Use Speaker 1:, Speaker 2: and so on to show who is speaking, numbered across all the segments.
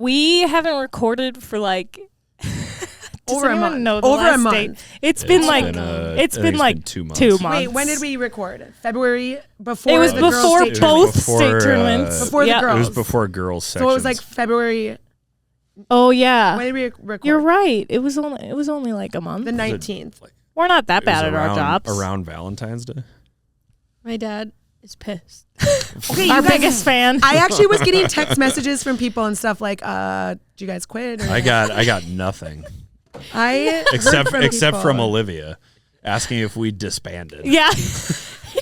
Speaker 1: We haven't recorded for like
Speaker 2: over a month.
Speaker 1: Over a month. It's been like 2 months.
Speaker 2: Wait, when did we record? February before.
Speaker 1: It was before both state tournaments.
Speaker 2: Before the girls.
Speaker 3: It was before girls sections.
Speaker 2: So it was like February.
Speaker 1: Oh yeah.
Speaker 2: When did we record?
Speaker 1: You're right. It was only like a month.
Speaker 2: The 19th.
Speaker 1: We're not that bad at our jobs.
Speaker 3: Around Valentine's Day.
Speaker 4: My dad is pissed.
Speaker 2: Okay,
Speaker 1: our biggest fan.
Speaker 2: I actually was getting text messages from people and stuff like, "Did you guys quit?" Or
Speaker 3: I got nothing. Except from Olivia, asking if we disbanded.
Speaker 1: Yeah.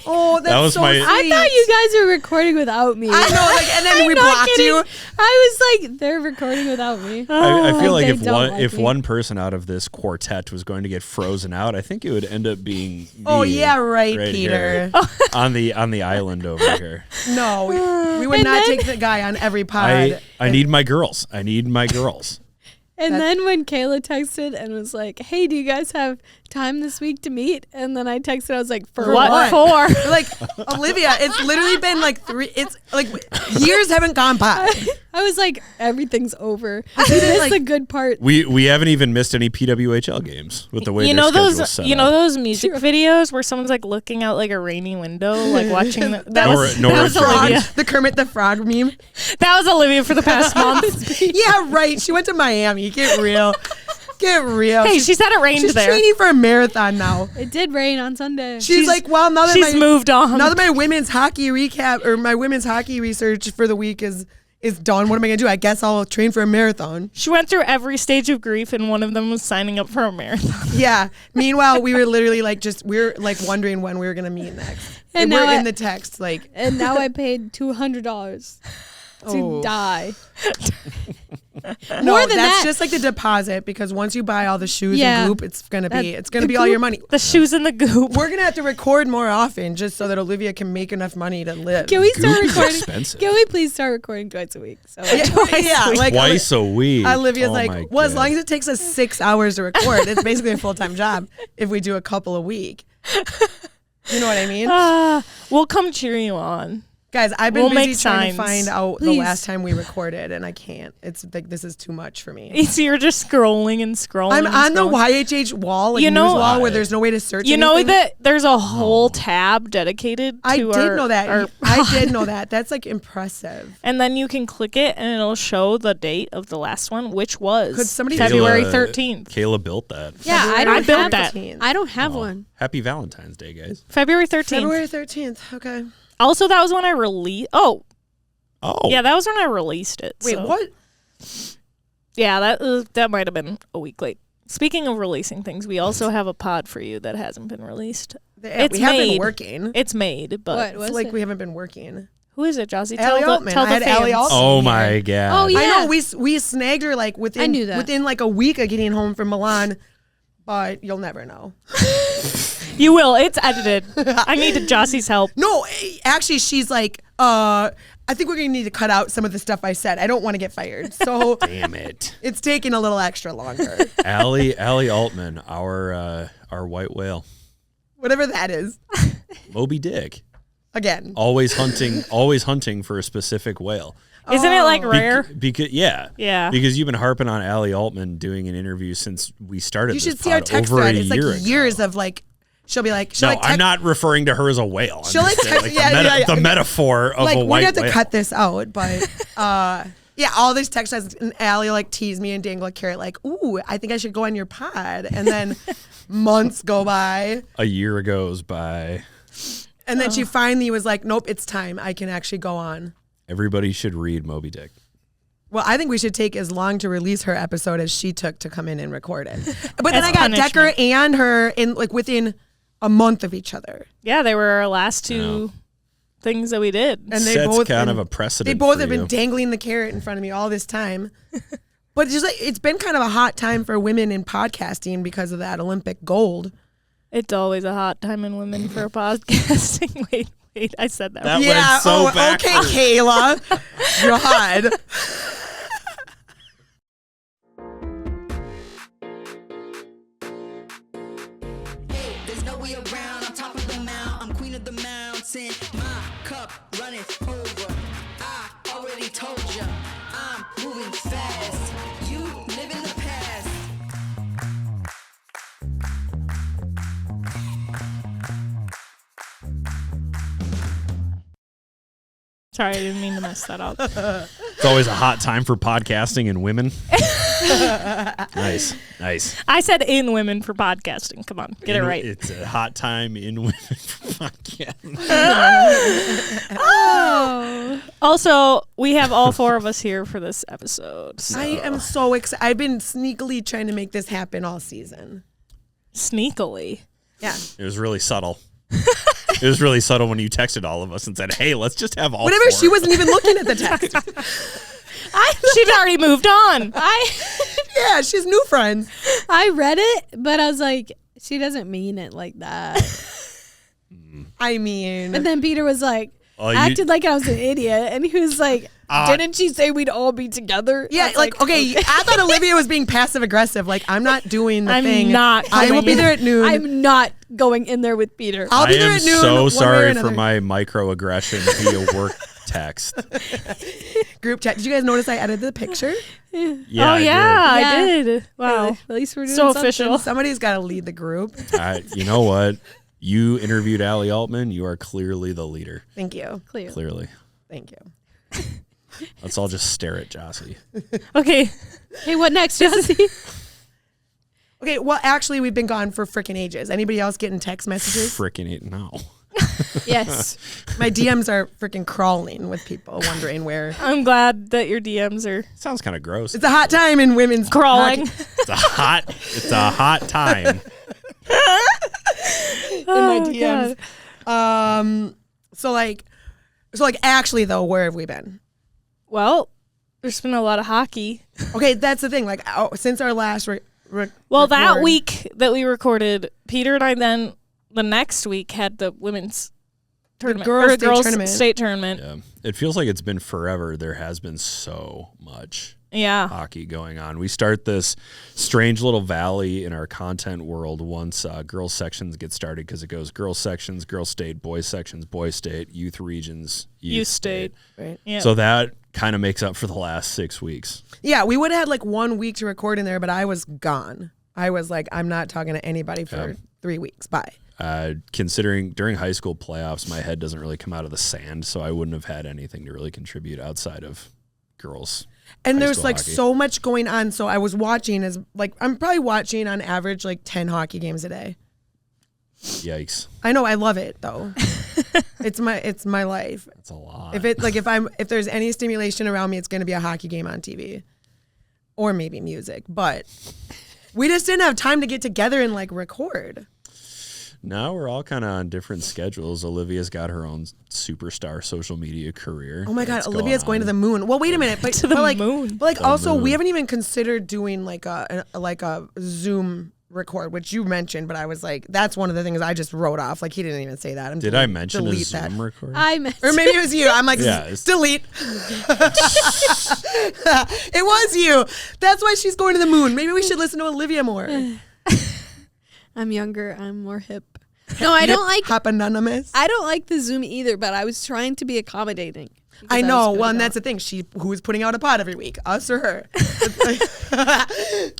Speaker 2: Oh, that was so sweet.
Speaker 4: I thought you guys were recording without me.
Speaker 2: I know, like, and then we blocked you.
Speaker 4: I was like, they're recording without me.
Speaker 3: I feel like
Speaker 4: if
Speaker 3: one person out of this quartet was going to get frozen out, I think it would end up being
Speaker 2: oh yeah, right Peter,
Speaker 3: on the island over here.
Speaker 2: No, we would not take the guy on every pod.
Speaker 3: I need my girls. I need my girls.
Speaker 4: And then when Kayla texted and was like, "Hey, do you guys have time this week to meet?" And then I texted, I was like, "For what?
Speaker 1: For?"
Speaker 2: Like, Olivia, it's literally been like it's like years haven't gone by.
Speaker 4: I was like, everything's over. This is the good part.
Speaker 3: We haven't even missed any PWHL games with the way their schedule's set up.
Speaker 1: Those music videos where someone's like looking out like a rainy window, like watching
Speaker 2: that was Olivia. The Kermit the Frog meme.
Speaker 1: That was Olivia for the past month.
Speaker 2: Yeah, right. She went to Miami. Get real. Get real.
Speaker 1: Hey, she said it rained
Speaker 2: she's
Speaker 1: there.
Speaker 2: She's training for a marathon now.
Speaker 4: It did rain on Sunday.
Speaker 2: She's like, well, now that
Speaker 1: she's moved on.
Speaker 2: Now that my women's hockey recap or my women's hockey research for the week is done, what am I going to do? I guess I'll train for a marathon.
Speaker 1: She went through every stage of grief, and one of them was signing up for a marathon.
Speaker 2: Yeah. Meanwhile, we were literally we're wondering when we were going to meet next. And we're in the text.
Speaker 4: And now I paid $200 to die.
Speaker 2: No, that's just like the deposit, because once you buy all the shoes and goop, it's gonna be all your money.
Speaker 1: The shoes and the goop.
Speaker 2: We're gonna have to record more often just so that Olivia can make enough money to live.
Speaker 4: Can we start recording?
Speaker 3: Expensive.
Speaker 4: Can we please start recording twice a week? So
Speaker 3: twice a week.
Speaker 2: Olivia's as long as it takes us 6 hours to record, it's basically a full-time job if we do a couple a week. You know what I mean?
Speaker 1: We'll come cheer you on.
Speaker 2: Guys, I've been busy trying to find out the last time we recorded, and I can't. It's like, this is too much for me.
Speaker 1: So you're just scrolling and scrolling.
Speaker 2: I'm on the YHH wall, news wall, where there's no way to search anything.
Speaker 1: You know that there's a whole tab dedicated to
Speaker 2: I did know that. That's like impressive.
Speaker 1: And then you can click it, and it'll show the date of the last one, which was
Speaker 2: February
Speaker 1: 13th.
Speaker 3: Kayla built that.
Speaker 4: Yeah,
Speaker 1: I built that.
Speaker 4: I don't have one.
Speaker 3: Happy Valentine's Day, guys.
Speaker 1: February 13th.
Speaker 2: February 13th. Okay.
Speaker 1: Also, that was when I released. Oh. Yeah, that was when I released it.
Speaker 2: Wait, what?
Speaker 1: Yeah, that might have been a week late. Speaking of releasing things, we also have a pod for you that hasn't been released.
Speaker 2: We have been working.
Speaker 1: It's made, but
Speaker 2: it's like we haven't been working.
Speaker 1: Who is it, Joccie?
Speaker 2: Allie Altman. I had Allie Altman.
Speaker 3: Oh my god.
Speaker 4: Oh yeah.
Speaker 2: I know. We snagged her within like a week of getting home from Milan, but you'll never know.
Speaker 1: You will. It's edited. I needed Jossie's help.
Speaker 2: No, actually, she's like, I think we're going to need to cut out some of the stuff I said. I don't want to get fired. So
Speaker 3: damn it.
Speaker 2: It's taking a little extra longer.
Speaker 3: Allie Altman, our white whale.
Speaker 2: Whatever that is.
Speaker 3: Moby Dick.
Speaker 2: Again.
Speaker 3: Always hunting for a specific whale.
Speaker 1: Isn't it like rare?
Speaker 3: Yeah. Because you've been harping on Allie Altman doing an interview since we started.
Speaker 2: You should
Speaker 3: this
Speaker 2: see our text thread. It's like years of like. She'll be like,
Speaker 3: I'm not referring to her as a whale.
Speaker 2: She'll like,
Speaker 3: the metaphor of a white whale.
Speaker 2: We have to cut this out, but all these text messages, and Allie like tease me and dangle a carrot like, ooh, I think I should go on your pod, and then months go by,
Speaker 3: a year goes by,
Speaker 2: and then she finally was like, nope, it's time. I can actually go on.
Speaker 3: Everybody should read Moby Dick.
Speaker 2: Well, I think we should take as long to release her episode as she took to come in and record it. But then I got Decker and her in like within a month of each other.
Speaker 1: Yeah, they were our last two things that we did.
Speaker 2: And they
Speaker 3: Sets
Speaker 2: both
Speaker 3: kind of a precedent.
Speaker 2: They both have been dangling the carrot in front of me all this time. But it's just like, it's been kind of a hot time for women in podcasting because of that Olympic gold.
Speaker 1: It's always a hot time in women for podcasting. Wait, I said that.
Speaker 3: That went so backwards.
Speaker 2: Okay, Kayla. God.
Speaker 5: My cup runneth over. I already told ya, I'm moving fast.
Speaker 1: Sorry, I didn't mean to mess that up.
Speaker 3: It's always a hot time for podcasting and women. Nice.
Speaker 1: I said in women for podcasting. Come on, get it right.
Speaker 3: It's a hot time in women for podcasting.
Speaker 1: Also, we have all 4 of us here for this episode. So.
Speaker 2: I am so excited. I've been sneakily trying to make this happen all season.
Speaker 1: Sneakily.
Speaker 2: Yeah.
Speaker 3: It was really subtle. It was really subtle when you texted all of us and said, hey, let's just have all
Speaker 2: Whatever,
Speaker 3: 4.
Speaker 2: she wasn't even looking at the text.
Speaker 1: She'd already moved on.
Speaker 2: Yeah, she's new friends.
Speaker 4: I read it, but I was like, she doesn't mean it like that.
Speaker 2: I mean.
Speaker 4: And then Peter was like, acted like I was an idiot. And he was like, didn't she say we'd all be together?
Speaker 2: Yeah, like, okay, I thought Olivia was being passive aggressive. Like, I'm not doing the thing. I will be there at noon.
Speaker 4: I'm not going in there with Peter.
Speaker 2: I'll be there at noon.
Speaker 3: I am so sorry for my microaggression via work text.
Speaker 2: Group chat. Did you guys notice I edited the picture?
Speaker 3: Yeah,
Speaker 1: I did. Wow.
Speaker 4: At least we're doing
Speaker 1: so
Speaker 4: something.
Speaker 1: official.
Speaker 2: Somebody's got to lead the group.
Speaker 3: You know what? You interviewed Allie Altman. You are clearly the leader.
Speaker 2: Thank you.
Speaker 3: Clearly.
Speaker 2: Thank you.
Speaker 3: Let's all just stare at Joccie.
Speaker 1: Okay.
Speaker 4: Hey, what next, Joccie?
Speaker 2: Okay, well, actually, we've been gone for freaking ages. Anybody else getting text messages?
Speaker 3: Freaking no.
Speaker 4: Yes.
Speaker 2: My DMs are freaking crawling with people wondering where.
Speaker 1: I'm glad that your DMs are
Speaker 3: Sounds kind of gross.
Speaker 2: It's a hot time in women's
Speaker 1: crawling.
Speaker 2: hockey.
Speaker 3: It's a hot time.
Speaker 2: In my DMs. So actually though, where have we been?
Speaker 1: Well, there's been a lot of hockey.
Speaker 2: Okay, that's the thing. Like since our last
Speaker 1: that
Speaker 2: record,
Speaker 1: week that we recorded, Peter and I then the next week had the women's tournament, girls state tournament.
Speaker 3: Yeah, it feels like it's been forever. There has been so much hockey going on. We start this strange little valley in our content world once girls sections get started, because it goes girls sections, girls state, boys sections, boys state, youth regions, youth state.
Speaker 2: Right.
Speaker 1: Yep.
Speaker 3: So that kind of makes up for the last 6 weeks.
Speaker 2: Yeah, we would have had like 1 week to record in there, but I was gone. I was like, I'm not talking to anybody for 3 weeks. Bye.
Speaker 3: Considering during high school playoffs, my head doesn't really come out of the sand, so I wouldn't have had anything to really contribute outside of girls.
Speaker 2: And there's like so much going on. So I was watching I'm probably watching on average like 10 hockey games a day.
Speaker 3: Yikes.
Speaker 2: I know, I love it though. It's my life.
Speaker 3: That's a lot.
Speaker 2: If there's any stimulation around me, it's going to be a hockey game on TV or maybe music, but we just didn't have time to get together and like record.
Speaker 3: Now we're all kind of on different schedules. Olivia's got her own superstar social media career.
Speaker 2: Oh my God, Olivia's going to the moon. Well, wait a minute, but
Speaker 1: moon.
Speaker 2: But also, we haven't even considered doing like a Zoom record, which you mentioned, but I was like, that's one of the things I just wrote off. Like, he didn't even say that.
Speaker 3: Did I mention a Zoom record?
Speaker 4: I mentioned,
Speaker 2: or maybe it was you. I'm like, delete. It was you. That's why she's going to the moon. Maybe we should listen to Olivia more.
Speaker 4: I'm younger. I'm more hip. No, I don't like
Speaker 2: Hop Anonymous.
Speaker 4: I don't like the Zoom either, but I was trying to be accommodating.
Speaker 2: I know. Well, and that's the thing. Who is putting out a pod every week? Us or her?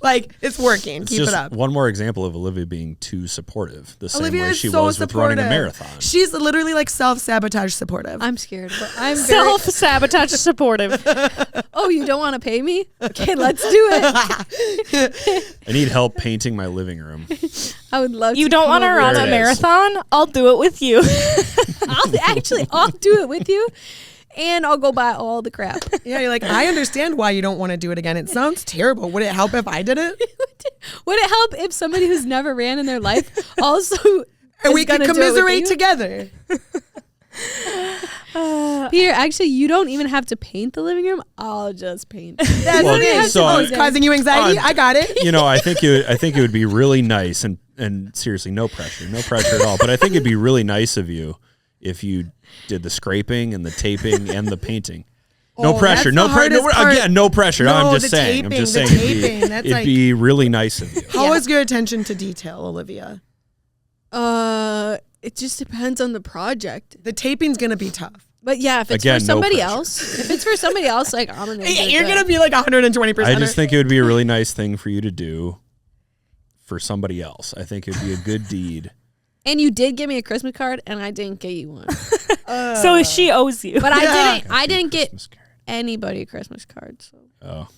Speaker 2: Like, it's working. Keep it up.
Speaker 3: One more example of Olivia being too supportive. The same
Speaker 2: Olivia
Speaker 3: way
Speaker 2: is
Speaker 3: she
Speaker 2: so
Speaker 3: was with running a marathon.
Speaker 2: She's literally like self-sabotage supportive.
Speaker 4: I'm scared, but I'm
Speaker 1: self-sabotage supportive.
Speaker 4: Oh, you don't want to pay me? Okay, let's do it.
Speaker 3: I need help painting my living room.
Speaker 4: I would love to.
Speaker 1: You don't want to run a marathon? I'll do it with you.
Speaker 4: I'll do it with you. And I'll go buy all the crap.
Speaker 2: Yeah, you're like, I understand why you don't want to do it again. It sounds terrible. Would it help if I did it?
Speaker 4: Would it help if somebody who's never ran in their life also
Speaker 2: and we could commiserate together?
Speaker 4: Peter, actually, you don't even have to paint the living room. I'll just paint.
Speaker 2: That's it's causing you anxiety. I got it.
Speaker 3: You know, I think it would be really nice, and seriously, no pressure at all. But I think it'd be really nice of you if you did the scraping and the taping and the painting. No pressure. No pressure. Again, no pressure.
Speaker 2: No,
Speaker 3: I'm just saying. It'd be really nice of you.
Speaker 2: How is your attention to detail, Olivia?
Speaker 4: It just depends on the project.
Speaker 2: The taping's gonna be tough.
Speaker 4: But yeah, if it's for somebody else, like I'm gonna.
Speaker 2: You're gonna be like 120%.
Speaker 3: I just think it would be a really nice thing for you to do for somebody else. I think it'd be a good deed
Speaker 4: And you did give me a Christmas card, and I didn't get you one.
Speaker 1: So she owes you.
Speaker 4: But I didn't get anybody a Christmas card. So.
Speaker 3: Oh.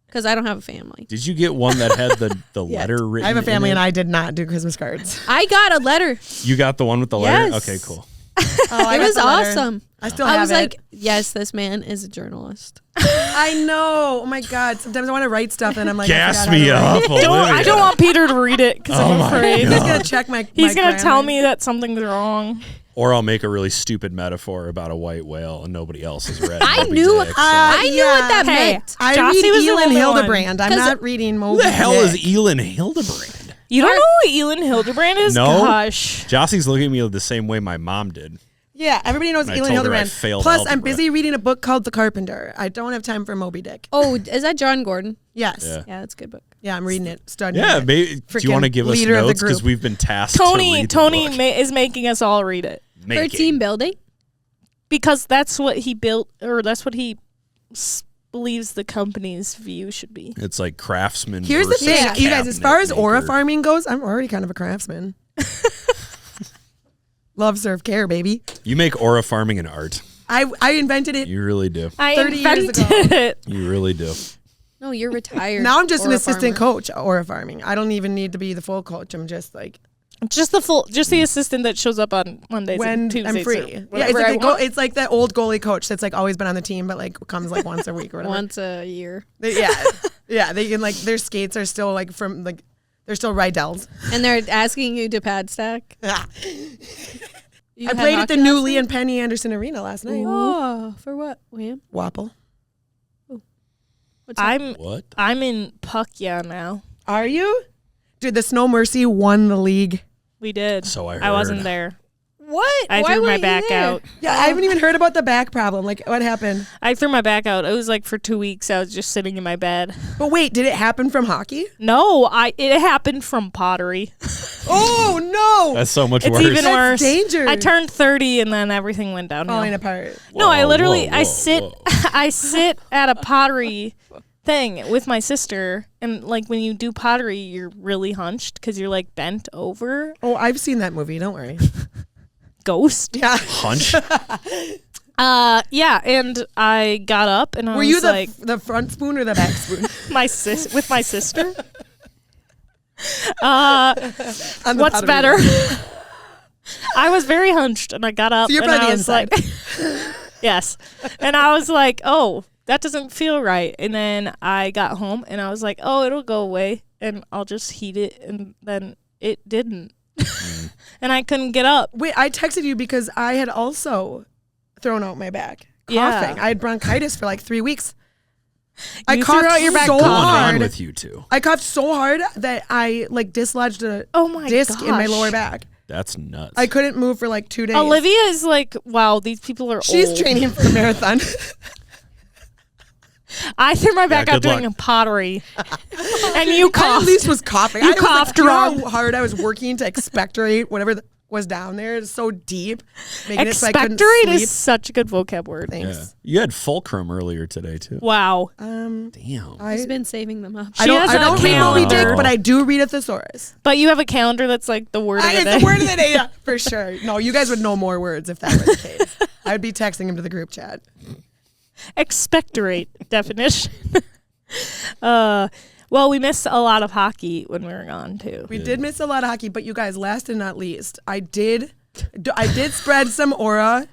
Speaker 4: Because I don't have a family.
Speaker 3: Did you get one that had the letter written?
Speaker 2: I have a family,
Speaker 3: in it?
Speaker 2: and I did not do Christmas cards.
Speaker 4: I got a letter.
Speaker 3: You got the one with the letter?
Speaker 4: Yes.
Speaker 3: Okay, cool.
Speaker 2: Oh,
Speaker 4: It was awesome.
Speaker 2: I still have it.
Speaker 4: I was like, yes, this man is a journalist.
Speaker 2: I know. Oh my God. Sometimes I want to write stuff, and I'm like,
Speaker 3: Gas me up,
Speaker 1: I don't want Peter to read it because I'm afraid.
Speaker 2: He's gonna check my.
Speaker 1: He's gonna tell me that something's wrong.
Speaker 3: Or I'll make a really stupid metaphor about a white whale and nobody else has read.
Speaker 4: I knew what that meant.
Speaker 2: I
Speaker 1: Joccie
Speaker 2: read
Speaker 1: was the
Speaker 2: Elin
Speaker 1: only
Speaker 2: Hildebrand. I'm
Speaker 4: 'Cause
Speaker 2: not reading Moby
Speaker 3: Who the hell
Speaker 2: Dick.
Speaker 3: is Elin Hildebrand?
Speaker 1: You don't know who Elin Hildebrand is?
Speaker 3: No.
Speaker 1: Gosh.
Speaker 3: Jossie's looking at me the same way my mom did.
Speaker 2: Yeah, everybody knows
Speaker 3: And I
Speaker 2: Elin
Speaker 3: told her I
Speaker 2: Hildebrand.
Speaker 3: failed
Speaker 2: Plus, I'm
Speaker 3: algebra.
Speaker 2: busy reading a book called The Carpenter. I don't have time for Moby Dick.
Speaker 4: Oh, is that John Gordon?
Speaker 2: Yes.
Speaker 3: Yeah.
Speaker 4: Yeah, that's a good book.
Speaker 2: Yeah, I'm reading it. Studying
Speaker 3: Yeah,
Speaker 2: it.
Speaker 3: maybe, do you want to give us
Speaker 2: leader of the
Speaker 3: notes? Because
Speaker 2: group.
Speaker 3: we've been tasked to read the book.
Speaker 1: Is making us all read it.
Speaker 4: For team building?
Speaker 1: Because that's what he built, or that's what he believes the company's view should be.
Speaker 3: It's like craftsman.
Speaker 2: Here's the
Speaker 3: versus
Speaker 2: thing, you guys. As far as
Speaker 3: cabinet
Speaker 2: aura
Speaker 3: maker.
Speaker 2: farming goes, I'm already kind of a craftsman. Love, serve, care, baby.
Speaker 3: You make aura farming an art.
Speaker 2: I invented it.
Speaker 3: You really do.
Speaker 1: I
Speaker 2: 30 years
Speaker 1: invented
Speaker 2: ago.
Speaker 1: it.
Speaker 3: You really do.
Speaker 4: No, you're retired.
Speaker 2: Now I'm just an
Speaker 4: Or a
Speaker 2: assistant
Speaker 4: farmer.
Speaker 2: coach, aura farming. I don't even need to be the full coach. I'm just like
Speaker 1: Just the assistant that shows up on Mondays
Speaker 2: when
Speaker 1: and Tuesdays.
Speaker 2: I'm free.
Speaker 1: or
Speaker 2: Yeah, it's
Speaker 1: whatever I
Speaker 2: like,
Speaker 1: want.
Speaker 2: it's like that old goalie coach that's like always been on the team, but like comes like once a week or whatever.
Speaker 4: Once a year.
Speaker 2: Yeah. They can like their skates are still like from like they're still Rydell's.
Speaker 4: And they're asking you to pad stack. You
Speaker 2: I
Speaker 4: had
Speaker 2: played at the
Speaker 4: hockey
Speaker 2: new
Speaker 4: last
Speaker 2: Lee
Speaker 4: night?
Speaker 2: and Penny Anderson Arena last night.
Speaker 4: Oh, for what, William?
Speaker 2: Wapple.
Speaker 4: What's that?
Speaker 3: What?
Speaker 1: I'm in Puck now.
Speaker 2: Are you? Dude, the Snow Mercy won the league.
Speaker 1: We did.
Speaker 3: So I
Speaker 1: I wasn't
Speaker 3: heard.
Speaker 1: there.
Speaker 4: What?
Speaker 1: I
Speaker 4: Why
Speaker 1: threw my
Speaker 4: weren't you
Speaker 1: back
Speaker 4: there?
Speaker 1: out.
Speaker 2: Yeah, I haven't even heard about the back problem. Like, what happened?
Speaker 1: I threw my back out. It was like for 2 weeks. I was just sitting in my bed.
Speaker 2: But wait, did it happen from hockey?
Speaker 1: No, it happened from pottery.
Speaker 2: Oh no!
Speaker 3: That's so much
Speaker 1: It's
Speaker 3: worse.
Speaker 1: even worse.
Speaker 2: Danger.
Speaker 1: I turned 30 and then everything went downhill.
Speaker 2: falling apart.
Speaker 1: No, I literally
Speaker 3: whoa,
Speaker 1: I sit
Speaker 3: whoa.
Speaker 1: I sit at a pottery thing with my sister, and like when you do pottery, you're really hunched because you're like bent over.
Speaker 2: Oh, I've seen that movie. Don't worry.
Speaker 1: Ghost.
Speaker 2: Yeah.
Speaker 3: Hunch?
Speaker 1: Yeah, and I got up and I
Speaker 2: Were
Speaker 1: was
Speaker 2: you
Speaker 1: like
Speaker 2: the front spoon or the back spoon?
Speaker 1: with my sister.
Speaker 2: On the
Speaker 1: What's
Speaker 2: pottery
Speaker 1: better?
Speaker 2: wheel.
Speaker 1: I was very hunched and I got up
Speaker 2: So you're
Speaker 1: and
Speaker 2: probably
Speaker 1: I
Speaker 2: the
Speaker 1: was like yes. And I was like, "Oh, that doesn't feel right." And then I got home and I was like, "Oh, it'll go away and I'll just heat it." And then it didn't. And I couldn't get up.
Speaker 2: Wait, I texted you because I had also thrown out my back.
Speaker 1: Yeah.
Speaker 2: Coughing. I had bronchitis for like 3 weeks.
Speaker 1: You threw out your back
Speaker 2: so
Speaker 3: What's going
Speaker 1: coughing.
Speaker 3: on
Speaker 2: hard.
Speaker 3: with you two?
Speaker 2: I coughed so hard that I like dislodged a
Speaker 1: Oh my
Speaker 2: disc in my
Speaker 1: gosh.
Speaker 2: lower back.
Speaker 3: That's nuts.
Speaker 2: I couldn't move for like 2 days.
Speaker 1: Olivia is like, wow, these people are
Speaker 2: She's
Speaker 1: old.
Speaker 2: training for the marathon.
Speaker 1: I threw my back
Speaker 3: Yeah,
Speaker 1: out
Speaker 3: good
Speaker 1: doing
Speaker 3: luck.
Speaker 1: a pottery. And you
Speaker 2: I
Speaker 1: coughed.
Speaker 2: at least was coughing.
Speaker 1: You
Speaker 2: I was
Speaker 1: coughed
Speaker 2: like, you know
Speaker 1: wrong.
Speaker 2: how hard I was working to expectorate whatever was down there. It's so deep. Making it so I couldn't
Speaker 1: Expectorate
Speaker 2: sleep.
Speaker 1: is such a good vocab word.
Speaker 3: yeah.
Speaker 2: Thanks.
Speaker 3: You had fulcrum earlier today, too.
Speaker 1: Wow.
Speaker 3: Damn.
Speaker 4: He's been saving them up.
Speaker 2: I don't,
Speaker 1: has
Speaker 2: I
Speaker 1: a
Speaker 2: don't read Moby Dick,
Speaker 1: calendar.
Speaker 2: but I do read a thesaurus.
Speaker 1: But you have a calendar that's like the word of the
Speaker 2: It's
Speaker 1: day.
Speaker 2: the word of the day, yeah, for sure. No, you guys would know more words if that were the case. I would be texting him to the group chat.
Speaker 1: Expectorate definition. Well, we missed a lot of hockey when we were gone too.
Speaker 2: We did miss a lot of hockey, but you guys, last and not least, I did spread some aura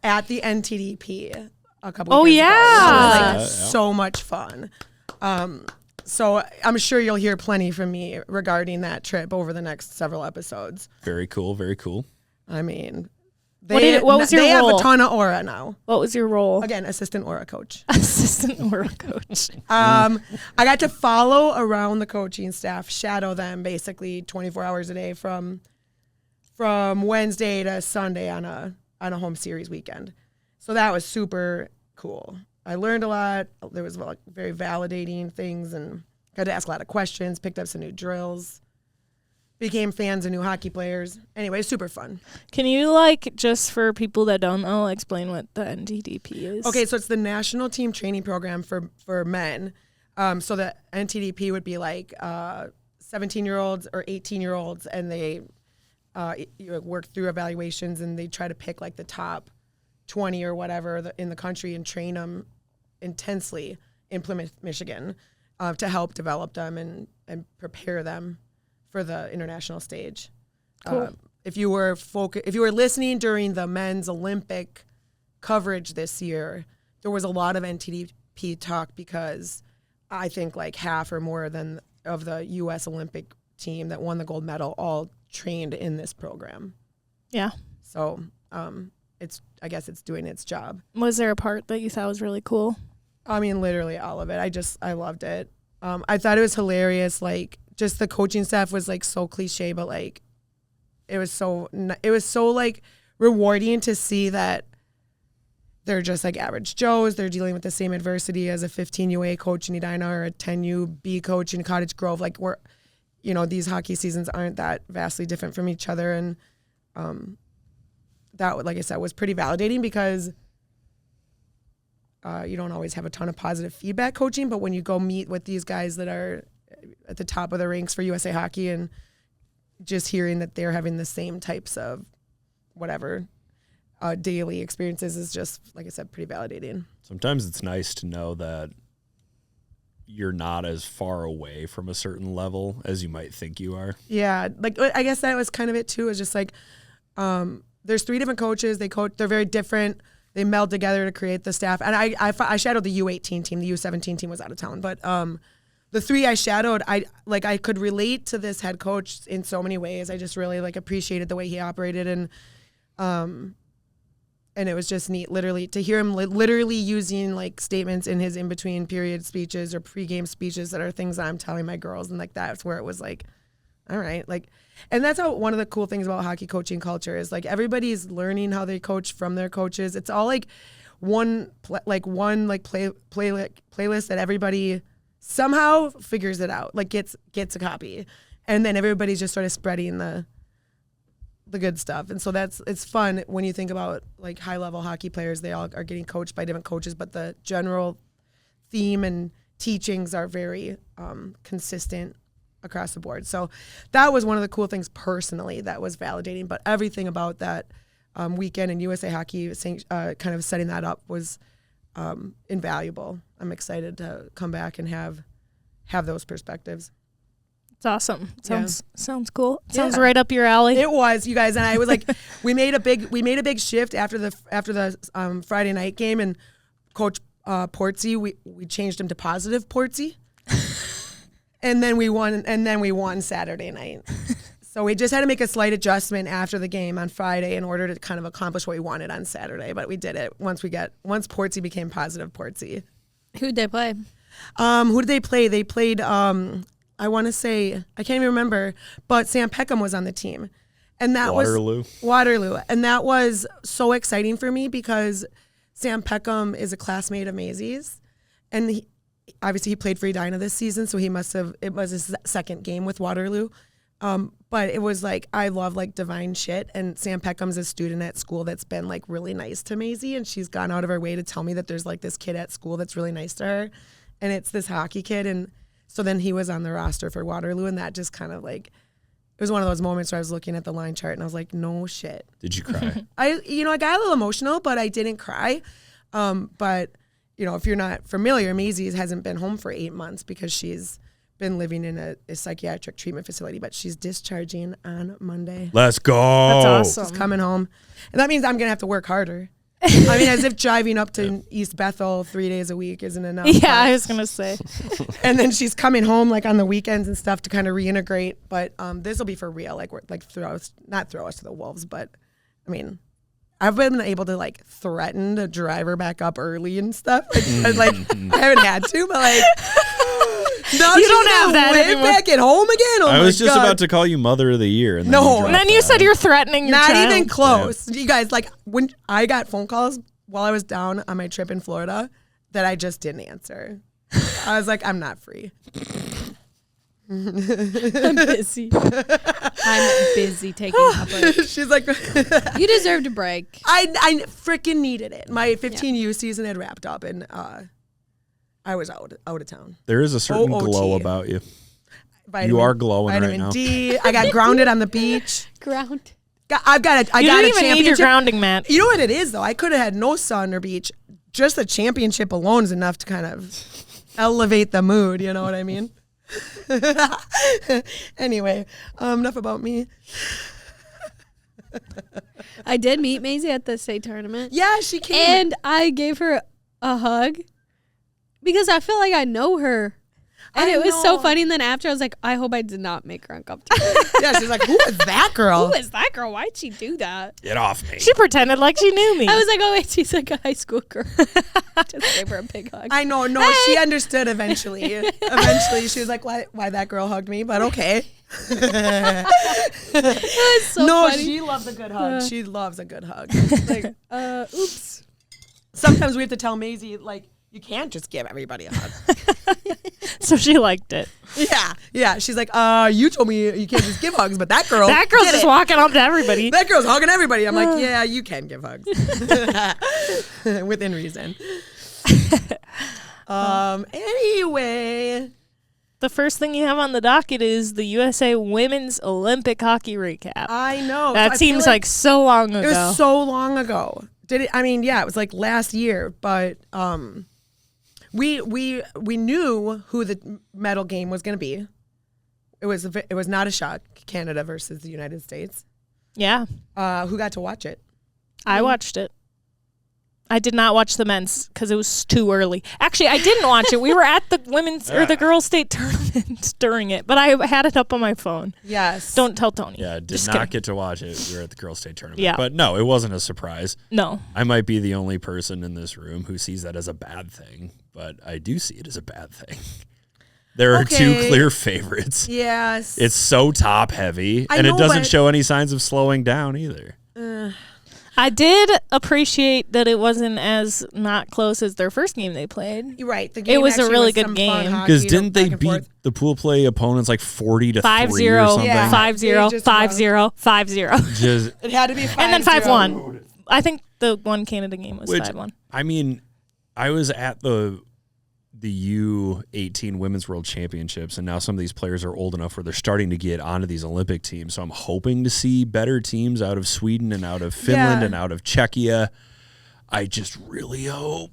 Speaker 2: at the NTDP a couple
Speaker 1: Oh,
Speaker 2: years
Speaker 1: yeah.
Speaker 2: ago. It was like
Speaker 3: Yeah.
Speaker 2: so much fun. So I'm sure you'll hear plenty from me regarding that trip over the next several episodes.
Speaker 3: Very cool. Very cool.
Speaker 2: I mean,
Speaker 1: What was your
Speaker 2: they have
Speaker 1: role?
Speaker 2: a ton of aura now.
Speaker 1: What was your role?
Speaker 2: Again, assistant aura coach.
Speaker 1: Assistant aura coach.
Speaker 2: I got to follow around the coaching staff, shadow them basically 24 hours a day from Wednesday to Sunday on a home series weekend. So that was super cool. I learned a lot. There was like very validating things and got to ask a lot of questions, picked up some new drills, became fans of new hockey players. Anyway, super fun.
Speaker 1: Can you, like, just for people that don't know, explain what the NTDP is?
Speaker 2: Okay, so it's the National Team Training Program for men. So the NTDP would be like 17-year-olds or 18-year-olds, and they you work through evaluations, and they try to pick like the top 20 or whatever in the country and train them intensely in Plymouth, Michigan, to help develop them and prepare them for the international stage.
Speaker 1: Cool.
Speaker 2: If you were listening during the men's Olympic coverage this year, there was a lot of NTDP talk because I think like half or more than of the U.S. Olympic team that won the gold medal all trained in this program.
Speaker 1: Yeah.
Speaker 2: So I guess it's doing its job.
Speaker 1: Was there a part that you thought was really cool?
Speaker 2: I mean, literally all of it. I loved it. I thought it was hilarious. Like, just the coaching staff was like so cliche, but like it was so like rewarding to see that they're just like average Joes. They're dealing with the same adversity as a 15UA coach in Edina or a 10UB coach in Cottage Grove. Like, these hockey seasons aren't that vastly different from each other. And that, like I said, was pretty validating because you don't always have a ton of positive feedback coaching, but when you go meet with these guys that are at the top of the ranks for USA Hockey and just hearing that they're having the same types of whatever daily experiences is just, like I said, pretty validating.
Speaker 3: Sometimes it's nice to know that you're not as far away from a certain level as you might think you are. Yeah,
Speaker 2: like I guess that was kind of it too. Is just like there's 3 different coaches. They're very different. They meld together to create the staff. And I shadowed the U18 team. The U17 team was out of town, but the 3 I shadowed, I could relate to this head coach in so many ways. I just really like appreciated the way he operated, and it was just neat, literally, to hear him literally using like statements in his in-between period speeches or pregame speeches that are things that I'm telling my girls, and like that's where it was like, all right, like, and that's how one of the cool things about hockey coaching culture is like everybody's learning how they coach from their coaches. It's all like one playlist that everybody somehow figures it out, like gets a copy, and then everybody's just sort of spreading the good stuff. And so it's fun when you think about like high level hockey players. They all are getting coached by different coaches, but the general theme and teachings are very consistent across the board. So that was one of the cool things personally that was validating, but everything about that weekend in USA Hockey kind of setting that up was invaluable. I'm excited to come back and have those perspectives.
Speaker 1: It's awesome. Sounds cool. Sounds right up your alley.
Speaker 2: It was, you guys, and I was like, we made a big shift after the Friday night game, and Coach Portsy, we changed him to positive Portsy. And then we won Saturday night. So we just had to make a slight adjustment after the game on Friday in order to kind of accomplish what we wanted on Saturday. But we did it once Portsy became positive Portsy.
Speaker 4: Who'd they play?
Speaker 2: Who did they play? They played, I want to say, I can't even remember, but Sam Peckham was on the team. And that
Speaker 3: Waterloo.
Speaker 2: And that was so exciting for me because Sam Peckham is a classmate of Maisie's. And obviously he played for Edina this season, so it was his second game with Waterloo. But it was like, I love like divine shit. And Sam Peckham's a student at school that's been like really nice to Maisie. And she's gone out of her way to tell me that there's like this kid at school that's really nice to her. And it's this hockey kid. And so then he was on the roster for Waterloo. And that just kind of like, it was one of those moments where I was looking at the line chart and I was like, no shit.
Speaker 3: Did you cry?
Speaker 2: I got a little emotional, but I didn't cry. But if you're not familiar, Maisie hasn't been home for 8 months because she's been living in a psychiatric treatment facility, but she's discharging on Monday.
Speaker 3: Let's go.
Speaker 1: That's awesome.
Speaker 2: She's coming home. And that means I'm going to have to work harder. I mean, as if driving up to East Bethel 3 days a week isn't enough.
Speaker 1: Yeah, I was going to say.
Speaker 2: And then she's coming home like on the weekends and stuff to kind of reintegrate. But this will be for real. Like, not throw us to the wolves, but I mean, I've been able to like threaten to drive her back up early and stuff. Like I haven't had to, but like now
Speaker 1: you don't have that anymore.
Speaker 2: Back at home again. Oh
Speaker 3: I was just
Speaker 2: God.
Speaker 3: about to call you Mother of the Year, and then
Speaker 1: and then you said you're threatening your
Speaker 2: not
Speaker 1: child.
Speaker 2: even close. Yeah. You guys, like when I got phone calls while I was down on my trip in Florida that I just didn't answer. I was like, I'm not free.
Speaker 4: I'm busy. I'm busy taking a break.
Speaker 2: She's like,
Speaker 4: you deserved a break.
Speaker 2: I freaking needed it. My 15U season had wrapped up, and I was out of town.
Speaker 3: There is a certain glow about you. You are glowing right now.
Speaker 2: Vitamin D. I got grounded on the beach.
Speaker 4: Ground.
Speaker 2: I got a
Speaker 1: You don't even
Speaker 2: championship.
Speaker 1: need your grounding mat.
Speaker 2: You know what it is, though? I could have had no sun or beach. Just the championship alone is enough to kind of elevate the mood. You know what I mean? Anyway, enough about me.
Speaker 4: I did meet Maisie at the state tournament.
Speaker 2: Yeah, she came.
Speaker 4: And I gave her a hug because I feel like I know her. And it was so funny. And then after, I was like, I hope I did not make her uncomfortable.
Speaker 2: Yeah, she's like, who is that girl?
Speaker 4: Who is that girl? Why'd she do that?
Speaker 3: Get off me.
Speaker 1: She pretended like she knew me.
Speaker 4: I was like, oh, wait, she's like a high school girl. Just gave her a big hug.
Speaker 2: I know. No, she understood eventually. Eventually, she was like, why that girl hugged me? But okay.
Speaker 4: It was so funny.
Speaker 2: She loves a good hug. She loves a good hug.
Speaker 4: Like, oops.
Speaker 2: Sometimes we have to tell Maisie, like, you can't just give everybody a hug.
Speaker 1: So she liked it.
Speaker 2: Yeah. She's like, you told me you can't just give hugs, but that girl's
Speaker 1: just walking up to everybody.
Speaker 2: That girl's hugging everybody. I'm like, yeah, you can give hugs. Within reason. Anyway.
Speaker 1: The first thing you have on the docket is the USA Women's Olympic Hockey recap.
Speaker 2: I know.
Speaker 1: That seems like so long ago.
Speaker 2: It was so long ago. Did it? I mean, yeah, it was like last year, but we knew who the medal game was going to be. It was not a shock. Canada versus the United States.
Speaker 1: Yeah.
Speaker 2: Who got to watch it?
Speaker 1: I watched it. I did not watch the men's because it was too early. Actually, I didn't watch it. We were at the women's or the girls' state tournament during it, but I had it up on my phone.
Speaker 2: Yes.
Speaker 1: Don't tell Tony.
Speaker 3: Yeah, did
Speaker 1: Just
Speaker 3: not
Speaker 1: kidding.
Speaker 3: get to watch it. We were at the girls' state tournament.
Speaker 1: Yeah.
Speaker 3: But no, it wasn't a surprise.
Speaker 1: No.
Speaker 3: I might be the only person in this room who sees that as a bad thing, but I do see it as a bad thing. There are two clear favorites.
Speaker 2: Yes.
Speaker 3: It's so top heavy, and it doesn't show any signs of slowing down either.
Speaker 1: I did appreciate that it wasn't as not close as their first game they played.
Speaker 2: You're right. The game
Speaker 1: It was a really good
Speaker 2: some
Speaker 1: game.
Speaker 2: fun hockey,
Speaker 3: Because didn't they
Speaker 2: back and
Speaker 3: beat
Speaker 2: forth.
Speaker 3: the pool play opponents like 40-3 or
Speaker 1: 5-0,
Speaker 3: something?
Speaker 2: Yeah.
Speaker 1: 5-0, 5-0, 5-0.
Speaker 3: Just,
Speaker 2: It had to be 5-0.
Speaker 1: And then 5-1. I think the one Canada game was 5-1.
Speaker 3: I mean, I was at the U18 Women's World Championships, and now some of these players are old enough where they're starting to get onto these Olympic teams. So I'm hoping to see better teams out of Sweden and out of Finland and out of Czechia. I just really hope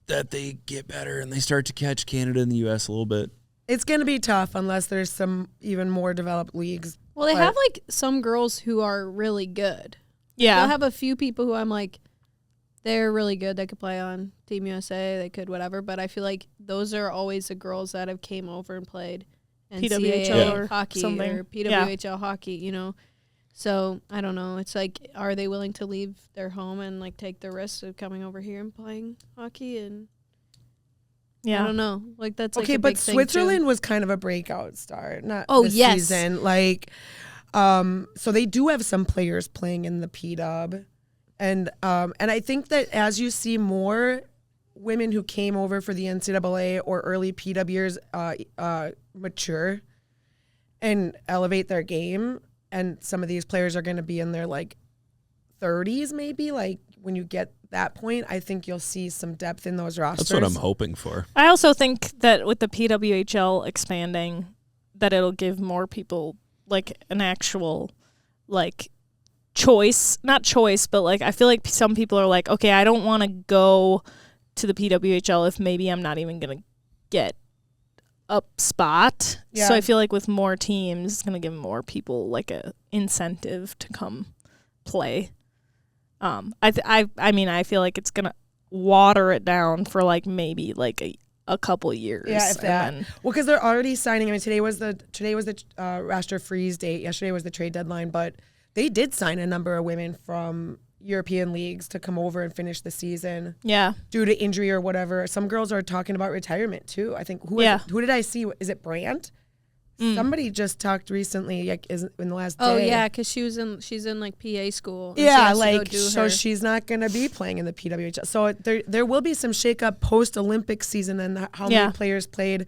Speaker 3: that they get better and they start to catch Canada and the U.S. a little bit.
Speaker 2: It's going to be tough unless there's some even more developed leagues.
Speaker 4: Well, they have like some girls who are really good.
Speaker 1: Yeah.
Speaker 4: They'll have a few people who I'm like, they're really good. They could play on Team USA. They could whatever. But I feel like those are always the girls that have came over and played NCAA
Speaker 1: or
Speaker 4: hockey
Speaker 1: something.
Speaker 4: or PWHL hockey, you know. So I don't know. It's like, are they willing to leave their home and like take the risk of coming over here and playing hockey? And I don't know. Like that's
Speaker 2: okay,
Speaker 4: like a
Speaker 2: but
Speaker 4: big thing,
Speaker 2: Switzerland
Speaker 4: too.
Speaker 2: was kind of a breakout star. Not this
Speaker 4: yes.
Speaker 2: season. Like, so they do have some players playing in the P-Dub. And I think that as you see more women who came over for the NCAA or early PW years mature and elevate their game, and some of these players are going to be in their like 30s maybe, like when you get that point, I think you'll see some depth in those rosters.
Speaker 3: That's what I'm hoping for.
Speaker 1: I also think that with the PWHL expanding, that it'll give more people like an actual like not choice, but like I feel like some people are like, okay, I don't want to go to the PWHL if maybe I'm not even going to get a spot.
Speaker 2: Yeah.
Speaker 1: So I feel like with more teams, it's going to give more people like a incentive to come play. I mean, I feel like it's going to water it down for like maybe like a couple years.
Speaker 2: Yeah, if that.
Speaker 1: Then,
Speaker 2: well, because they're already signing. I mean, today was the roster freeze date. Yesterday was the trade deadline, but they did sign a number of women from European leagues to come over and finish the season.
Speaker 1: Yeah.
Speaker 2: Due to injury or whatever. Some girls are talking about retirement too. I think who did I see? Is it Brandt? Somebody just talked recently, like in the last day.
Speaker 4: Oh yeah, because she's in like PA school.
Speaker 2: Yeah, like so she's not going to be playing in the PWHL. So there will be some shakeup post Olympic season and how many players played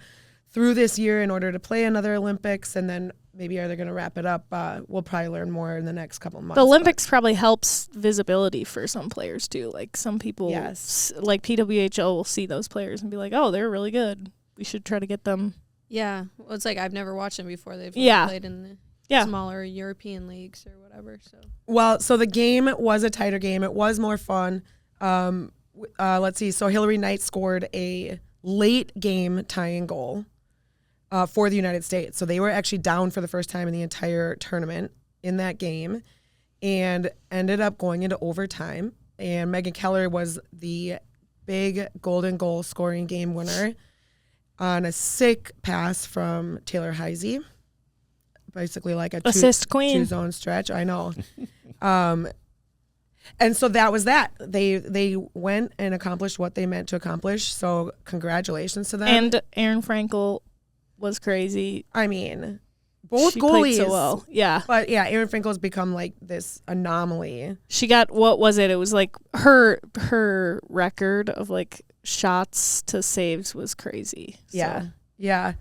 Speaker 2: through this year in order to play another Olympics, and then maybe are they going to wrap it up? We'll probably learn more in the next couple of months.
Speaker 1: The Olympics probably helps visibility for some players too. Like some people, like PWHL will see those players and be like, oh, they're really good. We should try to get them.
Speaker 4: Yeah. Well, it's like I've never watched them before. They've played in the smaller European leagues or whatever. So.
Speaker 2: Well, so the game was a tighter game. It was more fun. Let's see. So Hillary Knight scored a late game tying goal for the United States. So they were actually down for the first time in the entire tournament in that game and ended up going into overtime. And Megan Keller was the big golden goal scoring game winner on a sick pass from Taylor Heisey. Basically like a
Speaker 1: assist queen
Speaker 2: 2-zone stretch. I know. And so that was that. They went and accomplished what they meant to accomplish. So congratulations to them.
Speaker 1: And Erin Frankel was crazy.
Speaker 2: I mean, both
Speaker 1: she
Speaker 2: goalies
Speaker 1: played so well. Yeah.
Speaker 2: But yeah, Erin Frankel's become like this anomaly.
Speaker 1: She got, what was it? It was like her record of like shots to saves was crazy.
Speaker 2: Yeah.
Speaker 1: So.
Speaker 2: Yeah.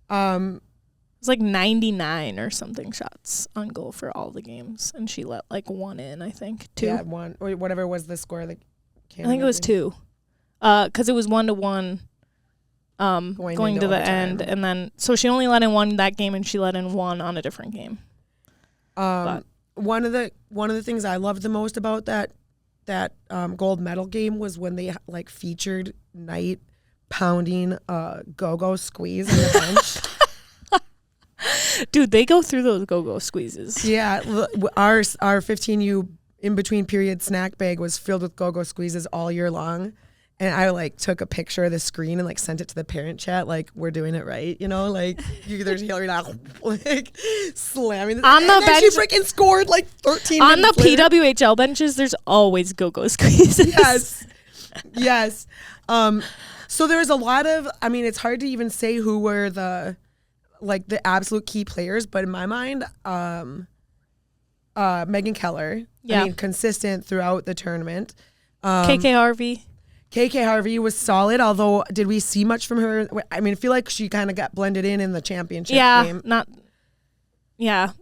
Speaker 1: It was like 99 or something shots on goal for all the games, and she let like one in, I think. 2.
Speaker 2: Yeah, 1 or whatever was the score. Like,
Speaker 1: I think it was 2, because it was 1-1 going to the end, and then so she only let in 1 that game, and she let in 1 on a different game.
Speaker 2: One of the things I loved the most about that gold medal game was when they like featured Knight pounding go-go squeeze on the bench.
Speaker 1: Dude, they go through those go-go squeezes.
Speaker 2: Yeah, our 15U in between period snack bag was filled with go-go squeezes all year long, and I like took a picture of the screen and like sent it to the parent chat, like we're doing it right, you know, like there's Hillary now like slamming
Speaker 1: on the bench.
Speaker 2: She freaking scored like 13
Speaker 1: on the
Speaker 2: later.
Speaker 1: PWHL benches. There's always go-go squeezes.
Speaker 2: Yes. So there's a lot of. I mean, it's hard to even say who were the absolute key players, but in my mind, Megan Keller.
Speaker 1: Yeah.
Speaker 2: I mean, consistent throughout the tournament.
Speaker 1: KK Harvey
Speaker 2: was solid, although did we see much from her? I mean, I feel like she kind of got blended in the championship game.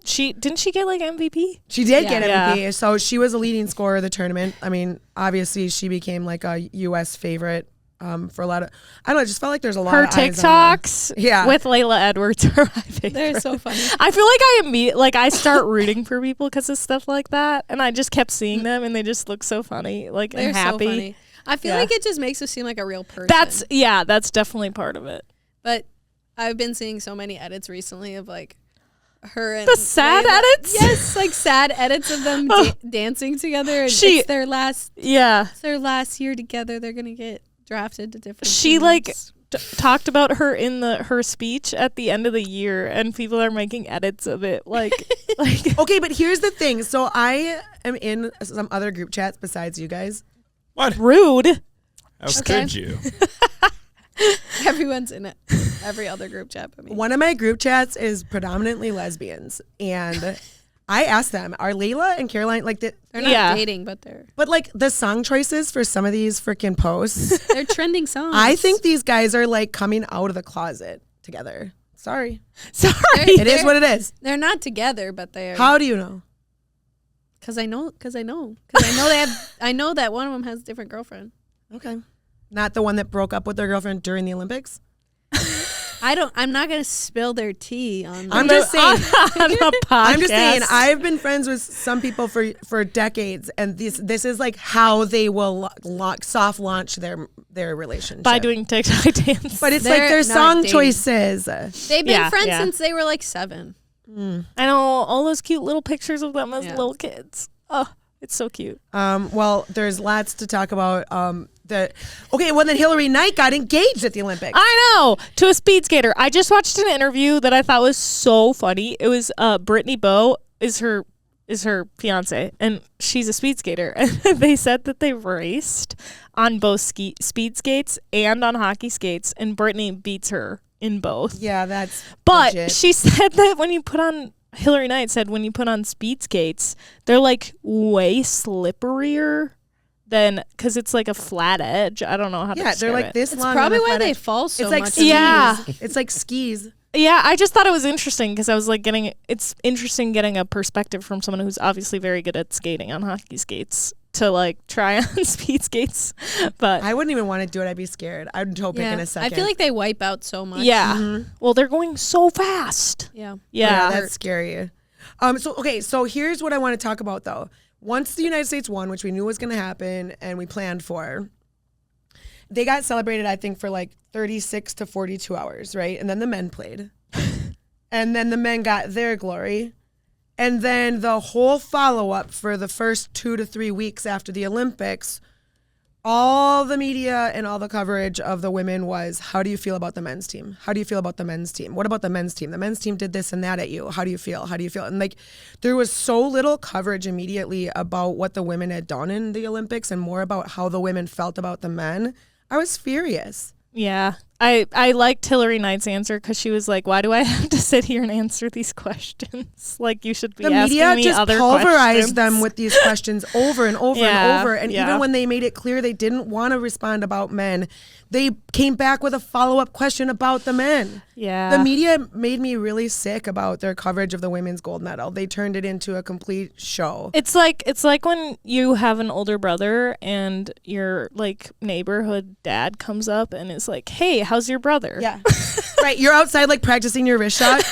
Speaker 1: She get like MVP?
Speaker 2: She did get MVP, so she was a leading scorer of the tournament. I mean, obviously she became like a U.S. favorite. For a lot of, I don't know, I just felt like there's a lot
Speaker 1: her
Speaker 2: of
Speaker 1: TikToks with Layla Edwards are my favorite.
Speaker 4: They're so funny.
Speaker 1: I feel like I start rooting for people because of stuff like that, and I just kept seeing them, and they just look so funny, like
Speaker 4: they're
Speaker 1: and happy.
Speaker 4: So funny. I feel like it just makes us seem like a real person.
Speaker 1: That's definitely part of it.
Speaker 4: But I've been seeing so many edits recently of like her and
Speaker 1: the sad edits.
Speaker 4: Yes, like sad edits of them dancing together. And it's their last.
Speaker 1: Yeah,
Speaker 4: it's their last year together. They're gonna get drafted to different
Speaker 1: she
Speaker 4: teams.
Speaker 1: like talked about her in her speech at the end of the year, and people are making edits of it like
Speaker 2: okay, but here's the thing. So I am in some other group chats besides you guys.
Speaker 3: What?
Speaker 1: Rude.
Speaker 3: How could you?
Speaker 4: Everyone's in it. Every other group chat but me.
Speaker 2: One of my group chats is predominantly lesbians, and I asked them, are Layla and Caroline like
Speaker 4: they're not dating, but they're
Speaker 2: like the song choices for some of these freaking posts.
Speaker 4: They're trending songs.
Speaker 2: I think these guys are like coming out of the closet together. Sorry.
Speaker 1: It
Speaker 2: is what it is.
Speaker 4: They're not together, but they're.
Speaker 2: How do you know?
Speaker 4: Because I know they have. I know that one of them has a different girlfriend.
Speaker 2: Okay, not the one that broke up with their girlfriend during the Olympics.
Speaker 4: I'm not gonna spill their tea on.
Speaker 2: I'm just saying.
Speaker 1: On the podcast.
Speaker 2: I'm just saying. I've been friends with some people for decades, and this is like how they will soft launch their relationship
Speaker 1: by doing TikTok dance.
Speaker 2: But it's like their song choices.
Speaker 4: They've been friends since they were like 7.
Speaker 1: I know all those cute little pictures of them as little kids. Oh, it's so cute.
Speaker 2: Well, there's lots to talk about. Then Hillary Knight got engaged at the Olympics.
Speaker 1: I know, to a speed skater. I just watched an interview that I thought was so funny. It was Brittany Bowe is her fiance, and she's a speed skater. And they said that they raced on both speed skates and on hockey skates, and Brittany beats her in both.
Speaker 2: Yeah, that's.
Speaker 1: But
Speaker 2: legit.
Speaker 1: she said that Hillary Knight said when you put on speed skates, they're like way slipperier than, because it's like a flat edge. I don't know how to describe
Speaker 2: they're like
Speaker 1: it.
Speaker 2: this
Speaker 4: it's
Speaker 2: long.
Speaker 4: Probably why they fall so
Speaker 2: it's like
Speaker 4: much.
Speaker 2: Skis.
Speaker 1: Yeah.
Speaker 2: It's like skis.
Speaker 1: Yeah, I just thought it was interesting because I was like it's interesting getting a perspective from someone who's obviously very good at skating on hockey skates to like try on speed skates, but
Speaker 2: I wouldn't even want to do it. I'd be scared. I'd hope in a second.
Speaker 4: I feel like they wipe out so much.
Speaker 1: Yeah. Well, they're going so fast.
Speaker 4: Yeah.
Speaker 2: Yeah, that's scary. So here's what I want to talk about though. Once the United States won, which we knew was going to happen and we planned for, they got celebrated, I think, for like 36 to 42 hours, right? And then the men played. And then the men got their glory. And then the whole follow-up for the first 2 to 3 weeks after the Olympics, all the media and all the coverage of the women was, how do you feel about the men's team? How do you feel about the men's team? What about the men's team? The men's team did this and that at you. How do you feel? How do you feel? And like, there was so little coverage immediately about what the women had done in the Olympics and more about how the women felt about the men. I was furious.
Speaker 1: Yeah. I liked Hillary Knight's answer because she was like, why do I have to sit here and answer these questions? Like, you should be asking me other questions. The media just pulverized
Speaker 2: them with these questions over and over and over. And even when they made it clear they didn't want to respond about men, they came back with a follow-up question about the men.
Speaker 1: Yeah.
Speaker 2: The media made me really sick about their coverage of the women's gold medal. They turned it into a complete show.
Speaker 1: It's like when you have an older brother and your like neighborhood dad comes up and is like, hey, how's your brother?
Speaker 2: Yeah. Right. You're outside like practicing your wrist shot.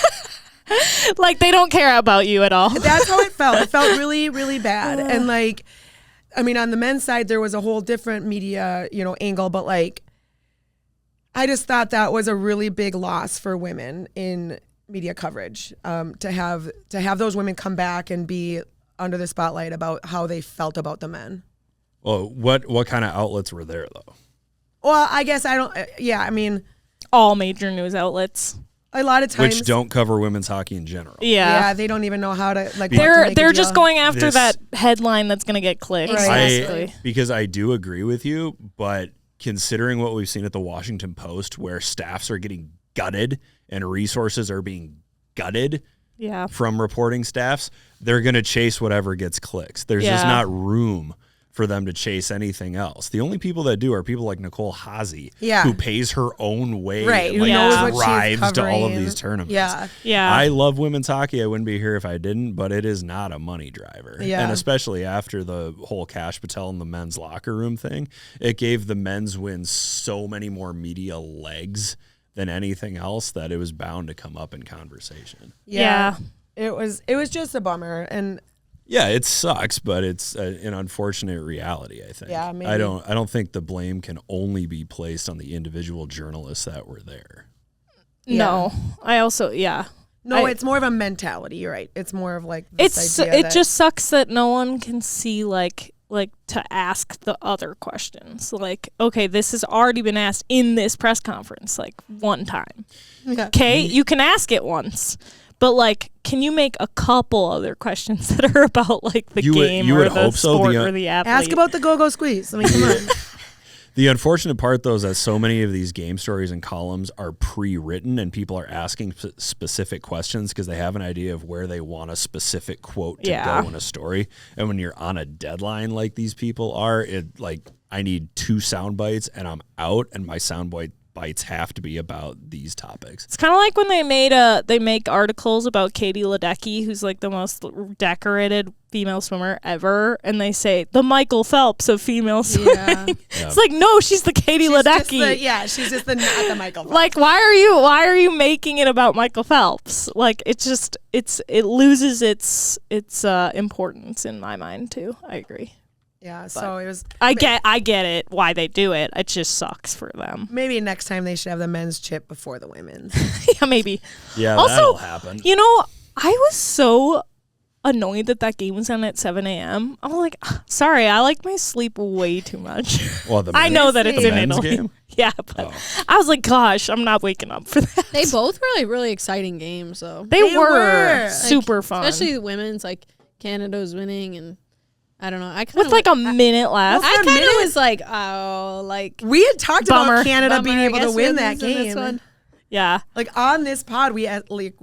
Speaker 1: Like they don't care about you at all.
Speaker 2: That's how it felt. It felt really, really bad. And like, I mean, on the men's side, there was a whole different media, angle, but like, I just thought that was a really big loss for women in media coverage, to have those women come back and be under the spotlight about how they felt about the men.
Speaker 3: Well, what kind of outlets were there though?
Speaker 2: Well, I guess I mean,
Speaker 1: all major news outlets.
Speaker 2: A lot of times,
Speaker 3: which don't cover women's hockey in general.
Speaker 2: Yeah, they don't even know how to like.
Speaker 1: They're just going after that headline that's going to get clicks.
Speaker 2: Right.
Speaker 3: Because I do agree with you, but considering what we've seen at the Washington Post, where staffs are getting gutted and resources are being gutted from reporting staffs, they're going to chase whatever gets clicks. There's just not room for them to chase anything else. The only people that do are people like Nicole Hazy, who pays her own way,
Speaker 2: who knows what
Speaker 3: drives to all of these tournaments.
Speaker 2: Yeah.
Speaker 3: I love women's hockey. I wouldn't be here if I didn't, but it is not a money driver.
Speaker 2: Yeah.
Speaker 3: And especially after the whole Cash Patel and the men's locker room thing, it gave the men's win so many more media legs than anything else that it was bound to come up in conversation.
Speaker 2: Yeah. It was just a bummer. And
Speaker 3: yeah, it sucks, but it's an unfortunate reality, I think.
Speaker 2: Yeah, maybe.
Speaker 3: I don't think the blame can only be placed on the individual journalists that were there.
Speaker 1: No. I also,
Speaker 2: No, it's more of a mentality. You're right. It's more of like
Speaker 1: this idea just sucks that no one can see like to ask the other questions. Like, okay, this has already been asked in this press conference like one time. Okay, you can ask it once. But, like, can you make a couple other questions that are about, like, the game or the sport or the athlete?
Speaker 2: Ask about the go-go squeeze. I mean, come on.
Speaker 3: The unfortunate part, though, is that so many of these game stories and columns are pre-written and people are asking specific questions because they have an idea of where they want a specific quote to go in a story. And when you're on a deadline like these people are, I need 2 sound bites and I'm out, and my sound bites have to be about these topics.
Speaker 1: It's kind of like when they make articles about Katie Ledecky, who's like the most decorated female swimmer ever, and they say the Michael Phelps of female swimming. It's like, no, she's the Katie Ledecky.
Speaker 2: She's just not the Michael Phelps.
Speaker 1: Like, why are you making it about Michael Phelps? Like, it loses its importance in my mind too. I agree.
Speaker 2: Yeah, so it was.
Speaker 1: I get it why they do it. It just sucks for them.
Speaker 2: Maybe next time they should have the men's chip before the women's.
Speaker 1: Yeah, maybe.
Speaker 3: Yeah,
Speaker 1: also,
Speaker 3: that'll happen.
Speaker 1: I was so annoyed that game was on at 7 a.m. I'm like, sorry, I like my sleep way too much.
Speaker 3: Well,
Speaker 1: I know that it's in
Speaker 3: men's
Speaker 1: Italy.
Speaker 3: Game?
Speaker 1: Yeah, but I was like, gosh, I'm not waking up for that.
Speaker 4: They both were like really exciting games, though.
Speaker 1: They were super fun,
Speaker 4: especially the women's. Like Canada was winning, and I don't know.
Speaker 1: With like a minute left.
Speaker 4: I kind of was like, oh, like
Speaker 2: we had talked about Canada being able to win that game.
Speaker 1: Yeah,
Speaker 2: like on this pod, we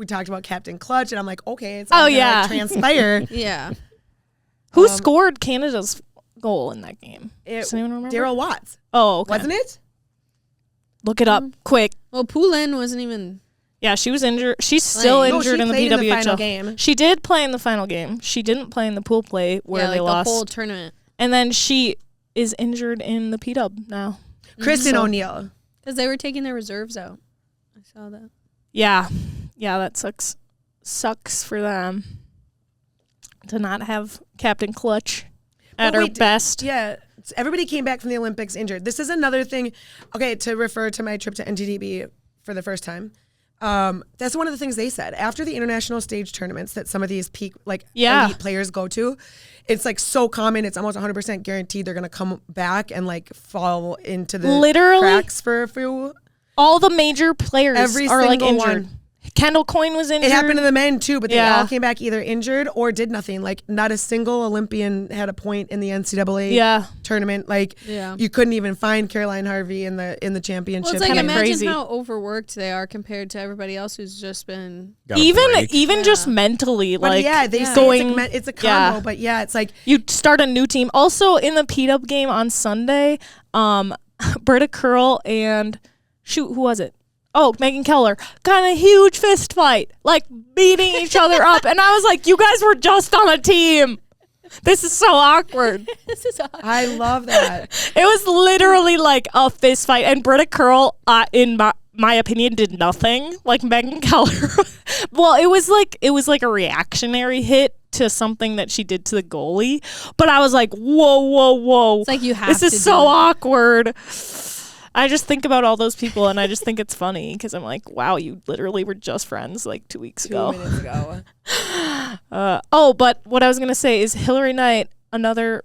Speaker 2: talked about Captain Clutch, and I'm like, okay, it's all gonna transpire.
Speaker 4: Yeah.
Speaker 1: Who scored Canada's goal in that game? Does anyone remember?
Speaker 2: Daryl Watts.
Speaker 1: Oh, okay.
Speaker 2: Wasn't it?
Speaker 1: Look it up quick.
Speaker 4: Well, Poulin wasn't even.
Speaker 1: Yeah, she was injured. She's still injured in the PWHL.
Speaker 2: In the final game.
Speaker 1: She did play in the final game. She didn't play in the pool play where they lost
Speaker 4: the whole tournament.
Speaker 1: And then she is injured in the P-Dub now.
Speaker 2: Kristen O'Neill.
Speaker 4: Because they were taking their reserves out. I saw that.
Speaker 1: Yeah. Yeah, that sucks for them to not have Captain Clutch at her best.
Speaker 2: Yeah. Everybody came back from the Olympics injured. This is another thing. Okay, to refer to my trip to NTDP for the first time. That's one of the things they said. After the international stage tournaments that some of these peak, elite players go to, it's like so common. It's almost 100% guaranteed they're going to come back and like fall into the cracks for a few.
Speaker 1: All the major players are like injured.
Speaker 2: One.
Speaker 1: Kendall Coyne was injured.
Speaker 2: It happened to the men too, but they all came back either injured or did nothing. Like not a single Olympian had a point in the NCAA tournament. Like you couldn't even find Caroline Harvey in the championship.
Speaker 4: Well, it's like imagine how overworked they are compared to everybody else who's just been
Speaker 1: even just mentally.
Speaker 2: But
Speaker 1: like
Speaker 2: they say it's a combo. But it's like
Speaker 1: you start a new team. Also in the P-Dub game on Sunday, Britta Curl and who was it? Oh, Megan Keller got in a huge fist fight, like beating each other up. And I was like, you guys were just on a team. This is so awkward.
Speaker 2: I love that.
Speaker 1: It was literally like a fist fight. And Britta Curl, in my opinion, did nothing. Like Megan Keller. Well, it was like a reactionary hit to something that she did to the goalie. But I was like, whoa.
Speaker 4: It's like you have
Speaker 1: This is so awkward. I just think about all those people and I just think it's funny because I'm like, wow, you literally were just friends like 2 weeks ago.
Speaker 2: 2 minutes ago.
Speaker 1: But what I was going to say is Hillary Knight, another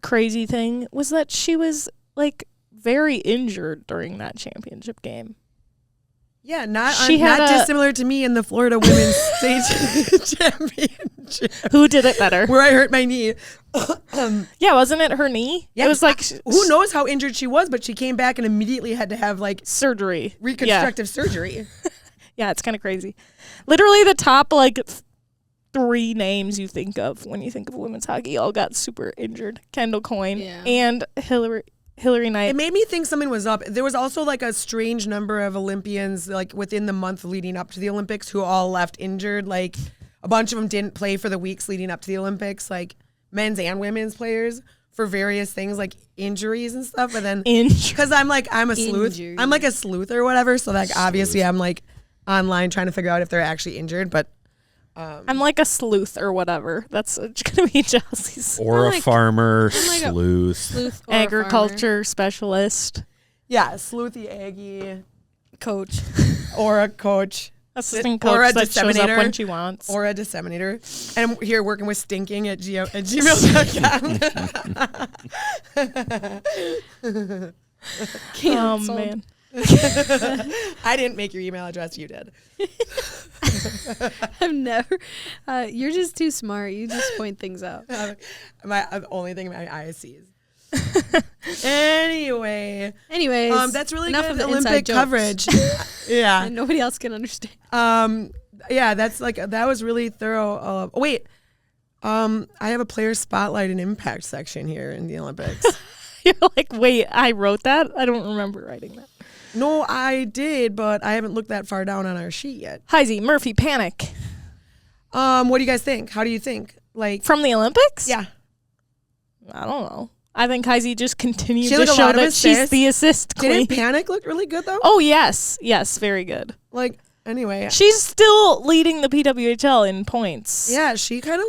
Speaker 1: crazy thing was that she was like very injured during that championship game.
Speaker 2: Yeah, not dissimilar to me in the Florida Women's State Championship.
Speaker 1: Who did it better?
Speaker 2: Where I hurt my knee.
Speaker 1: Yeah, wasn't it her knee?
Speaker 2: Yeah,
Speaker 1: it was like
Speaker 2: who knows how injured she was, but she came back and immediately had to have like
Speaker 1: surgery,
Speaker 2: reconstructive surgery.
Speaker 1: Yeah, it's kind of crazy. Literally, the top like 3 names you think of when you think of women's hockey all got super injured. Kendall Coyne and Hillary Knight.
Speaker 2: It made me think something was up. There was also like a strange number of Olympians like within the month leading up to the Olympics who all left injured. Like a bunch of them didn't play for the weeks leading up to the Olympics, like men's and women's players for various things like injuries and stuff. But then because I'm a sleuth. I'm like a sleuth or whatever. So like obviously I'm like online trying to figure out if they're actually injured. But
Speaker 1: I'm like a sleuth or whatever. That's going to be Jossie's.
Speaker 3: Or a farmer, sleuth
Speaker 1: agriculture specialist.
Speaker 2: Yeah, sleuthy Aggie.
Speaker 4: Coach.
Speaker 2: Or a coach.
Speaker 1: Assistant coach or a that shows up when she wants.
Speaker 2: Or a disseminator. And I'm here working with stinking at gmail.com.
Speaker 1: Oh, man.
Speaker 2: I didn't make your email address. You did.
Speaker 4: I've never. You're just too smart. You just point things out.
Speaker 2: The only thing my eye sees. Anyways, that's really good Olympic coverage. Yeah,
Speaker 4: and nobody else can understand.
Speaker 2: Yeah, that was really thorough. I have a player spotlight and impact section here in the Olympics.
Speaker 1: You're like, wait, I wrote that? I don't remember writing that.
Speaker 2: No, I did, but I haven't looked that far down on our sheet yet.
Speaker 1: Heisey, Murphy, Panic.
Speaker 2: What do you guys think? How do you think? Like
Speaker 1: from the Olympics?
Speaker 2: Yeah.
Speaker 1: I don't know. I think Heisey just continued to show that she's the assist queen.
Speaker 2: Didn't Panic look really good though?
Speaker 1: Oh yes, very good.
Speaker 2: Like anyway,
Speaker 1: she's still leading the PWHL in points.
Speaker 2: Yeah, she kind of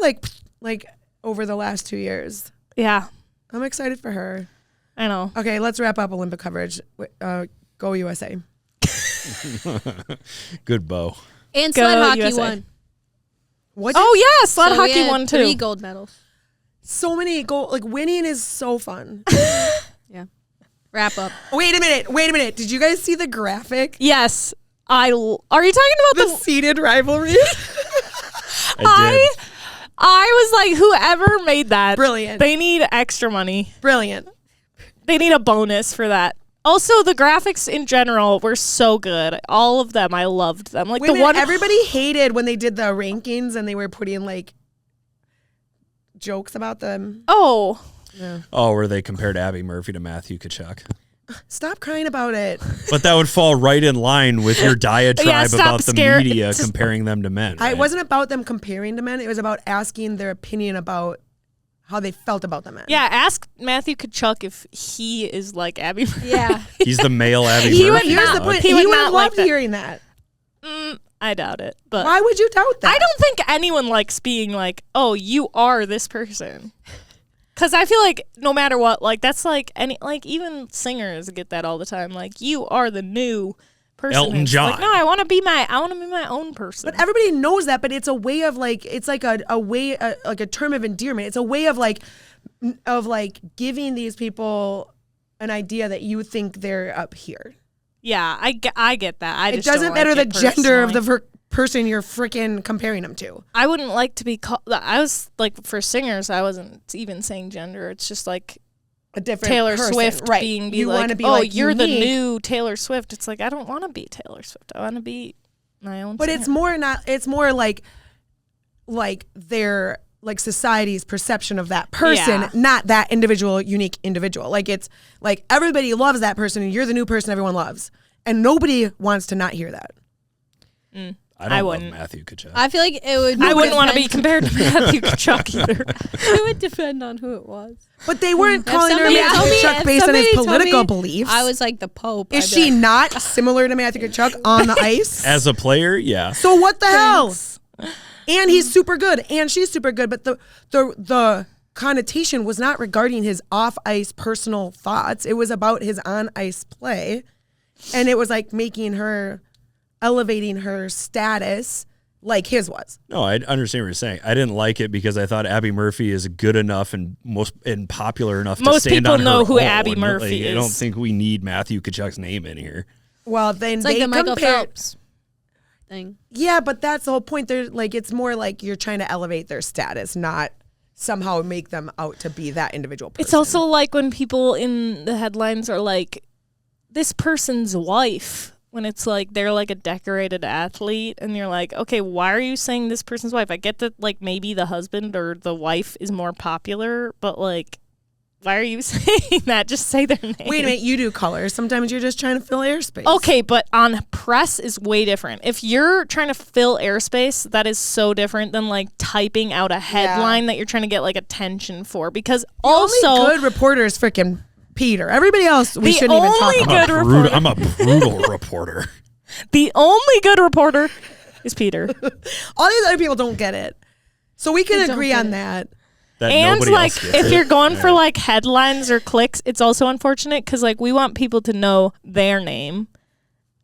Speaker 2: like over the last 2 years.
Speaker 1: Yeah,
Speaker 2: I'm excited for her.
Speaker 1: I know.
Speaker 2: Okay, let's wrap up Olympic coverage. Go USA.
Speaker 3: Good bow.
Speaker 4: And sled hockey won.
Speaker 2: What?
Speaker 1: Oh yeah, sled hockey won too.
Speaker 4: 3 gold medals.
Speaker 2: So many gold. Like winning is so fun.
Speaker 4: Yeah. Wrap up.
Speaker 2: Wait a minute. Did you guys see the graphic?
Speaker 1: Yes. Are you talking about
Speaker 2: the seeded rivalry?
Speaker 1: I was like, whoever made that,
Speaker 2: brilliant.
Speaker 1: They need extra money.
Speaker 2: Brilliant.
Speaker 1: They need a bonus for that. Also, the graphics in general were so good. All of them, I loved them. Like
Speaker 2: everybody hated when they did the rankings and they were putting like jokes about them.
Speaker 1: Oh.
Speaker 2: Yeah.
Speaker 3: Oh, where they compared Abby Murphy to Matthew Tkachuk.
Speaker 2: Stop crying about it.
Speaker 3: But that would fall right in line with your diatribe about the media comparing them to men.
Speaker 2: It wasn't about them comparing to men. It was about asking their opinion about how they felt about the men.
Speaker 1: Yeah, ask Matthew Tkachuk if he is like Abby Murphy.
Speaker 4: Yeah.
Speaker 3: He's the male Abby
Speaker 2: He would,
Speaker 3: Murphy.
Speaker 2: here's the point.
Speaker 1: He
Speaker 2: He
Speaker 1: would
Speaker 2: would
Speaker 1: not
Speaker 2: love
Speaker 1: like that.
Speaker 2: hearing that.
Speaker 1: I doubt it. But
Speaker 2: Why would you doubt that?
Speaker 1: I don't think anyone likes being like, oh, you are this person. Because I feel like no matter what, like that's like any like even singers get that all the time. Like you are the new person.
Speaker 3: Elton John.
Speaker 1: Like, no, I want to be my own person.
Speaker 2: But everybody knows that. But it's a way of like it's like a way like a term of endearment. It's a way of like giving these people an idea that you think they're up here.
Speaker 1: Yeah, I get that.
Speaker 2: It doesn't matter the gender of the person you're freaking comparing them to.
Speaker 1: I wouldn't like to be called. I was like for singers, I wasn't even saying gender. It's just like
Speaker 2: A different
Speaker 1: Taylor
Speaker 2: person.
Speaker 1: Swift
Speaker 2: right.
Speaker 1: being
Speaker 2: you
Speaker 1: like,
Speaker 2: wanna be
Speaker 1: oh,
Speaker 2: like
Speaker 1: you're the
Speaker 2: unique.
Speaker 1: new Taylor Swift. It's like I don't want to be Taylor Swift. I want to be my own.
Speaker 2: But
Speaker 1: singer.
Speaker 2: it's more not. It's more like their like society's perception of that person,
Speaker 1: Yeah.
Speaker 2: not that individual, unique individual. Like it's like everybody loves that person, and you're the new person everyone loves, and nobody wants to not hear that.
Speaker 3: I love
Speaker 1: wouldn't.
Speaker 3: Matthew Tkachuk.
Speaker 4: I feel like it would.
Speaker 1: I wouldn't want to be compared to Matthew Tkachuk either.
Speaker 4: It would depend on who it was.
Speaker 2: But they weren't calling her
Speaker 4: somebody
Speaker 2: Matthew
Speaker 4: told me-
Speaker 2: Tkachuk
Speaker 4: if
Speaker 2: based on his
Speaker 4: somebody told
Speaker 2: political
Speaker 4: me
Speaker 2: beliefs.
Speaker 4: I was like the Pope.
Speaker 2: Is
Speaker 4: I'd be
Speaker 2: she
Speaker 4: like,
Speaker 2: not similar to Matthew Tkachuk on the ice?
Speaker 3: As a player, yeah.
Speaker 2: So what the hell? And he's super good, and she's super good. But the connotation was not regarding his off ice personal thoughts. It was about his on ice play, and it was like elevating her status like his was.
Speaker 3: No, I understand what you're saying. I didn't like it because I thought Abby Murphy is good enough and popular enough to
Speaker 1: Most
Speaker 3: stand
Speaker 1: people
Speaker 3: on her
Speaker 1: know who
Speaker 3: own.
Speaker 1: Abby Murphy
Speaker 3: I don't
Speaker 1: is.
Speaker 3: think we need Matthew Tkachuk's name in here.
Speaker 2: Well, then
Speaker 4: It's like
Speaker 2: they
Speaker 4: the Michael
Speaker 2: compared-
Speaker 4: Phelps thing.
Speaker 2: Yeah, but that's the whole point. They're like it's more like you're trying to elevate their status, not somehow make them out to be that individual person.
Speaker 1: It's also like when people in the headlines are like, this person's wife, when it's like they're like a decorated athlete, and you're like, okay, why are you saying this person's wife? I get that like maybe the husband or the wife is more popular, but like, why are you saying that? Just say their name.
Speaker 2: Wait a minute, you do colors. Sometimes you're just trying to fill airspace.
Speaker 1: Okay, but on press is way different. If you're trying to fill airspace, that is so different than like typing out a headline that you're trying to get like attention for. Because also,
Speaker 2: only good reporter is freaking Peter. Everybody else we
Speaker 1: The
Speaker 2: shouldn't even talk
Speaker 1: only
Speaker 2: about.
Speaker 1: good reporter.
Speaker 3: I'm a brutal reporter.
Speaker 1: the only good reporter is Peter.
Speaker 2: All these other people don't get it. So we can
Speaker 4: They don't
Speaker 2: agree
Speaker 4: get
Speaker 2: on
Speaker 4: it.
Speaker 2: that.
Speaker 3: That
Speaker 1: And
Speaker 3: nobody
Speaker 1: like,
Speaker 3: else gets
Speaker 1: if
Speaker 3: it.
Speaker 1: you're going for
Speaker 3: Yeah.
Speaker 1: like headlines or clicks, it's also unfortunate because like we want people to know their name,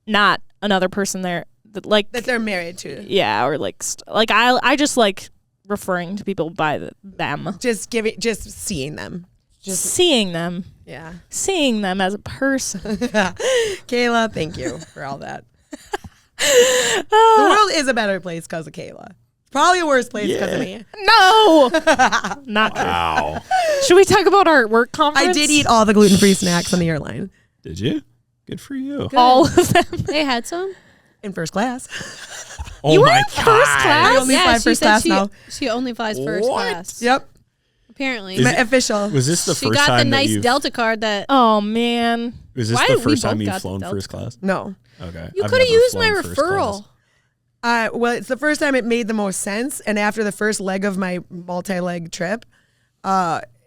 Speaker 1: not another person there. Like,
Speaker 2: That they're married to.
Speaker 1: yeah, or like, I just like referring to people by them,
Speaker 2: Just seeing them. Just
Speaker 1: seeing them as a person.
Speaker 2: Kayla, thank you for all that. The world is a better place because of Kayla. Probably a worse place because of me.
Speaker 1: No, not good.
Speaker 3: Wow.
Speaker 1: Should we talk about our work conference?
Speaker 2: I did eat all the gluten-free snacks on the airline
Speaker 3: Did you? Good for you.
Speaker 1: all of them.
Speaker 4: They had some.
Speaker 2: in first class.
Speaker 3: Oh
Speaker 1: You were
Speaker 3: my
Speaker 1: in
Speaker 3: God.
Speaker 1: first class?
Speaker 2: I only fly
Speaker 4: she
Speaker 2: first
Speaker 4: said
Speaker 2: class
Speaker 4: she,
Speaker 2: now.
Speaker 4: she only flies first
Speaker 3: What?
Speaker 4: class.
Speaker 2: Yep.
Speaker 4: Apparently.
Speaker 3: Is it-
Speaker 2: Official.
Speaker 3: Was this the
Speaker 4: She
Speaker 3: first
Speaker 4: got
Speaker 3: time
Speaker 4: the
Speaker 3: that
Speaker 4: nice
Speaker 3: you've
Speaker 4: Delta card that
Speaker 1: Oh man,
Speaker 3: Was this
Speaker 4: Why
Speaker 3: the
Speaker 4: did we
Speaker 3: first time
Speaker 4: both
Speaker 3: you've
Speaker 4: got the
Speaker 3: flown
Speaker 4: Delta
Speaker 3: first class?
Speaker 2: No.
Speaker 3: Okay.
Speaker 4: you
Speaker 3: I've
Speaker 4: could have
Speaker 3: never
Speaker 4: used my
Speaker 3: flown first
Speaker 4: referral.
Speaker 3: class.
Speaker 2: Well, it's the first time it made the most sense. And after the first leg of my multi-leg trip,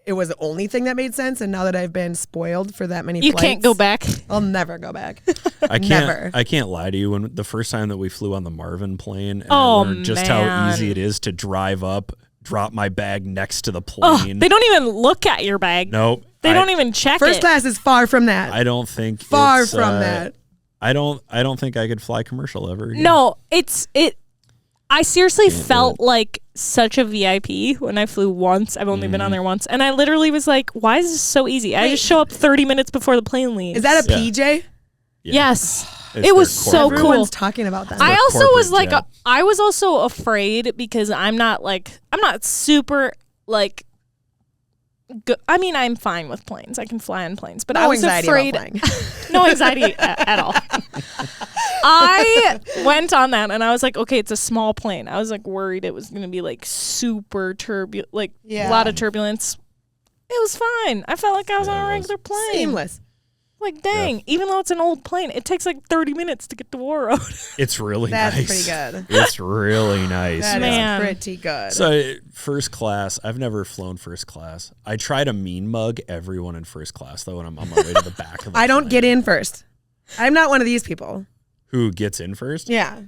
Speaker 2: it was the only thing that made sense. And now that I've been spoiled for that many
Speaker 1: you
Speaker 2: flights,
Speaker 1: can't go back.
Speaker 2: I'll never go back.
Speaker 3: I can't.
Speaker 2: Never.
Speaker 3: I can't lie to you. When the first time that we flew on the Marvin plane, and
Speaker 1: Oh,
Speaker 3: I learned just how
Speaker 1: man.
Speaker 3: easy it is to drive up, drop my bag next to the
Speaker 1: Oh,
Speaker 3: plane.
Speaker 1: they don't even look at your bag.
Speaker 3: Nope.
Speaker 1: They don't even check
Speaker 2: First
Speaker 1: it.
Speaker 2: class is far from that.
Speaker 3: I don't think.
Speaker 2: Far
Speaker 3: it's,
Speaker 2: from that.
Speaker 3: I don't think I could fly commercial ever. Again.
Speaker 1: No, I seriously
Speaker 3: Can't do
Speaker 1: felt
Speaker 3: it.
Speaker 1: like such a VIP when I flew once. I've only been on there once. And I literally was like, why is this so easy? I just show up 30 minutes before the plane leaves.
Speaker 2: Is that a
Speaker 3: Yeah.
Speaker 2: PJ?
Speaker 3: Yeah.
Speaker 1: Yes.
Speaker 3: It's
Speaker 1: It was
Speaker 3: their
Speaker 1: so
Speaker 3: corporate-
Speaker 1: cool.
Speaker 2: Everyone's talking about that.
Speaker 1: I
Speaker 3: their
Speaker 1: also was
Speaker 3: corporate
Speaker 1: like,
Speaker 3: jet.
Speaker 1: I was also afraid because I'm not super like, good. I mean, I'm fine with planes. I can fly on planes, but
Speaker 2: No
Speaker 1: I was
Speaker 2: anxiety
Speaker 1: afraid.
Speaker 2: about
Speaker 1: No anxiety at all. I went on that and I was like, okay, it's a small plane. I was like worried it was going to be like super turbulent, like a lot of turbulence. It was fine. I felt like I was on a regular plane.
Speaker 2: Seamless.
Speaker 1: Like, dang, even though it's an old plane, it takes like 30 minutes to get to War Road.
Speaker 3: It's really
Speaker 2: That's
Speaker 3: nice.
Speaker 2: pretty good.
Speaker 3: It's really nice.
Speaker 2: That
Speaker 1: Man.
Speaker 2: is pretty good.
Speaker 3: So first class, I've never flown first class. I try to mean mug everyone in first class, though, and I'm on my way to the back of the
Speaker 2: I don't
Speaker 3: plane.
Speaker 2: get in first. I'm not one of these people.
Speaker 3: Who gets in first?
Speaker 2: Yeah.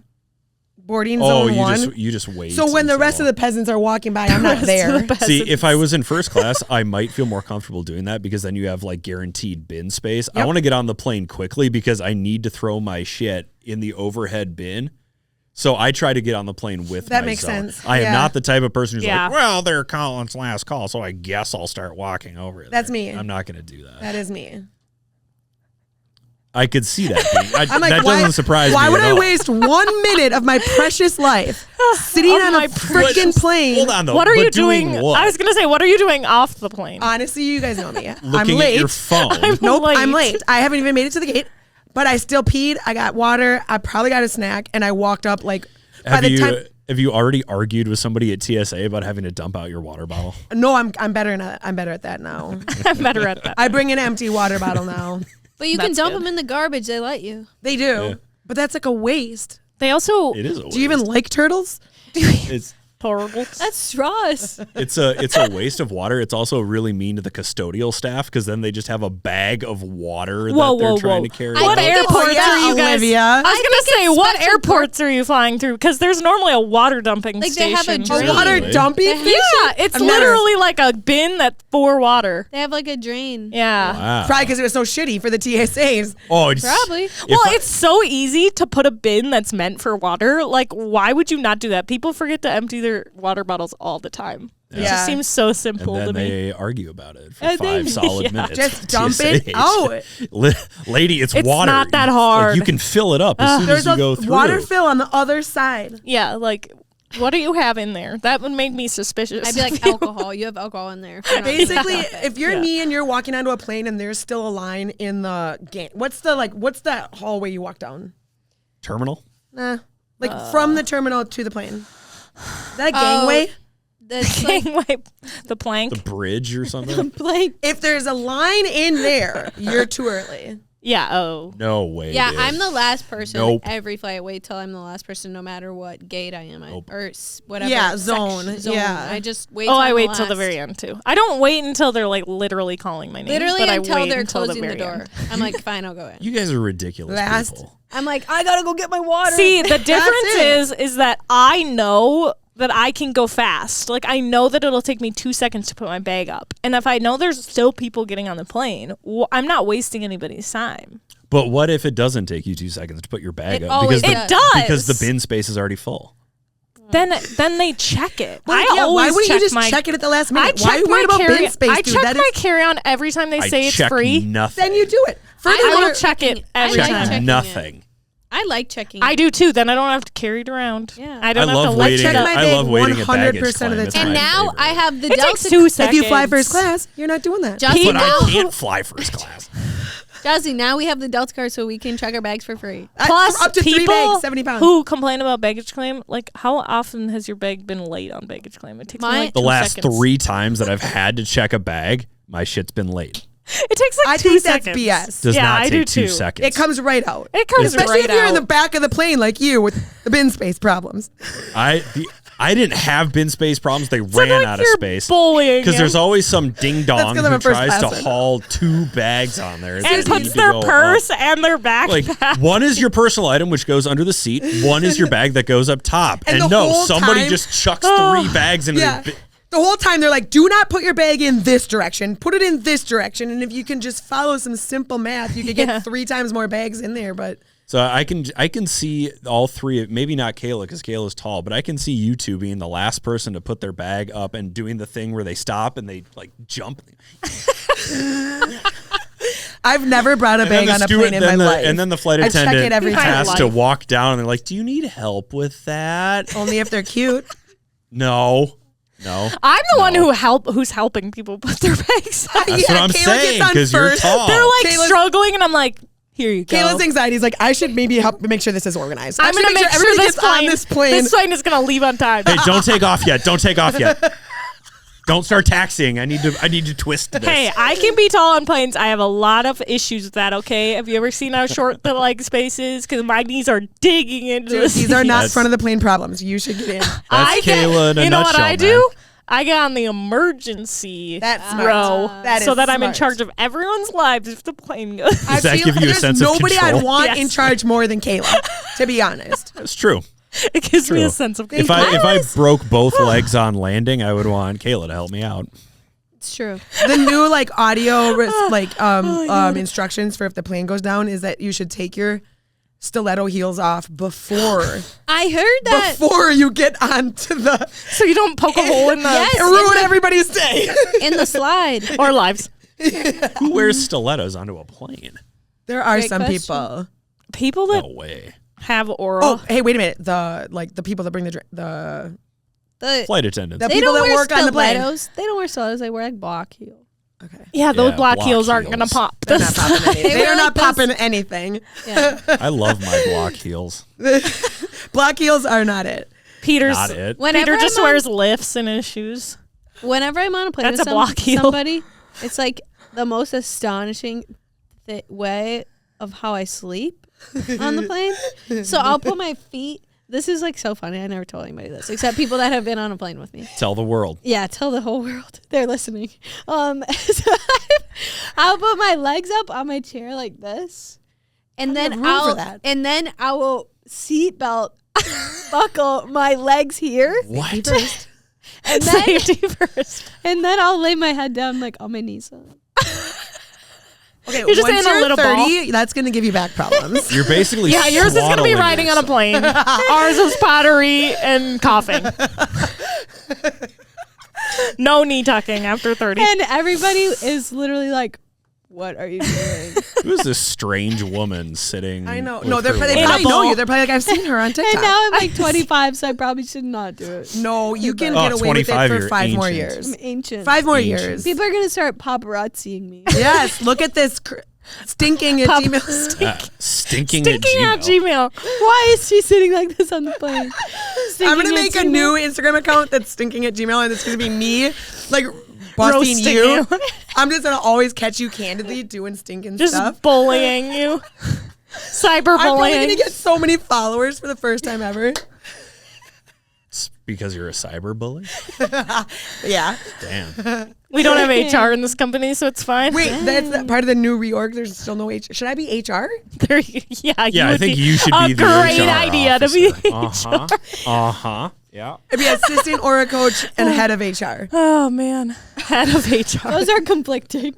Speaker 2: Boarding zone one.
Speaker 3: You just wait.
Speaker 2: So when the rest of the peasants are walking by, I'm not there.
Speaker 3: See, if I was in first class, I might feel more comfortable doing that because then you have like guaranteed bin space.
Speaker 2: Yep.
Speaker 3: I want to get on the plane quickly because I need to throw my shit in the overhead bin. So I try to get on the plane with
Speaker 2: That
Speaker 3: my
Speaker 2: makes
Speaker 3: zone.
Speaker 2: sense.
Speaker 3: I am
Speaker 2: Yeah.
Speaker 3: not the type of person who's
Speaker 1: Yeah.
Speaker 3: like, well, they're Colin's last call, so I guess I'll start walking over there.
Speaker 2: That's me.
Speaker 3: I'm not going to do that.
Speaker 2: That is me.
Speaker 3: I could see that.
Speaker 2: I'm like,
Speaker 3: that doesn't surprise me.
Speaker 2: Why would
Speaker 3: at
Speaker 2: I
Speaker 3: all.
Speaker 2: waste 1 minute of my precious life sitting
Speaker 1: Of
Speaker 2: on
Speaker 1: my
Speaker 2: a freaking plane?
Speaker 3: Hold on, though.
Speaker 1: What are
Speaker 3: But
Speaker 1: you doing?
Speaker 3: What?
Speaker 1: I was going to say, what are you doing off the plane?
Speaker 2: Honestly, you guys know me. I'm
Speaker 3: Looking
Speaker 2: late.
Speaker 3: at your phone.
Speaker 2: I'm late. I haven't even made it to the gate, but I still peed. I got water. I probably got a snack, and I walked up like.
Speaker 3: Have you already argued with somebody at TSA about having to dump out your water bottle?
Speaker 2: No, I'm better at that now.
Speaker 1: I'm better at that.
Speaker 2: I bring an empty water bottle now.
Speaker 4: But you can
Speaker 1: That's
Speaker 4: dump
Speaker 1: good.
Speaker 4: them in the garbage. They let you.
Speaker 2: They do,
Speaker 3: Yeah.
Speaker 2: but that's like a waste.
Speaker 1: They also
Speaker 3: It is a waste.
Speaker 2: Do you even like turtles?
Speaker 3: It's
Speaker 1: turtles.
Speaker 4: That's straws.
Speaker 3: it's a waste of water. It's also really mean to the custodial staff because then they just have a bag of water that they're trying to carry.
Speaker 1: What
Speaker 3: out.
Speaker 1: airports
Speaker 2: yeah,
Speaker 1: are you guys?
Speaker 2: Olivia.
Speaker 1: I was
Speaker 4: I
Speaker 1: gonna
Speaker 4: think
Speaker 1: say,
Speaker 4: it's
Speaker 1: what
Speaker 4: special
Speaker 1: airports are you flying through? Because there's normally a water dumping
Speaker 4: Like, they
Speaker 1: station.
Speaker 4: have a drain.
Speaker 2: A water
Speaker 3: Really?
Speaker 2: dumping
Speaker 4: They
Speaker 2: station?
Speaker 1: Yeah, it's
Speaker 2: I've never-
Speaker 1: literally like a bin that's for water.
Speaker 4: They have like a drain.
Speaker 1: Yeah.
Speaker 3: Wow.
Speaker 2: Probably because it was so shitty for the TSAs.
Speaker 3: Oh, it's,
Speaker 4: Probably.
Speaker 1: Well,
Speaker 3: I-
Speaker 1: it's so easy to put a bin that's meant for water. Like, why would you not do that? People forget to empty their water bottles all the time. It
Speaker 2: Yeah.
Speaker 1: just seems so
Speaker 3: and
Speaker 1: simple to
Speaker 3: then
Speaker 1: me.
Speaker 3: they argue about it for
Speaker 1: And
Speaker 3: 5
Speaker 1: they-
Speaker 3: solid
Speaker 1: yeah.
Speaker 3: minutes.
Speaker 2: Just dump it
Speaker 3: TSA.
Speaker 2: out.
Speaker 3: Lady, it's
Speaker 1: It's
Speaker 3: water.
Speaker 1: not that
Speaker 3: Like,
Speaker 1: hard.
Speaker 3: you can fill it up as soon as
Speaker 2: There's
Speaker 3: you go
Speaker 2: a
Speaker 3: through.
Speaker 2: water fill on the other side.
Speaker 1: Yeah, like, what do you have in there? That would make me suspicious.
Speaker 4: I'd be like, alcohol. You have alcohol in there.
Speaker 2: Basically, if you're
Speaker 1: Yeah.
Speaker 2: me and you're walking onto a plane and there's still a line in the gate, what's that hallway you walk down?
Speaker 3: Terminal?
Speaker 2: Nah, like from the terminal to the plane. Is that a gangway?
Speaker 4: That's like
Speaker 1: Gangway, the plank.
Speaker 3: The bridge or something?
Speaker 4: blank.
Speaker 2: If there's a line in there, you're too early.
Speaker 1: Yeah, oh.
Speaker 3: No way.
Speaker 4: Yeah,
Speaker 3: dude.
Speaker 4: I'm the last person.
Speaker 3: Nope.
Speaker 4: Every flight, wait till I'm the last person, no matter what gate I am at,
Speaker 3: Nope.
Speaker 4: or whatever.
Speaker 2: Yeah,
Speaker 4: section-
Speaker 2: zone. Yeah.
Speaker 4: I just wait.
Speaker 1: Oh,
Speaker 4: till
Speaker 1: I
Speaker 4: I'm
Speaker 1: wait till the
Speaker 4: last.
Speaker 1: very end, too. I don't wait until they're, like, literally calling my name.
Speaker 4: Literally
Speaker 1: but
Speaker 4: until
Speaker 1: I wait
Speaker 4: they're
Speaker 1: until
Speaker 4: closing the
Speaker 1: very
Speaker 4: door.
Speaker 1: end.
Speaker 4: I'm like, fine, I'll go in.
Speaker 3: You guys are ridiculous
Speaker 2: Last-
Speaker 3: people.
Speaker 4: I'm like, I gotta go get my water.
Speaker 1: See, the difference
Speaker 2: it.
Speaker 1: is that I know that I can go fast. Like, I know that it'll take me 2 seconds to put my bag up. And if I know there's still people getting on the plane, I'm not wasting anybody's time.
Speaker 3: But what if it doesn't take you 2 seconds to put your bag
Speaker 4: It
Speaker 3: up?
Speaker 4: always
Speaker 3: because
Speaker 1: It does.
Speaker 3: Because the bin space is already full.
Speaker 1: Then they check it.
Speaker 2: Well,
Speaker 1: I
Speaker 2: yeah,
Speaker 1: always
Speaker 2: why wouldn't
Speaker 1: check
Speaker 2: you just
Speaker 1: my,
Speaker 2: check it at the last
Speaker 1: I
Speaker 2: minute? Why are
Speaker 1: check
Speaker 2: you worried
Speaker 1: my
Speaker 2: about bin space,
Speaker 1: I
Speaker 2: dude?
Speaker 1: check
Speaker 2: That
Speaker 1: my
Speaker 2: is,
Speaker 1: carry-on every time they say
Speaker 3: I
Speaker 1: it's
Speaker 3: check
Speaker 1: free.
Speaker 3: nothing.
Speaker 2: then you do it.
Speaker 1: I
Speaker 2: Furthermore,
Speaker 1: will check it
Speaker 4: I
Speaker 1: every
Speaker 4: like
Speaker 1: time.
Speaker 4: checking
Speaker 3: nothing.
Speaker 4: I like checking.
Speaker 1: I do too. Then I don't have to carry it around.
Speaker 4: Yeah.
Speaker 1: I don't
Speaker 3: I
Speaker 1: have
Speaker 3: love
Speaker 1: to let
Speaker 3: waiting.
Speaker 1: it
Speaker 2: check
Speaker 1: up.
Speaker 2: my
Speaker 3: I
Speaker 2: bag
Speaker 3: love waiting at
Speaker 2: 100%
Speaker 3: baggage
Speaker 2: of the
Speaker 3: claim. It's
Speaker 2: time.
Speaker 4: And
Speaker 3: my
Speaker 4: now
Speaker 3: favorite.
Speaker 4: I have the
Speaker 1: It
Speaker 4: Delta.
Speaker 1: takes 2 seconds.
Speaker 2: if you fly first class, you're not doing that.
Speaker 4: Joccie,
Speaker 3: But
Speaker 4: now,
Speaker 3: I can't fly first class.
Speaker 4: Joccie, now we have the Delta card so we can check our bags for free.
Speaker 1: Plus,
Speaker 2: up to 3
Speaker 1: people
Speaker 2: bags, 70 pounds.
Speaker 1: who complain about baggage claim, like, how often has your bag been late on baggage claim? It takes me like
Speaker 3: The
Speaker 1: 2
Speaker 3: last
Speaker 1: seconds.
Speaker 3: 3 times that I've had to check a bag, my shit's been late.
Speaker 1: It takes like
Speaker 2: I
Speaker 1: 2
Speaker 2: think that's
Speaker 1: seconds.
Speaker 2: BS.
Speaker 3: Does
Speaker 1: Yeah,
Speaker 3: not
Speaker 1: I
Speaker 3: take
Speaker 1: do
Speaker 3: 2
Speaker 1: too.
Speaker 3: seconds.
Speaker 2: It comes right out.
Speaker 1: It comes
Speaker 2: Especially
Speaker 1: right
Speaker 2: if you're in
Speaker 1: out.
Speaker 2: the back of the plane like you with the bin space problems.
Speaker 3: I didn't have bin space problems. They
Speaker 1: It's
Speaker 3: ran
Speaker 1: like
Speaker 3: out of
Speaker 1: you're
Speaker 3: space.
Speaker 1: bullying
Speaker 3: Because
Speaker 1: him.
Speaker 3: there's always some ding dong
Speaker 2: 'cause I'm
Speaker 3: who
Speaker 2: a first
Speaker 3: tries to
Speaker 2: classer.
Speaker 3: haul 2 bags on there.
Speaker 1: and
Speaker 3: that
Speaker 1: puts
Speaker 3: need to
Speaker 1: their
Speaker 3: go
Speaker 1: purse
Speaker 3: up.
Speaker 1: and their backpack.
Speaker 3: Like, one is your personal item, which goes under the seat. One is your bag that goes up top.
Speaker 2: And
Speaker 3: And
Speaker 2: the
Speaker 3: no,
Speaker 2: whole
Speaker 3: somebody
Speaker 2: time-
Speaker 3: just chucks
Speaker 1: Oh.
Speaker 3: 3 bags in
Speaker 2: Yeah.
Speaker 3: the
Speaker 2: The whole time they're like, do not put your bag in this direction. Put it in this direction. And if you can just follow some simple math, you could
Speaker 1: Yeah.
Speaker 2: get 3 times more bags in there. But
Speaker 3: So I can see all 3, maybe not Kayla because Kayla's tall, but I can see you 2 being the last person to put their bag up and doing the thing where they stop and they like jump.
Speaker 2: I've never brought a
Speaker 3: And then
Speaker 2: bag
Speaker 3: the
Speaker 2: on a
Speaker 3: steward-
Speaker 2: plane in
Speaker 3: then
Speaker 2: my
Speaker 3: the-
Speaker 2: life.
Speaker 3: And then the flight
Speaker 2: I check
Speaker 3: attendant
Speaker 2: it every
Speaker 3: has
Speaker 2: time.
Speaker 3: to walk down and they're like, "Do you need help with that?"
Speaker 2: Only if they're cute.
Speaker 3: No.
Speaker 1: I'm the one who's helping people put their bags on.
Speaker 3: That's what I'm
Speaker 2: Kayla
Speaker 3: saying
Speaker 2: gets on
Speaker 3: because you're
Speaker 2: first.
Speaker 3: tall.
Speaker 1: They're like
Speaker 2: Kayla's-
Speaker 1: struggling, and I'm like, here you go.
Speaker 2: Kayla's anxiety is like, I should maybe help make sure this is organized.
Speaker 1: I'm
Speaker 2: I should
Speaker 1: gonna make sure
Speaker 2: everybody
Speaker 1: this
Speaker 2: gets on
Speaker 1: plane,
Speaker 2: this plane.
Speaker 1: This plane is gonna leave on time.
Speaker 3: Hey, don't take off yet. Don't take off yet. Don't start taxiing. I need to twist this.
Speaker 1: Hey, I can be tall on planes. I have a lot of issues with that, okay? Have you ever seen how short the leg space is? Because my knees are digging into the
Speaker 2: These are not
Speaker 3: That's-
Speaker 2: front of the plane problems. You should get in.
Speaker 3: That's Kayla in a
Speaker 1: You know what
Speaker 3: nutshell,
Speaker 1: I do? I get on the emergency
Speaker 2: That's smart.
Speaker 1: row
Speaker 2: That
Speaker 1: so
Speaker 2: is
Speaker 1: that I'm in
Speaker 2: smart.
Speaker 1: charge of everyone's lives if the plane goes.
Speaker 3: Does that give you a
Speaker 2: there's
Speaker 3: sense of
Speaker 2: nobody
Speaker 3: control?
Speaker 2: I'd want
Speaker 1: Yes.
Speaker 2: in charge more than Kayla, to be honest.
Speaker 3: That's true.
Speaker 1: It gives me
Speaker 3: True.
Speaker 1: a sense of
Speaker 3: If
Speaker 1: control.
Speaker 3: I broke both legs on landing, I would want Kayla to help me out.
Speaker 4: It's true.
Speaker 2: The new audio instructions for if the plane goes down is that you should take your stiletto heels off before
Speaker 4: I heard that.
Speaker 2: before you get onto the
Speaker 1: So you don't poke a hole in the
Speaker 4: Yes.
Speaker 2: and ruin everybody's day.
Speaker 4: In the slide.
Speaker 1: or lives.
Speaker 3: Who wears stilettos onto a plane?
Speaker 2: There are
Speaker 4: Great
Speaker 2: some
Speaker 4: question.
Speaker 2: people.
Speaker 1: People that
Speaker 3: No way.
Speaker 1: have oral.
Speaker 2: Oh, hey, wait a minute. The people that bring the
Speaker 3: Flight attendants.
Speaker 2: The
Speaker 4: They
Speaker 2: people
Speaker 4: don't
Speaker 2: that
Speaker 4: wear
Speaker 2: work on the plane.
Speaker 4: stilettos. They don't wear stilettos. They wear like block heels.
Speaker 2: okay.
Speaker 1: yeah, those
Speaker 3: Yeah,
Speaker 1: block
Speaker 3: block
Speaker 1: heels aren't going to
Speaker 3: heels.
Speaker 1: pop.
Speaker 2: They're not popping anything.
Speaker 4: They
Speaker 2: They
Speaker 4: wear
Speaker 2: are not
Speaker 4: those-
Speaker 2: popping anything.
Speaker 4: Yeah.
Speaker 3: I love my block heels.
Speaker 2: Block heels are not it.
Speaker 1: Peter's
Speaker 3: Not it.
Speaker 4: Whenever
Speaker 1: Peter just
Speaker 4: I'm on-
Speaker 1: wears lifts in his shoes.
Speaker 4: Whenever I'm on a plane
Speaker 1: That's
Speaker 4: with
Speaker 1: a block heel.
Speaker 4: somebody, it's like the most astonishing way of how I sleep on the plane. So I'll put my feet. This is like so funny. I never told anybody this, except people that have been on a plane with me.
Speaker 3: Tell the world.
Speaker 4: Yeah, tell the whole world they're listening. So I'll put my legs up on my chair like this, and
Speaker 2: do you
Speaker 4: then
Speaker 2: have room for that?
Speaker 4: I will seatbelt buckle my legs here,
Speaker 3: What?
Speaker 4: and then
Speaker 1: Safety first.
Speaker 4: and then I'll lay my head down like on my knees.
Speaker 2: Okay,
Speaker 1: You're just
Speaker 2: once
Speaker 1: in a
Speaker 2: you're
Speaker 1: little
Speaker 2: 30, that's going to give you back problems.
Speaker 3: You're basically
Speaker 1: Yeah, yours is going to be
Speaker 3: swaddling
Speaker 1: riding on a
Speaker 3: yourself.
Speaker 1: plane. Ours is pottery and coughing. No knee tucking after 30.
Speaker 4: And everybody is literally like, "What are you doing?"
Speaker 3: Who's this strange woman sitting?
Speaker 2: I know.
Speaker 3: with
Speaker 2: No, they
Speaker 3: her
Speaker 2: probably
Speaker 1: In a
Speaker 3: legs-
Speaker 1: bowl.
Speaker 2: know you. They're probably like, I've seen her on TikTok.
Speaker 4: And now I'm like 25, so I probably should not do it.
Speaker 2: No, you can
Speaker 3: Oh,
Speaker 2: get away with it
Speaker 3: 25,
Speaker 2: for
Speaker 3: you're
Speaker 2: 5 more
Speaker 3: ancient.
Speaker 2: years.
Speaker 4: I'm ancient.
Speaker 2: 5 more
Speaker 3: Ancient.
Speaker 2: years.
Speaker 4: People are gonna start paparazziing me.
Speaker 2: Yes, look at this stinking at Gmail.
Speaker 3: Stinking
Speaker 1: Stinking
Speaker 3: at
Speaker 1: at
Speaker 3: Gmail.
Speaker 1: Gmail.
Speaker 4: Why is she sitting like this on the plane?
Speaker 2: I'm going to make a new Instagram account that's stinking at Gmail, and it's going to be me, like, busting
Speaker 1: Roasting
Speaker 2: you.
Speaker 1: you.
Speaker 2: I'm just going to always catch you candidly doing stinking
Speaker 1: Just
Speaker 2: stuff.
Speaker 1: bullying you.
Speaker 2: I'm probably going to
Speaker 1: Cyberbullying.
Speaker 2: get so many followers for the first time ever.
Speaker 3: It's because you're a cyber bully?
Speaker 2: Yeah.
Speaker 3: Damn.
Speaker 1: We don't have HR in this company, so it's fine.
Speaker 2: Wait, that's part of the new reorg. There's still no HR. Should I be HR?
Speaker 1: There, yeah,
Speaker 3: Yeah, I think you should
Speaker 1: a
Speaker 3: be the
Speaker 1: great
Speaker 3: HR
Speaker 1: idea to be.
Speaker 3: officer. Uh-huh. Yeah.
Speaker 2: I'd be assistant or a coach and head of HR.
Speaker 1: Oh man, head of HR.
Speaker 4: Those are conflicting.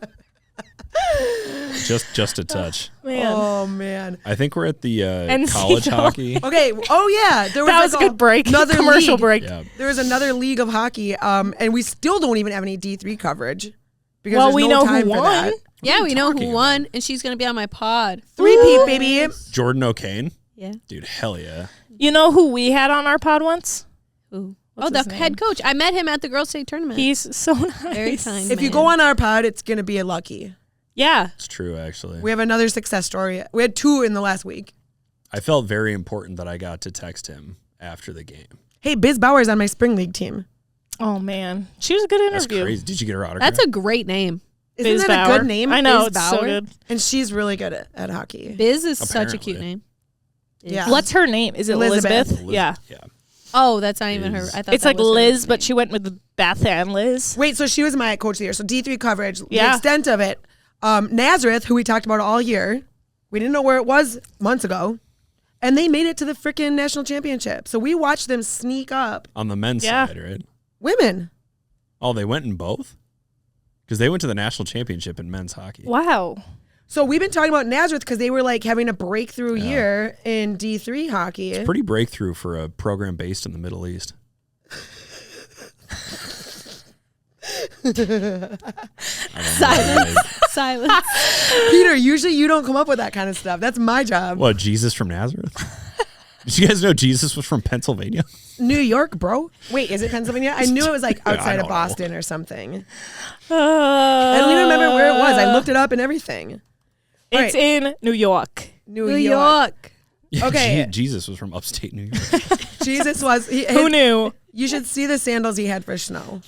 Speaker 3: Just a touch.
Speaker 1: Man,
Speaker 2: Oh, man.
Speaker 3: I think we're at the
Speaker 1: NCAA.
Speaker 3: college hockey.
Speaker 2: Okay. Oh, yeah. There was
Speaker 1: that was a
Speaker 2: like
Speaker 1: good break.
Speaker 2: Another
Speaker 1: Commercial
Speaker 2: league.
Speaker 1: break.
Speaker 3: Yeah.
Speaker 2: There was another league of hockey, and we still don't even have any D3 coverage because
Speaker 1: Well,
Speaker 2: there's
Speaker 1: we
Speaker 2: no
Speaker 1: know
Speaker 2: time
Speaker 1: who
Speaker 2: for
Speaker 1: won.
Speaker 2: that.
Speaker 4: Yeah, we know
Speaker 3: talking
Speaker 4: who won, and she's gonna be on my pod.
Speaker 2: 3-peat, baby.
Speaker 3: Jordan O'Kane.
Speaker 4: Yeah.
Speaker 3: Dude, hell yeah.
Speaker 1: You know who we had on our pod once?
Speaker 4: Ooh.
Speaker 1: What's
Speaker 4: Oh, the
Speaker 1: his name?
Speaker 4: head coach. I met him at the girls' state tournament.
Speaker 1: He's so nice.
Speaker 4: Very kind.
Speaker 2: If you go on our pod, it's going to be a lucky.
Speaker 1: Yeah.
Speaker 3: It's true, actually.
Speaker 2: We have another success story. We had 2 in the last week.
Speaker 3: I felt very important that I got to text him after the game.
Speaker 2: Hey, Biz Bauer's on my spring league team.
Speaker 1: Oh man, she was a good
Speaker 3: That's
Speaker 1: interview.
Speaker 3: crazy. Did you get her autograph?
Speaker 4: That's a great name.
Speaker 2: Isn't
Speaker 1: Biz
Speaker 2: that a
Speaker 1: Bauer.
Speaker 2: good name?
Speaker 1: I know,
Speaker 2: Biz
Speaker 1: it's so
Speaker 2: Bauer?
Speaker 1: good.
Speaker 2: And she's really good at hockey.
Speaker 4: Biz is such a
Speaker 3: Apparently.
Speaker 4: cute name.
Speaker 2: Yeah.
Speaker 1: What's her name? Is it
Speaker 2: Elizabeth.
Speaker 1: Yeah.
Speaker 3: Yeah.
Speaker 4: Oh, that's not even her.
Speaker 3: Is-
Speaker 4: I thought
Speaker 1: It's
Speaker 4: that
Speaker 1: like
Speaker 4: was her
Speaker 1: Liz, but
Speaker 4: name.
Speaker 1: she went with Beth and Liz.
Speaker 2: Wait, so she was my coach of the year. So D3 coverage, the
Speaker 1: Yeah.
Speaker 2: extent of it. Nazareth, who we talked about all year, we didn't know where it was months ago, and they made it to the freaking national championship. So we watched them sneak up.
Speaker 3: On the men's
Speaker 1: Yeah.
Speaker 3: side, right?
Speaker 2: Women.
Speaker 3: Oh, they went in both? Because they went to the national championship in men's hockey.
Speaker 1: Wow.
Speaker 2: So we've been talking about Nazareth because they were like having a breakthrough year in D3 hockey.
Speaker 3: Pretty breakthrough for a program based in the Middle East.
Speaker 4: Silence. Silence.
Speaker 2: Peter, usually you don't come up with that kind of stuff. That's my job.
Speaker 3: What, Jesus from Nazareth? Did you guys know Jesus was from Pennsylvania?
Speaker 2: New York, bro. Wait, is it Pennsylvania? I knew it was like
Speaker 3: I
Speaker 2: outside of
Speaker 3: don't know.
Speaker 2: Boston or something. I don't even remember where it was. I looked it up and everything.
Speaker 1: It's in New York.
Speaker 2: New
Speaker 4: New
Speaker 2: York.
Speaker 4: York.
Speaker 3: Yeah,
Speaker 2: Okay.
Speaker 3: Jesus was from upstate New York.
Speaker 2: Jesus was.
Speaker 1: Who knew?
Speaker 2: You should see the sandals he had for snow.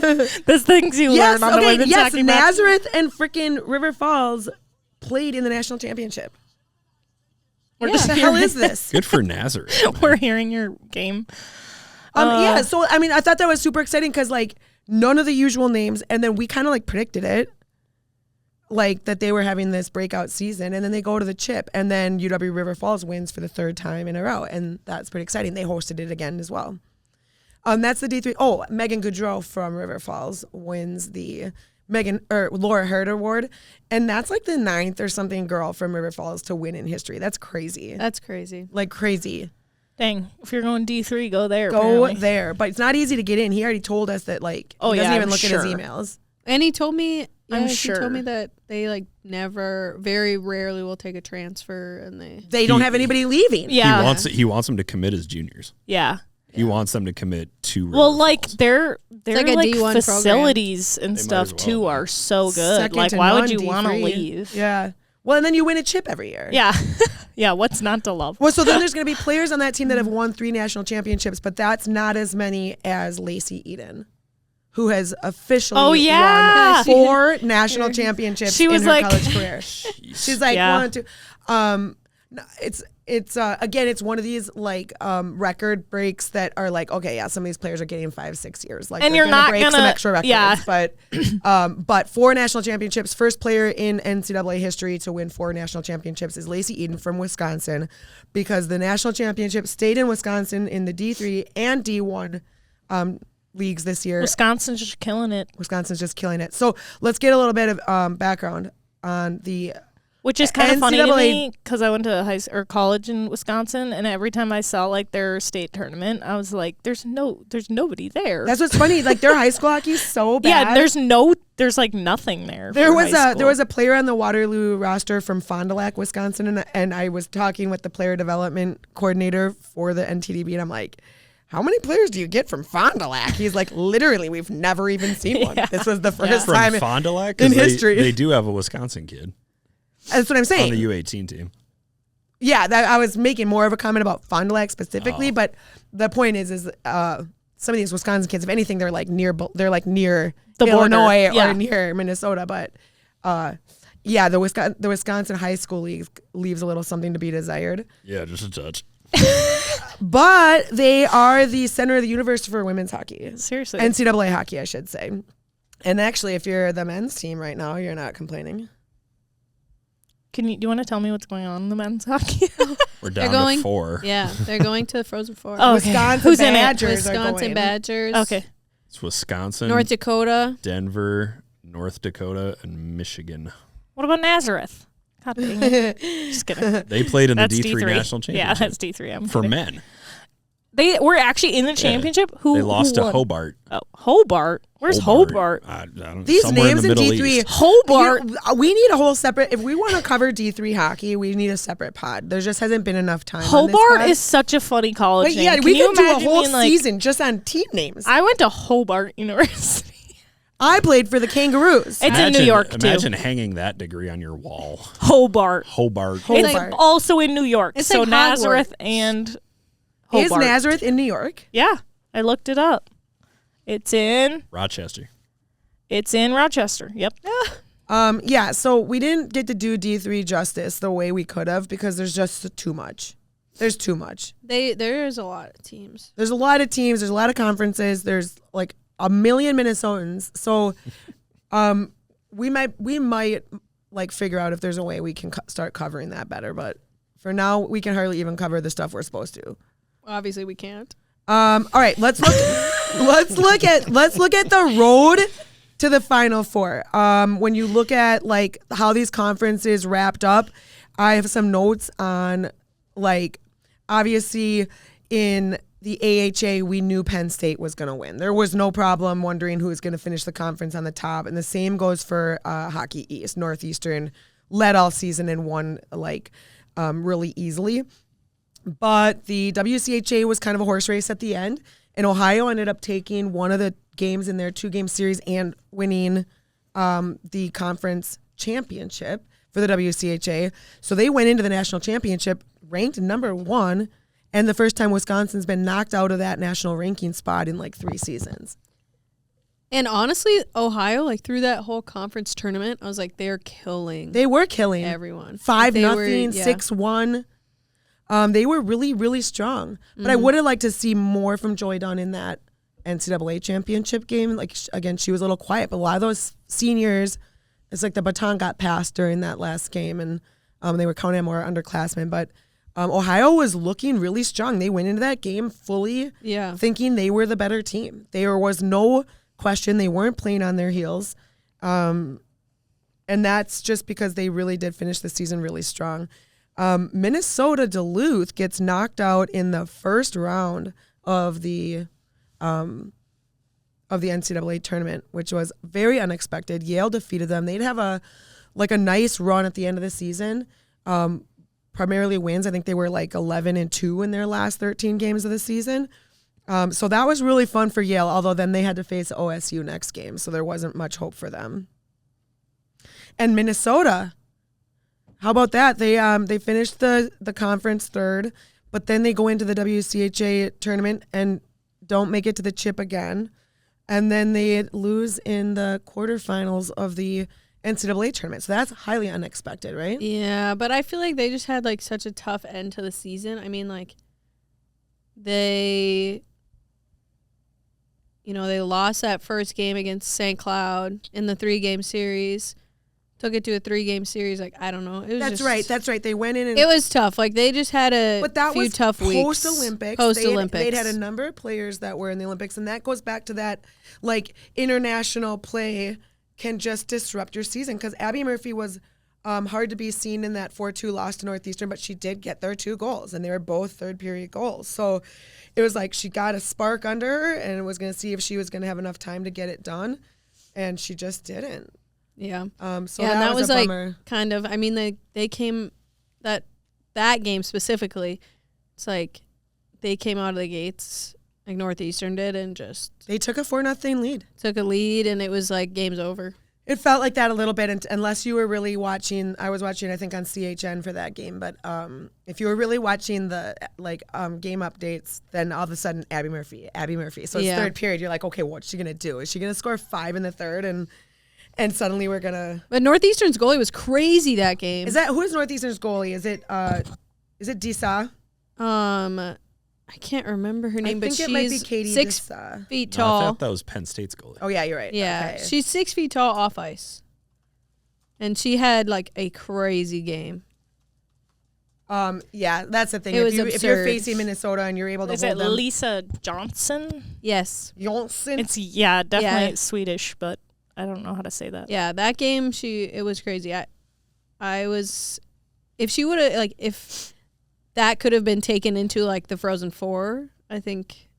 Speaker 1: There's things you learn on the women's hockey map.
Speaker 2: Nazareth and freaking River Falls played in the national championship. What the hell is this?
Speaker 3: Good for Nazareth.
Speaker 1: We're hearing your game.
Speaker 2: Yeah, so I mean, I thought that was super exciting because like none of the usual names, and then we kind of like predicted it, like that they were having this breakout season, and then they go to the chip, and then UW River Falls wins for the third time in a row, and that's pretty exciting. They hosted it again as well. That's the D3. Oh, Megan Goudreau from River Falls wins the Laura Hurd Award, and that's like the 9th or something girl from River Falls to win in history. That's crazy.
Speaker 4: That's crazy.
Speaker 2: Like crazy.
Speaker 1: Dang, if you're going D3, go there.
Speaker 2: Go
Speaker 1: apparently.
Speaker 2: there. But it's not easy to get in. He already told us that like he doesn't even look at his emails.
Speaker 4: And he told me,
Speaker 1: I'm sure.
Speaker 4: he told me that they like very rarely will take a transfer, and
Speaker 2: they don't have anybody leaving.
Speaker 1: Yeah,
Speaker 3: he wants them to commit as juniors.
Speaker 1: Yeah.
Speaker 3: He wants them to commit to River
Speaker 1: like
Speaker 3: Falls.
Speaker 1: their
Speaker 4: like a D1
Speaker 1: facilities
Speaker 4: program.
Speaker 1: and
Speaker 3: They
Speaker 1: stuff
Speaker 3: might as
Speaker 1: too
Speaker 3: well.
Speaker 1: are so good.
Speaker 2: Second
Speaker 1: Like
Speaker 2: to
Speaker 1: why would
Speaker 2: none,
Speaker 1: you want to
Speaker 2: D3.
Speaker 1: leave?
Speaker 2: Yeah. Well, and then you win a chip every year.
Speaker 1: Yeah. Yeah, what's not to love?
Speaker 2: Well, so then there's going to be players on that team that have won 3 national championships, but that's not as many as Lacey Eden, who has officially won 4 national championships in her college career. She's like, 1, 2. It's one of these like record breaks that are like, okay, yeah, some of these players are getting 5-6 years, like,
Speaker 1: and
Speaker 2: you're
Speaker 1: not
Speaker 2: break
Speaker 1: gonna
Speaker 2: some extra records,
Speaker 1: yeah.
Speaker 2: but 4 national championships. First player in NCAA history to win 4 national championships is Lacey Eden from Wisconsin, because the national championship stayed in Wisconsin in the D3 and D1 leagues this year.
Speaker 1: Wisconsin's just killing it.
Speaker 2: Wisconsin's just killing it. So let's get a little bit of background on the.
Speaker 1: Which is kind of funny to
Speaker 2: NCAA
Speaker 1: me because I went to college in Wisconsin, and every time I saw like their state tournament, I was like, "There's nobody there."
Speaker 2: That's what's funny. Like their high school hockey is so bad.
Speaker 1: Yeah, there's like nothing there.
Speaker 2: There was a player on the Waterloo roster from Fond du Lac, Wisconsin, and I was talking with the player development coordinator for the NTDP, and I'm like, how many players do you get from Fond du Lac? He's like, literally, we've never even seen one.
Speaker 1: Yeah.
Speaker 2: This was the first time
Speaker 3: from Fond du Lac
Speaker 2: in history.
Speaker 3: They do have a Wisconsin kid.
Speaker 2: That's what I'm saying.
Speaker 3: On the U18 team.
Speaker 2: Yeah, I was making more of a comment about Fond du Lac specifically, but the point is some of these Wisconsin kids, if anything, they're like near the Illinois or near Minnesota. But the Wisconsin high school league leaves a little something to be desired.
Speaker 3: Yeah, just a touch.
Speaker 2: But they are the center of the universe for women's hockey.
Speaker 1: Seriously,
Speaker 2: NCAA hockey, I should say. And actually, if you're the men's team right now, you're not complaining.
Speaker 1: Do you want to tell me what's going on in the men's hockey?
Speaker 3: We're down to 4.
Speaker 4: Yeah, they're going to the Frozen Four.
Speaker 1: Oh, okay.
Speaker 2: Wisconsin
Speaker 4: Wisconsin Badgers.
Speaker 1: Okay.
Speaker 3: It's Wisconsin,
Speaker 4: North Dakota,
Speaker 3: Denver, North Dakota, and Michigan.
Speaker 1: What about Nazareth? God dang it. Just kidding.
Speaker 3: They played in the
Speaker 1: That's
Speaker 3: D3 national championship.
Speaker 1: Yeah, that's D3.
Speaker 3: For men.
Speaker 1: They were actually in the championship.
Speaker 3: They lost
Speaker 1: who
Speaker 3: to
Speaker 1: won?
Speaker 3: Hobart.
Speaker 1: Oh, Hobart. Where's Hobart?
Speaker 3: I don't,
Speaker 2: These
Speaker 3: somewhere
Speaker 2: names
Speaker 3: in the
Speaker 2: in
Speaker 3: Middle
Speaker 2: D3,
Speaker 3: East.
Speaker 1: Hobart.
Speaker 2: We need a whole separate. If we want to cover D3 hockey, we need a separate pod. There just hasn't been enough time.
Speaker 1: Hobart is such a funny college name.
Speaker 2: Yeah,
Speaker 1: Can
Speaker 2: we
Speaker 1: you
Speaker 2: could do a
Speaker 1: imagine
Speaker 2: whole
Speaker 1: being like,
Speaker 2: season just on team names.
Speaker 1: I went to Hobart University.
Speaker 2: I played for the Kangaroos.
Speaker 1: It's in New York too.
Speaker 3: Imagine hanging that degree on your wall.
Speaker 1: Hobart.
Speaker 3: Hobart.
Speaker 1: It's
Speaker 2: Hobart.
Speaker 1: also in New York.
Speaker 4: It's
Speaker 1: so
Speaker 4: like
Speaker 1: Nazareth
Speaker 4: Hogwarts.
Speaker 1: and
Speaker 2: Is
Speaker 1: Hobart.
Speaker 2: Nazareth in New York?
Speaker 1: Yeah, I looked it up. It's in
Speaker 3: Rochester.
Speaker 1: Rochester. Yep.
Speaker 2: Yeah, so we didn't get to do D3 justice the way we could have because there's just too much. There's too much.
Speaker 4: there is a lot of teams.
Speaker 2: There's a lot of teams. There's a lot of conferences. There's like a million Minnesotans. So we might like figure out if there's a way we can start covering that better. But for now, we can hardly even cover the stuff we're supposed to.
Speaker 4: Obviously, we can't.
Speaker 2: All right, let's look at the road to the Final Four. When you look at like how these conferences wrapped up, I have some notes on like obviously in the AHA we knew Penn State was going to win. There was no problem wondering who was going to finish the conference on the top, and the same goes for Hockey East. Northeastern led all season and won like really easily. But the WCHA was kind of a horse race at the end, and Ohio ended up taking one of the games in their 2-game series and winning the conference championship for the WCHA. So they went into the national championship ranked number 1, and the first time Wisconsin's been knocked out of that national ranking spot in like 3 seasons.
Speaker 4: And honestly, Ohio, like through that whole conference tournament, I was like, they're killing.
Speaker 2: They were killing
Speaker 4: everyone.
Speaker 2: 5-0, 6-1. They were really, really strong. But I would have liked to see more from Joy Dunn in that NCAA championship game. Like, again, she was a little quiet, but a lot of those seniors, it's like the baton got passed during that last game, and they were counting on more underclassmen. But Ohio was looking really strong. They went into that game fully thinking they were the better team. There was no question. They weren't playing on their heels. And that's just because they really did finish the season really strong. Minnesota Duluth gets knocked out in the first round of the NCAA tournament, which was very unexpected. Yale defeated them. They'd have a nice run at the end of the season. Primarily wins. I think they were like 11-2 in their last 13 games of the season. So that was really fun for Yale, although then they had to face OSU next game, so there wasn't much hope for them. And Minnesota, how about that? They finished the conference third, but then they go into the WCHA tournament and don't make it to the chip again. And then they lose in the quarterfinals of the NCAA tournament. So that's highly unexpected, right?
Speaker 4: Yeah, but I feel like they just had like such a tough end to the season. I mean, like they lost that first game against St. Cloud in the 3-game series. Took it to a 3-game series. Like, I don't know. It was
Speaker 2: That's right. They went in and
Speaker 4: it was tough. Like, they just had few tough weeks.
Speaker 2: Post-Olympics. They'd had a number of players that were in the Olympics, and that goes back to that, like, international play can just disrupt your season. Because Abby Murphy was hard to be seen in that 4-2 loss to Northeastern, but she did get their 2 goals, and they were both third-period goals. So it was like she got a spark under her and was going to see if she was going to have enough time to get it done, and she just didn't.
Speaker 4: Yeah.
Speaker 2: So that was a bummer.
Speaker 4: Like kind of. I mean, they came that game specifically. It's like they came out of the gates like Northeastern did, and just
Speaker 2: they took a 4-0 lead.
Speaker 4: Took a lead, and it was like game's over.
Speaker 2: It felt like that a little bit, unless you were really watching. I was watching, I think, on CHN for that game. But if you were really watching the game updates, then all of a sudden Abby Murphy. So it's third period. You're like, okay, what's she gonna do? Is she gonna score 5 in the third and suddenly we're gonna.
Speaker 4: But Northeastern's goalie was crazy that game.
Speaker 2: Who is Northeastern's goalie? Is it Disa?
Speaker 4: I can't remember her name,
Speaker 2: but
Speaker 4: she's
Speaker 2: it might be Katie
Speaker 4: 6 feet tall.
Speaker 3: I thought that was Penn State's goalie.
Speaker 2: Oh yeah, you're right.
Speaker 4: Yeah,
Speaker 2: okay.
Speaker 4: She's 6 feet tall off ice, and she had like a crazy game.
Speaker 2: Yeah, that's the thing.
Speaker 4: It was
Speaker 2: if you're facing Minnesota and you're able to hold them.
Speaker 1: Lisa Johnson?
Speaker 4: Yes.
Speaker 2: Johnson.
Speaker 1: It's definitely Swedish, but I don't know how to say that.
Speaker 4: Yeah, that game it was crazy. I was, if she would have if that could have been taken into like the Frozen Four, I think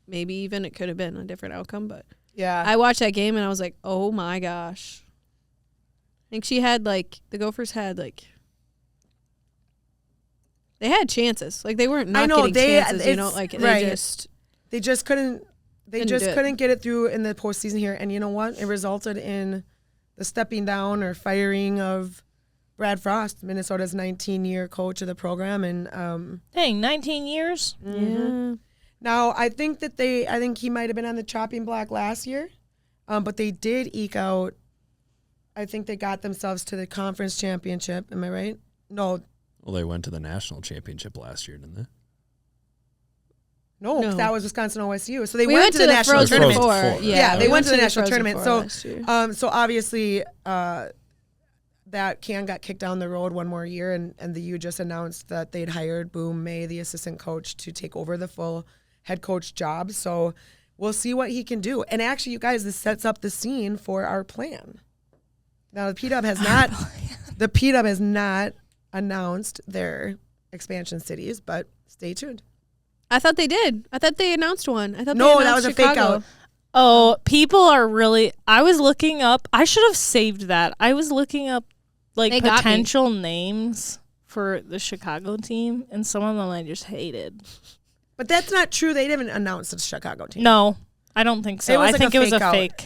Speaker 4: maybe even it could have been a different outcome. But
Speaker 2: yeah,
Speaker 4: I watched that game and I was like, oh my gosh. I think she had the Gophers had they had chances. Like they weren't not getting chances.
Speaker 2: They just couldn't. They just couldn't get it through in the postseason here, and you know what? It resulted in the stepping down or firing of Brad Frost, Minnesota's 19-year coach of the program, and
Speaker 1: dang, 19 years.
Speaker 2: Mm-hmm. Yeah. Now I think he might have been on the chopping block last year, but they did eke out. I think they got themselves to the conference championship. Am I right? No.
Speaker 3: Well, they went to the national championship last year, didn't they?
Speaker 2: No, that was Wisconsin OSU. So they went to the national tournament. Yeah, they went to the national tournament. So obviously that can got kicked down the road one more year, and the U just announced that they'd hired Boom May, the assistant coach, to take over the full head coach job. So we'll see what he can do. And actually, you guys, this sets up the scene for our plan. Now the P-Dub has not announced their expansion cities, but stay tuned.
Speaker 4: I thought they did. I thought they announced one. I thought
Speaker 2: that was Chicago. A fake out.
Speaker 1: Oh, people are really. I was looking up. I should have saved that. I was looking up potential names for the Chicago team, and some of them I just hated.
Speaker 2: But that's not true. They didn't announce the Chicago team.
Speaker 1: No, I don't think so. I think it was a fake.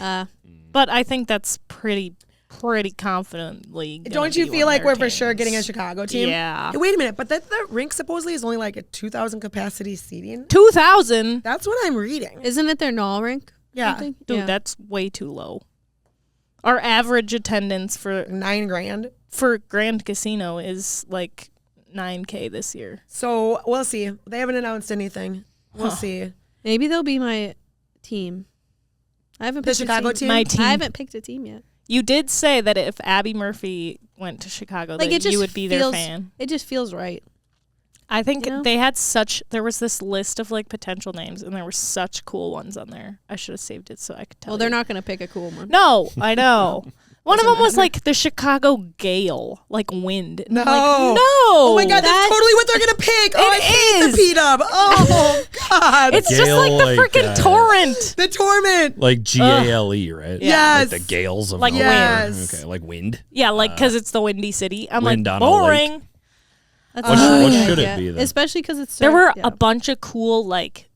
Speaker 1: But I think that's pretty pretty confidently.
Speaker 2: Don't you feel like we're for sure getting a Chicago team?
Speaker 1: Yeah.
Speaker 2: Hey, wait a minute, but the rink supposedly is only like a 2,000 capacity seating.
Speaker 1: 2,000?
Speaker 2: That's what I'm reading.
Speaker 4: Isn't it their null rink?
Speaker 2: Yeah.
Speaker 1: Dude, that's way too low. Our average attendance for
Speaker 2: $9,000
Speaker 1: for Grand Casino is like $9,000 this year.
Speaker 2: So we'll see. They haven't announced anything. We'll see.
Speaker 4: Maybe they'll be my team. I haven't picked
Speaker 2: the Chicago team.
Speaker 1: My team.
Speaker 4: I haven't picked a team yet.
Speaker 1: You did say that if Abby Murphy went to Chicago,
Speaker 4: Like,
Speaker 1: that you would be their fan.
Speaker 4: It just feels right.
Speaker 1: I think
Speaker 4: You know?
Speaker 1: they had there was this list of like potential names, and there were such cool ones on there. I should have saved it so I could tell.
Speaker 4: Well, they're not going to pick a cool one.
Speaker 1: No, I know. One of them was like the Chicago Gale, like wind.
Speaker 2: No.
Speaker 1: Like, no.
Speaker 2: Oh my God, that's totally what they're going to pick. Oh, I hate the P-Dub. Oh, God.
Speaker 1: It's just like the freaking torrent.
Speaker 2: The torment.
Speaker 3: Like GALE, right?
Speaker 2: Yes.
Speaker 3: Like the gales of
Speaker 1: Like
Speaker 3: wind.
Speaker 2: yes.
Speaker 3: Okay, like wind.
Speaker 1: Yeah, like because it's the Windy City. I'm like,
Speaker 3: wind on a
Speaker 1: boring.
Speaker 3: lake.
Speaker 4: That's
Speaker 3: What
Speaker 4: not a
Speaker 3: should
Speaker 4: good
Speaker 3: it
Speaker 4: idea.
Speaker 3: be, then?
Speaker 4: Especially because it's
Speaker 1: There were
Speaker 4: yeah.
Speaker 1: a bunch of cool like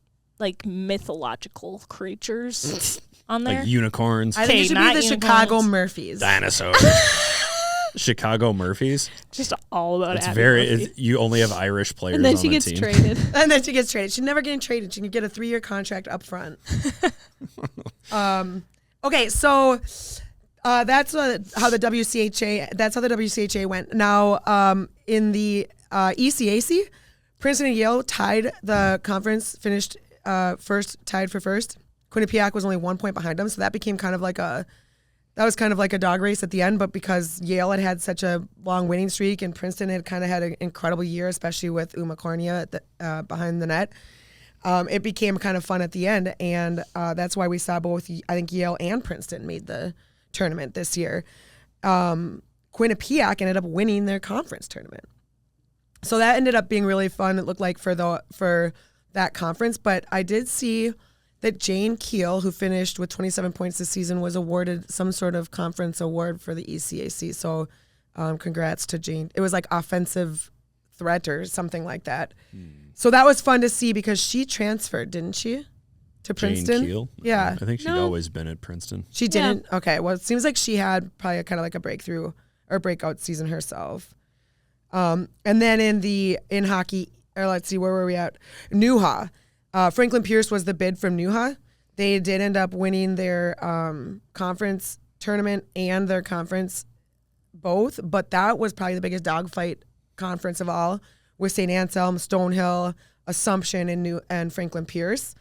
Speaker 1: mythological creatures on there.
Speaker 3: Like unicorns,
Speaker 2: I think it should be
Speaker 1: not
Speaker 2: the
Speaker 1: unicorns.
Speaker 2: Chicago Murphys.
Speaker 3: dinosaurs. Chicago Murphys.
Speaker 1: Just all about
Speaker 3: It's
Speaker 1: Abby
Speaker 3: very.
Speaker 1: Murphy.
Speaker 3: You only have Irish players
Speaker 4: And then
Speaker 3: on
Speaker 4: she
Speaker 3: the
Speaker 4: gets
Speaker 3: team.
Speaker 4: traded.
Speaker 2: And then she gets traded. She's never getting traded. She can get a 3-year contract up front. Okay, so that's how the WCHA went. Now, in the ECAC, Princeton and Yale tied the conference, finished tied for first. Quinnipiac was only 1 point behind them, so that became kind of like a dog race at the end. But because Yale had such a long winning streak and Princeton had kind of had an incredible year, especially with Uma Cornea behind the net, it became kind of fun at the end. And that's why we saw both, I think Yale and Princeton made the tournament this year. Quinnipiac ended up winning their conference tournament. So that ended up being really fun, it looked like, for that conference. But I did see that Jane Keel, who finished with 27 points this season, was awarded some sort of conference award for the ECAC. So congrats to Jane. It was like offensive threat or something like that. So that was fun to see because she transferred, didn't she, to Princeton?
Speaker 3: Jane Keel?
Speaker 2: Yeah.
Speaker 3: I think she'd always been at Princeton.
Speaker 2: She didn't? Yeah. Okay. Well, it seems like she had probably kind of like a breakthrough or breakout season herself. And then in hockey, or let's see, where were we at? Newha. Franklin Pierce was the bid from Newha. They did end up winning their conference tournament and their conference both, but that was probably the biggest dogfight conference of all, with St. Anselm, Stonehill, Assumption, and Franklin Pierce.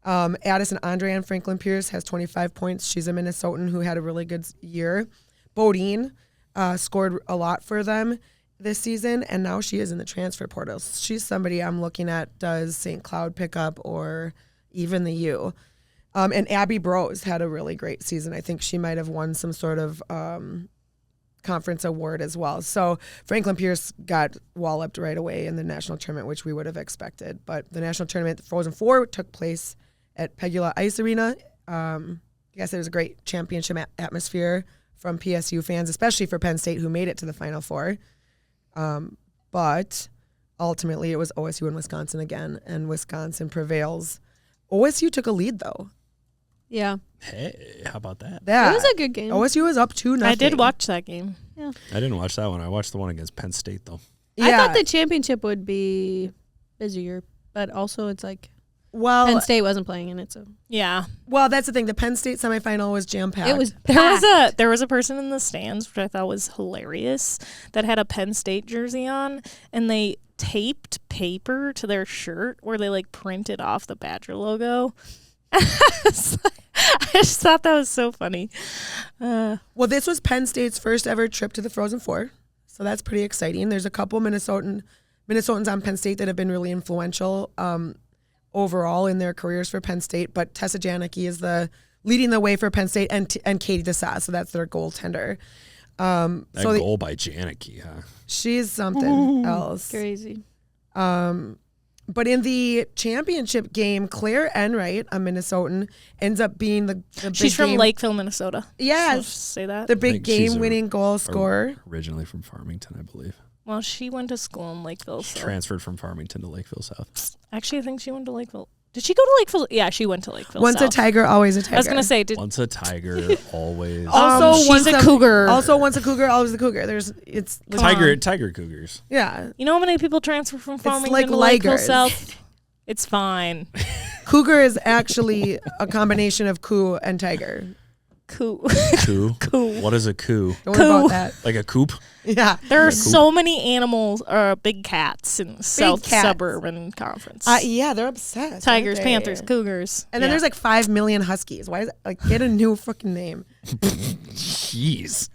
Speaker 2: Addison Andre and Franklin Pierce has 25 points. She's a Minnesotan who had a really good year. Bodine scored a lot for them this season, and now she is in the transfer portal. She's somebody I'm looking at. Does St. Cloud pick up or even the U? And Abby Brose had a really great season. I think she might have won some sort of conference award as well. So Franklin Pierce got walloped right away in the national tournament, which we would have expected. But the national tournament, the Frozen Four, took place at Pegula Ice Arena. I guess it was a great championship atmosphere from PSU fans, especially for Penn State, who made it to the Final Four. But ultimately, it was OSU and Wisconsin again, and Wisconsin prevails. OSU took a lead, though.
Speaker 4: Yeah.
Speaker 3: Hey, how about that?
Speaker 2: Yeah.
Speaker 4: It was a good game.
Speaker 2: OSU was up 2-0.
Speaker 1: I did watch that game.
Speaker 4: Yeah.
Speaker 3: I didn't watch that one. I watched the one against Penn State, though.
Speaker 4: I thought the championship would be busier, but also it's like Penn State wasn't playing in it, so
Speaker 1: Yeah.
Speaker 2: Well, that's the thing. The Penn State semifinal was jam-packed.
Speaker 4: it was.
Speaker 1: There was a person in the stands, which I thought was hilarious, that had a Penn State jersey on, and they taped paper to their shirt where they like printed off the Badger logo. I just thought that was so funny.
Speaker 2: Well, this was Penn State's first ever trip to the Frozen Four, so that's pretty exciting. There's a couple Minnesotans on Penn State that have been really influential overall in their careers for Penn State, but Tessa Janicki is leading the way for Penn State, and Katie DeSasse, so that's their goaltender.
Speaker 3: Goal by Janicki, huh?
Speaker 2: She's something else.
Speaker 4: Crazy.
Speaker 2: But in the championship game, Claire Enright, a Minnesotan, ends up being the big
Speaker 1: She's from
Speaker 2: game.
Speaker 1: Lakeville, Minnesota.
Speaker 2: Yes.
Speaker 1: Say that.
Speaker 2: The big game-winning goal scorer.
Speaker 3: Originally from Farmington, I believe.
Speaker 1: Well, she went to school in Lakeville.
Speaker 3: She
Speaker 1: So.
Speaker 3: transferred from Farmington to Lakeville South.
Speaker 1: Actually, I think she went to Lakeville. Did she go to Lakeville? Yeah, she went to Lakeville.
Speaker 2: Once
Speaker 1: South.
Speaker 2: a Tiger, always a Tiger.
Speaker 1: I was gonna say,
Speaker 3: once a Tiger, always.
Speaker 2: Also,
Speaker 1: she's a Cougar.
Speaker 2: Also, once a Cougar, always a Cougar. It's
Speaker 3: Tiger Cougars.
Speaker 2: Yeah.
Speaker 1: You know how many people transfer from Farmington
Speaker 2: like
Speaker 1: to Lakeville
Speaker 2: Ligers.
Speaker 1: South? It's fine.
Speaker 2: Cougar is actually a combination of coup and tiger.
Speaker 1: Coup.
Speaker 3: Coup. What is a coup?
Speaker 2: Don't worry about that.
Speaker 3: Like a coop?
Speaker 2: Yeah.
Speaker 1: There are so many animals, big cats in South
Speaker 2: cats.
Speaker 1: Suburban Conference.
Speaker 2: Yeah, they're obsessed.
Speaker 1: Tigers,
Speaker 2: aren't they?
Speaker 1: Panthers, Cougars.
Speaker 2: And then there's like 5 million Huskies. Why is it, like, get a new fucking name?
Speaker 3: Jeez.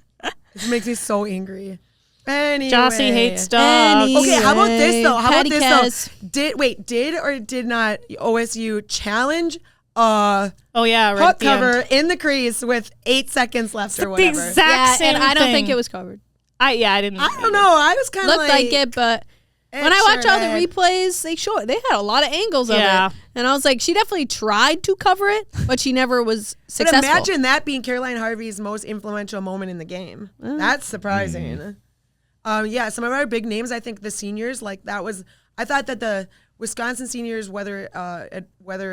Speaker 2: This makes me so angry. Anyway.
Speaker 1: Joccie hates dogs.
Speaker 2: Okay, how about this though?
Speaker 4: Patty Kaz.
Speaker 2: Did or did not OSU challenge
Speaker 1: Oh yeah, right
Speaker 2: puck cover in the crease with 8 seconds left or whatever?
Speaker 1: The exact same
Speaker 4: and I don't
Speaker 1: thing.
Speaker 4: think it was covered.
Speaker 1: I didn't.
Speaker 2: I don't know. I was kind of
Speaker 4: Looked like it, but when I watch all the replays, they had a lot of angles of it. And I was like, she definitely tried to cover it, but she never was successful.
Speaker 2: But imagine that being Caroline Harvey's most influential moment in the game. That's surprising. Some of our big names, I think the seniors, like that was, I thought that the Wisconsin seniors, whether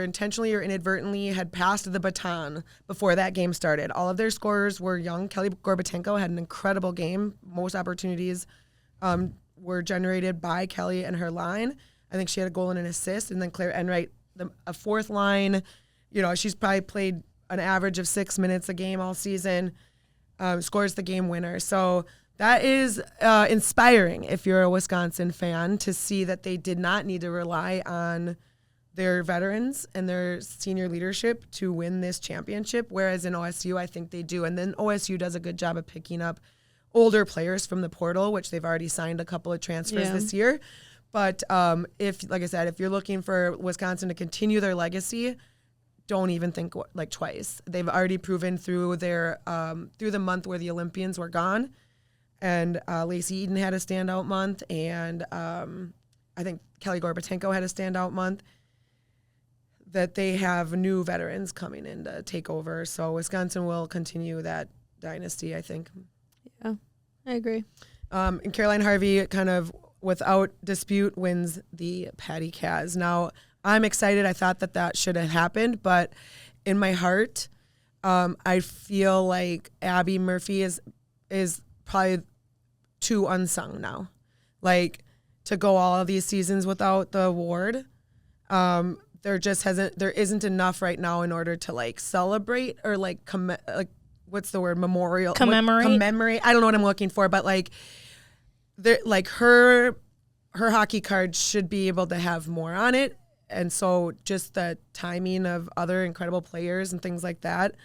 Speaker 2: intentionally or inadvertently, had passed the baton before that game started. All of their scorers were young. Kelly Gorbatenko had an incredible game. Most opportunities were generated by Kelly and her line. I think she had a goal and an assist. And then Claire Enright, a fourth line, she's probably played an average of 6 minutes a game all season, scores the game winner. So that is inspiring if you're a Wisconsin fan to see that they did not need to rely on their veterans and their senior leadership to win this championship, whereas in OSU, I think they do. And then OSU does a good job of picking up older players from the portal, which they've already signed a couple of transfers this year. But like I said, if you're looking for Wisconsin to continue their legacy, don't even think like twice. They've already proven through their through the month where the Olympians were gone. And Lacey Eden had a standout month, and I think Kelly Gorbatenko had a standout month, that they have new veterans coming in to take over. So Wisconsin will continue that dynasty, I think.
Speaker 4: Yeah, I agree.
Speaker 2: And Caroline Harvey, kind of without dispute, wins the Patty Kaz. Now, I'm excited. I thought that should have happened, but in my heart, I feel like Abby Murphy is probably too unsung now. Like, to go all of these seasons without the award, there isn't enough right now in order to like celebrate or like what's the word, commemorate. I don't know what I'm looking for, but like her hockey card should be able to have more on it. And so just the timing of other incredible players and things like that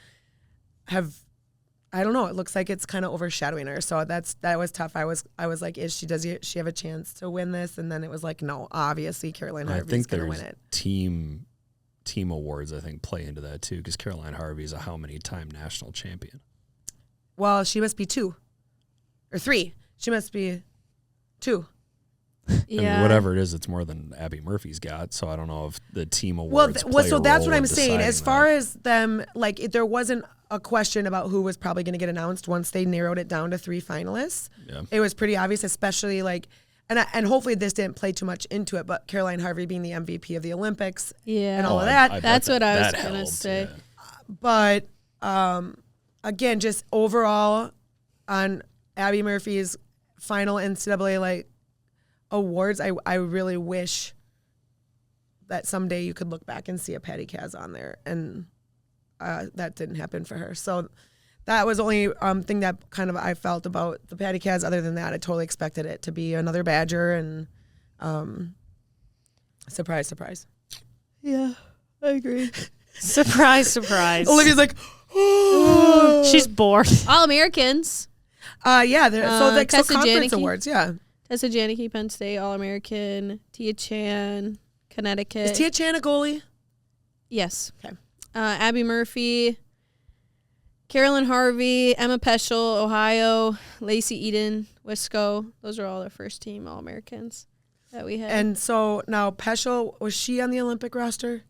Speaker 2: I don't know. It looks like it's kind of overshadowing her. So that was tough. I was like, does she have a chance to win this? And then it was like, no, obviously Caroline Harvey's going to win it.
Speaker 3: Team awards, I think, play into that too, because Caroline Harvey is a how many time national champion?
Speaker 2: Well, she must be 2 or 3. She must be 2.
Speaker 3: Yeah. I mean, whatever it is, it's more than Abby Murphy's got. So I don't know if the team awards.
Speaker 2: So that's what I'm saying. As far as them, like, there wasn't a question about who was probably going to get announced once they narrowed it down to 3 finalists. Yeah. It was pretty obvious, especially like, and hopefully this didn't play too much into it, but Caroline Harvey being the MVP of the Olympics, and all of that.
Speaker 4: That's what I was going to say.
Speaker 2: Yeah. But again, just overall on Abby Murphy's final NCAA like awards, I really wish that someday you could look back and see a Patty Kaz on there, and that didn't happen for her. So that was the only thing that kind of I felt about the Patty Kaz. Other than that, I totally expected it to be another Badger, and surprise.
Speaker 4: Yeah, I agree.
Speaker 1: Surprise.
Speaker 2: Olivia's like,
Speaker 1: she's bored.
Speaker 4: All-Americans.
Speaker 2: So conference
Speaker 4: Janicki.
Speaker 2: awards, yeah.
Speaker 4: Tessa Janicki, Penn State, All-American. Tia Chan, Connecticut.
Speaker 2: Is Tia Chan a goalie?
Speaker 4: Yes.
Speaker 2: Okay.
Speaker 4: Abby Murphy, Carolyn Harvey, Emma Peschel, Ohio, Lacey Eden, Wisco. Those are all the first team All-Americans that we had.
Speaker 2: And so now Peschel, was she on the Olympic roster?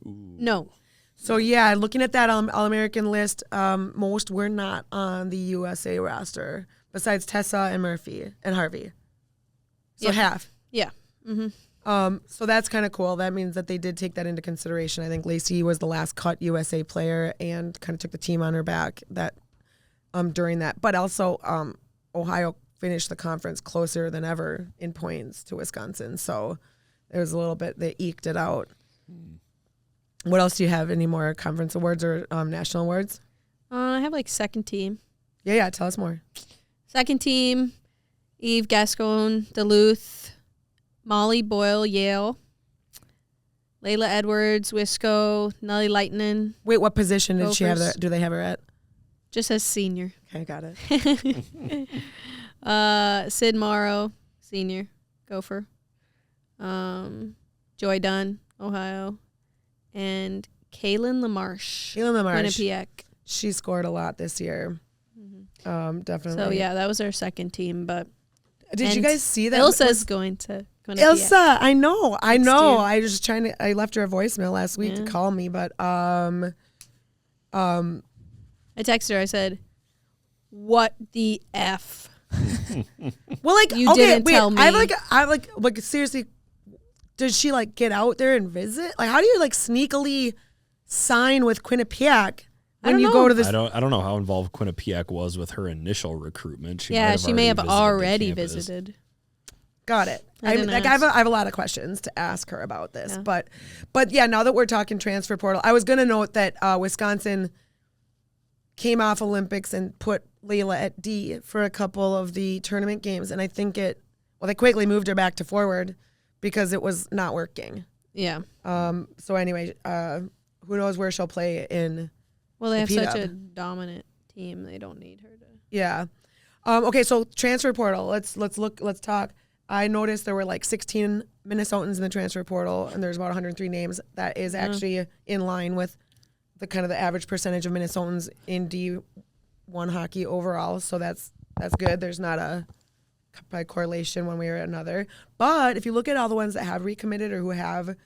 Speaker 4: No.
Speaker 2: So yeah, looking at that All-American list, most were not on the USA roster besides Tessa and Murphy and Harvey. So half.
Speaker 4: Yeah. Mm-hmm.
Speaker 2: So that's kind of cool. That means that they did take that into consideration. I think Lacey was the last cut USA player and kind of took the team on her back that during that. But also Ohio finished the conference closer than ever in points to Wisconsin. So there was a little bit, they eked it out. What else do you have? Any more conference awards or national awards?
Speaker 4: I have like second team.
Speaker 2: Yeah, tell us more.
Speaker 4: Second team, Eve Gascon, Duluth, Molly Boyle, Yale, Layla Edwards, Wisco, Nellie Lightnin.
Speaker 2: Wait, what position did
Speaker 4: Gophers.
Speaker 2: she have there? Do they have her at?
Speaker 4: Just as senior.
Speaker 2: Okay, got it.
Speaker 4: Sid Morrow, senior, Gopher. Joy Dunn, Ohio. And Kaylin LaMarche. Quinnipiac.
Speaker 2: She scored a lot this year. Definitely.
Speaker 4: So, yeah, that was our second team. But
Speaker 2: did you guys see that?
Speaker 4: Ilsa's going to Quinnipiac.
Speaker 2: Ilsa, I know. I was just I left her a voicemail last week to call me, but
Speaker 4: I texted her. I said, "What the F?"
Speaker 2: Well, like,
Speaker 4: you didn't tell me.
Speaker 2: I like seriously. Does she like get out there and visit? Like, how do you like sneakily sign with Quinnipiac when you go to this?
Speaker 3: I don't know how involved Quinnipiac was with her initial recruitment.
Speaker 4: She may have already visited.
Speaker 2: Got it. I have a lot of questions to ask her about this, but yeah. Now that we're talking transfer portal, I was going to note that Wisconsin came off Olympics and put Layla at D for a couple of the tournament games, and I think they quickly moved her back to forward because it was not working.
Speaker 4: Yeah.
Speaker 2: So anyway, who knows where she'll play in?
Speaker 4: Well, they have such a dominant team; they don't need her to.
Speaker 2: Yeah. Okay, so transfer portal. Let's talk. I noticed there were like 16 Minnesotans in the transfer portal, and there's about 103 names. That is actually in line with the kind of the average percentage of Minnesotans in D1 hockey overall. So that's good. There's not a by correlation one way or another. But if you look at all the ones that have recommitted or who have,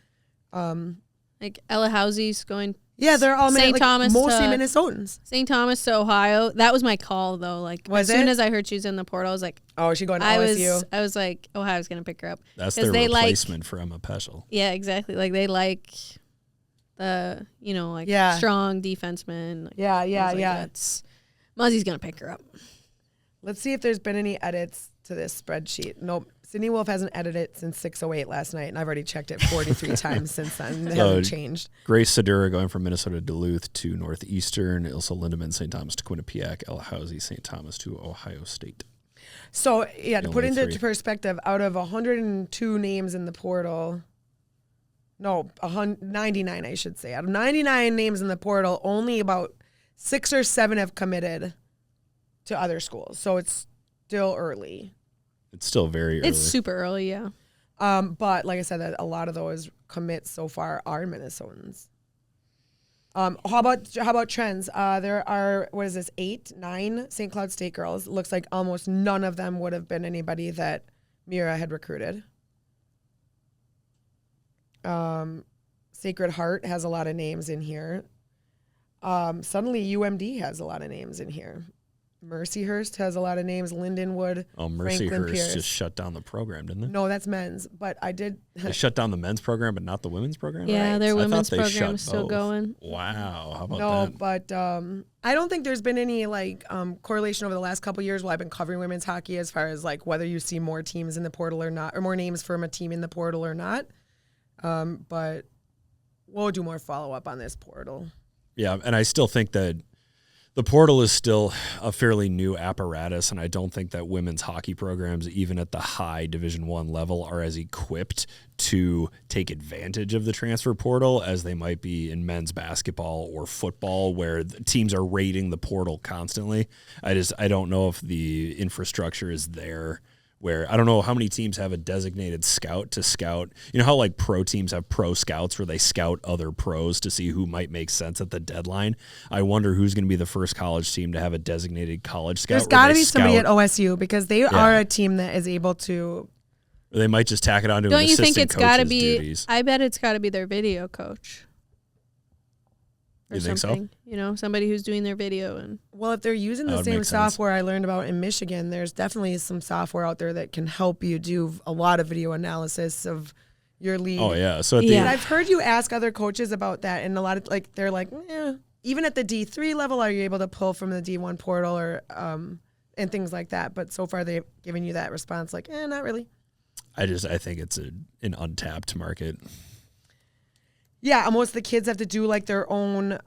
Speaker 4: like Ella Housey's going.
Speaker 2: Yeah, they're all
Speaker 4: St. Thomas
Speaker 2: mostly Minnesotans.
Speaker 4: St. Thomas to Ohio. That was my call though. Like as soon as I heard she was in the portal, I was like,
Speaker 2: "Oh, is she going to OSU?"
Speaker 4: I was like, Ohio's going to pick her up.
Speaker 3: That's their replacement for Emma Peschel.
Speaker 4: Yeah, exactly. Like they like the strong defenseman. Like,
Speaker 2: yeah.
Speaker 4: Muzzie's going to pick her up.
Speaker 2: Let's see if there's been any edits to this spreadsheet. Nope. Sydney Wolf hasn't edited since 6:08 last night, and I've already checked it 43 times since then. It hasn't changed.
Speaker 3: Grace Sedura going from Minnesota Duluth to Northeastern, Ilsa Lindemann, St. Thomas to Quinnipiac, Ella Housey, St. Thomas to Ohio State.
Speaker 2: So, yeah, to put into perspective, out of 102 names in the portal, 99, I should say. Out of 99 names in the portal, only about 6 or 7 have committed to other schools. So it's still early.
Speaker 3: It's still very early.
Speaker 4: It's super early, yeah.
Speaker 2: But like I said, that a lot of those commits so far are Minnesotans. How about trends? There are 8, 9 St. Cloud State girls. It looks like almost none of them would have been anybody that Mira had recruited. Sacred Heart has a lot of names in here. Suddenly UMD has a lot of names in here. Mercyhurst has a lot of names. Lindenwood.
Speaker 3: Oh, Mercyhurst just shut down the program, didn't they?
Speaker 2: No, that's men's. But I did.
Speaker 3: They shut down the men's program, but not the women's program?
Speaker 4: Yeah, their women's program is still going.
Speaker 3: Wow. How about that?
Speaker 2: No, but I don't think there's been any correlation over the last couple of years while I've been covering women's hockey as far as whether you see more teams in the portal or not, or more names from a team in the portal or not. But we'll do more follow-up on this portal.
Speaker 3: Yeah, and I still think that the portal is still a fairly new apparatus, and I don't think that women's hockey programs, even at the high Division I level, are as equipped to take advantage of the transfer portal as they might be in men's basketball or football, where the teams are raiding the portal constantly. I don't know if the infrastructure is there. Where I don't know how many teams have a designated scout to scout. You know how pro teams have pro scouts where they scout other pros to see who might make sense at the deadline? I wonder who's going to be the first college team to have a designated college scout.
Speaker 2: There's got to be somebody at OSU because they are a team that is able to.
Speaker 3: Or they might just tack it on to
Speaker 4: an
Speaker 3: assistant coach's duties.
Speaker 4: Don't you think it's got to be? I bet it's got to be their video coach. Or
Speaker 3: you think
Speaker 4: something,
Speaker 3: so?
Speaker 4: Somebody who's doing their video.
Speaker 2: Well, if they're using the same software I learned about in Michigan, there's definitely some software out there that can help you do a lot of video analysis of your league.
Speaker 3: Oh yeah. So
Speaker 2: And I've heard you ask other coaches about that, and a lot of they're like, even at the D3 level, are you able to pull from the D1 portal or and things like that? But so far they've given you that response, like, not really.
Speaker 3: I think it's an untapped market.
Speaker 2: Yeah, most of the kids have to do like their own